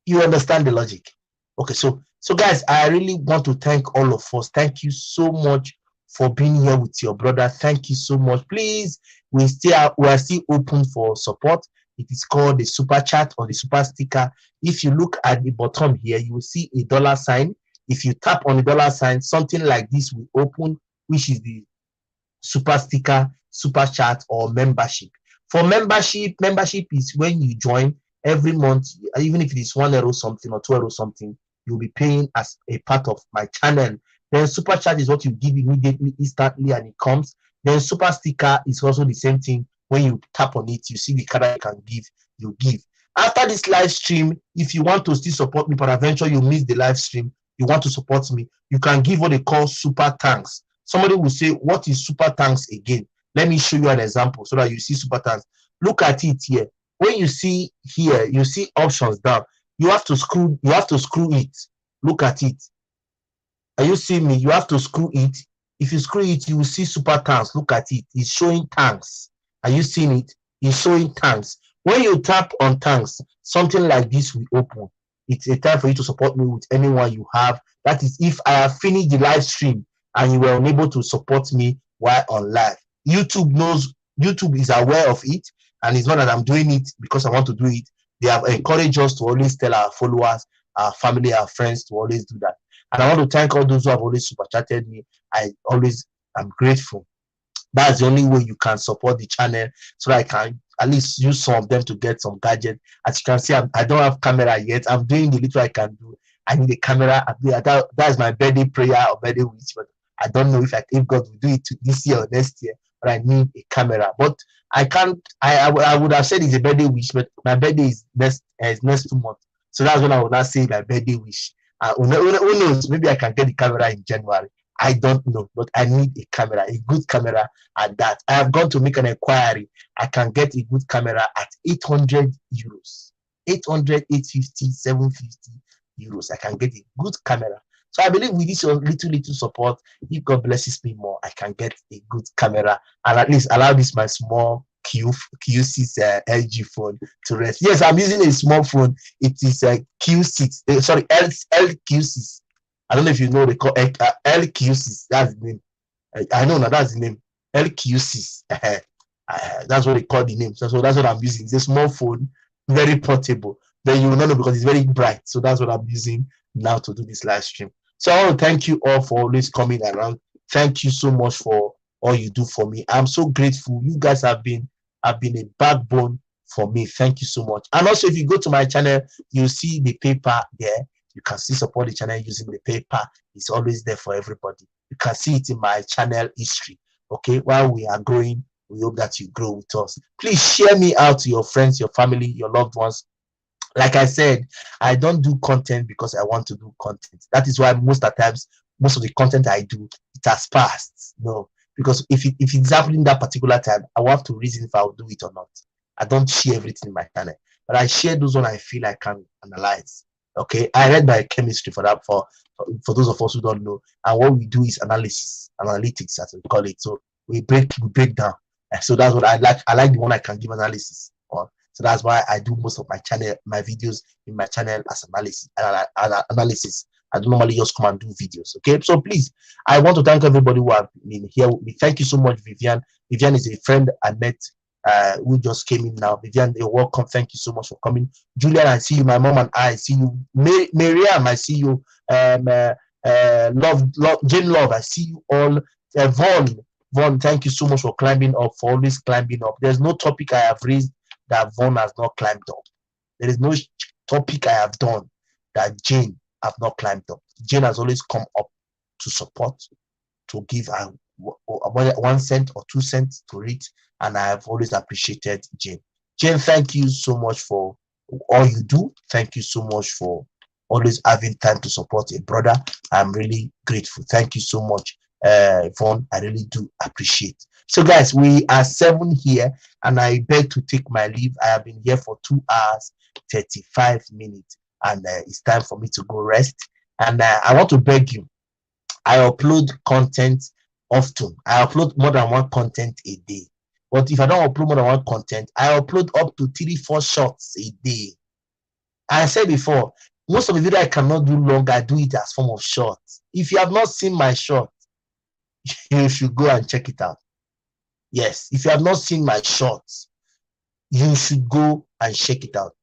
You understand the logic? Okay, so guys, I really want to thank all of us. Thank you so much for being here with your brother. Thank you so much. Please, we are still open for support. It is called the super chat or the super sticker. If you look at the bottom here, you will see a dollar sign. If you tap on the dollar sign, something like this will open, which is the super sticker, super chat, or membership. For membership is when you join every month, even if it is €1 something or €2 something, you'll be paying as a part of my channel. Then super chat is what you give immediately, instantly, and it comes. Then super sticker is also the same thing. When you tap on it, you see the card you can give, you give. After this live stream, if you want to still support me, peradventure you miss the live stream, you want to support me, you can give what they call super thanks. Somebody will say, what is super thanks again? Let me show you an example so that you see super thanks. Look at it here. When you see here, you see options down. You have to screw it. Look at it. Are you seeing me? You have to screw it. If you screw it, you will see super thanks. Look at it. It's showing thanks. Are you seeing it? It's showing thanks. When you tap on thanks, something like this will open. It's a time for you to support me with anyone you have. That is, if I have finished the live stream and you were unable to support me while on live. YouTube is aware of it, and it's not that I'm doing it because I want to do it. They have encouraged us to always tell our followers, our family, our friends to always do that. And I want to thank all those who have always super chatted me. I always am grateful. That's the only way you can support the channel, so that I can at least use some of them to get some gadget. As you can see, I don't have camera yet. I'm doing the little I can do. I need a camera. That's my birthday prayer or birthday wish, but I don't know if God will do it this year or next year. But I need a camera. But I can't. I would have said it's a birthday wish, but my birthday is next 2 months. So that's when I will not say my birthday wish. Who knows? Maybe I can get the camera in January. I don't know, but I need a camera, a good camera at that. I have gone to make an inquiry. I can get a good camera at €800. 800, 850, 750 euros. I can get a good camera. So I believe with this little support, if God blesses me more, I can get a good camera and at least allow this my small Q6 LG phone to rest. Yes, I'm using a small phone. It is a Q6. Sorry, LQ6. I don't know if you know, they call LQ6. That's the name. I know now, that's the name. LQ6. That's what they call the name. So that's what I'm using. It's a small phone, very portable. Then you will not know because it's very bright. So that's what I'm using now to do this live stream. So I want to thank you all for always coming around. Thank you so much for all you do for me. I'm so grateful. You guys have been a backbone for me. Thank you so much. And also, if you go to my channel, you see the paper there. You can still support the channel using the paper. It's always there for everybody. You can see it in my channel history. Okay, while we are growing, we hope that you grow with us. Please share me out to your friends, your family, your loved ones. Like I said, I don't do content because I want to do content. That is why most of the times, most of the content I do, it has passed. No, because if it's happening that particular time, I will have to reason if I will do it or not. I don't share everything in my channel, but I share those one I feel I can analyze. Okay, I read biochemistry for that for those of us who don't know, and what we do is analytics as we call it. So we break down. So that's what I like. I like the one I can give analysis on. So that's why I do most of my videos in my channel as analysis. I don't normally just come and do videos. Okay, so please, I want to thank everybody who have been here with me. Thank you so much, Vivian. Vivian is a friend I met who just came in now. Vivian, you're welcome. Thank you so much for coming. Julian, I see you. My mom and I see you. Miriam, I see you. Jane Love, I see you all. Vaughn, thank you so much for climbing up, for always climbing up. There's no topic I have raised that Vaughn has not climbed up. There is no topic I have done that Jane have not climbed up. Jane has always come up to support, to give 1 cent or 2 cents to read, and I have always appreciated Jane. Jane, thank you so much for all you do. Thank you so much for always having time to support a brother. I'm really grateful. Thank you so much, Vaughn. I really do appreciate. So, guys, we are 7 here, and I beg to take my leave. I have been here for 2 hours, 35 minutes, and it's time for me to go rest. And I want to beg you, I upload content often. I upload more than one content a day. But if I don't upload more than one content, I upload up to 3-4 shots a day. I said before, most of the video I cannot do long, I do it as form of shorts. If you have not seen my short, you should go and check it out. Yes, if you have not seen my shorts, you should go and check it out.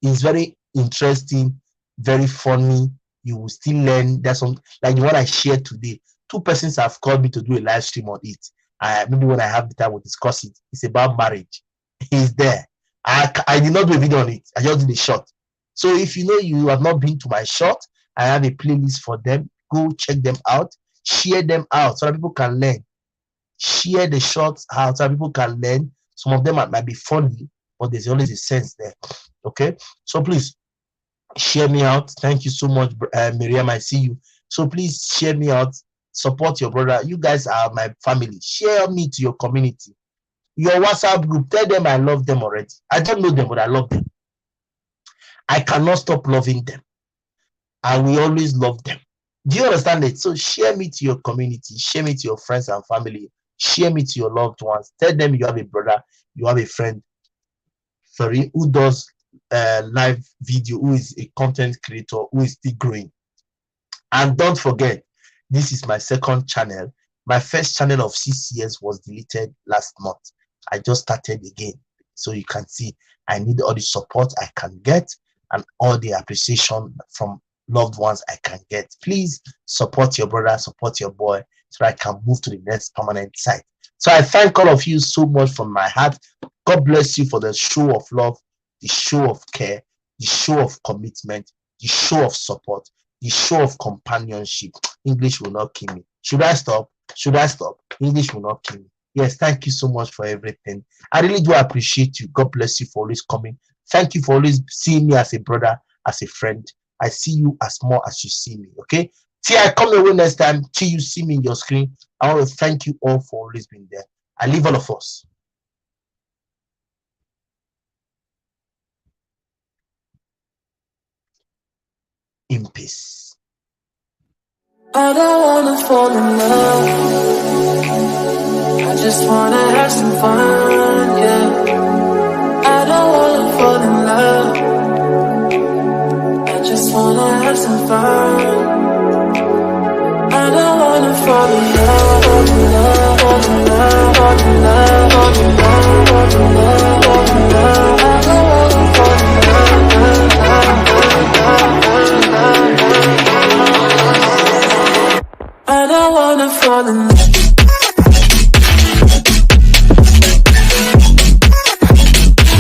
It's very interesting, very funny. You will still learn. There's some, like the one I shared today. 2 persons have called me to do a live stream on it. Maybe when I have the time, we'll discuss it. It's about marriage. It's there. I did not do a video on it. I just did a short. So if you know you have not been to my short, I have a playlist for them. Go check them out. Share them out so that people can learn. Share the shorts out so that people can learn. Some of them might be funny, but there's always a sense there. Okay, so please share me out. Thank you so much, Miriam. I see you. So please share me out. Support your brother. You guys are my family. Share me to your community, your WhatsApp group. Tell them I love them already. I don't know them, but I love them. I cannot stop loving them. I will always love them. Do you understand it? So share me to your community. Share me to your friends and family. Share me to your loved ones. Tell them you have a brother, you have a friend, sorry, who does live video, who is a content creator, who is still growing. And don't forget, this is my second channel. My first channel of 6 years was deleted last month. I just started again. So you can see I need all the support I can get and all the appreciation from loved ones I can get. Please support your brother, support your boy, so I can move to the next permanent site. So I thank all of you so much from my heart. God bless you for the show of love, the show of care, the show of commitment, the show of support, the show of companionship. English will not kill me. Should I stop? Should I stop? English will not kill me. Yes, thank you so much for everything. I really do appreciate you. God bless you for always coming. Thank you for always seeing me as a brother, as a friend. I see you as more as you see me, okay? Till I come away next time, till you see me in your screen, I want to thank you all for always being there. I leave all of us in peace. I don't wanna fall in love. I just wanna have some fun, yeah. I don't wanna fall in love. I just wanna have some fun. I don't wanna fall in love, fall in love, fall in love, fall in love, fall in love, fall in love, fall in love. I don't wanna fall in love. I don't wanna fall in love.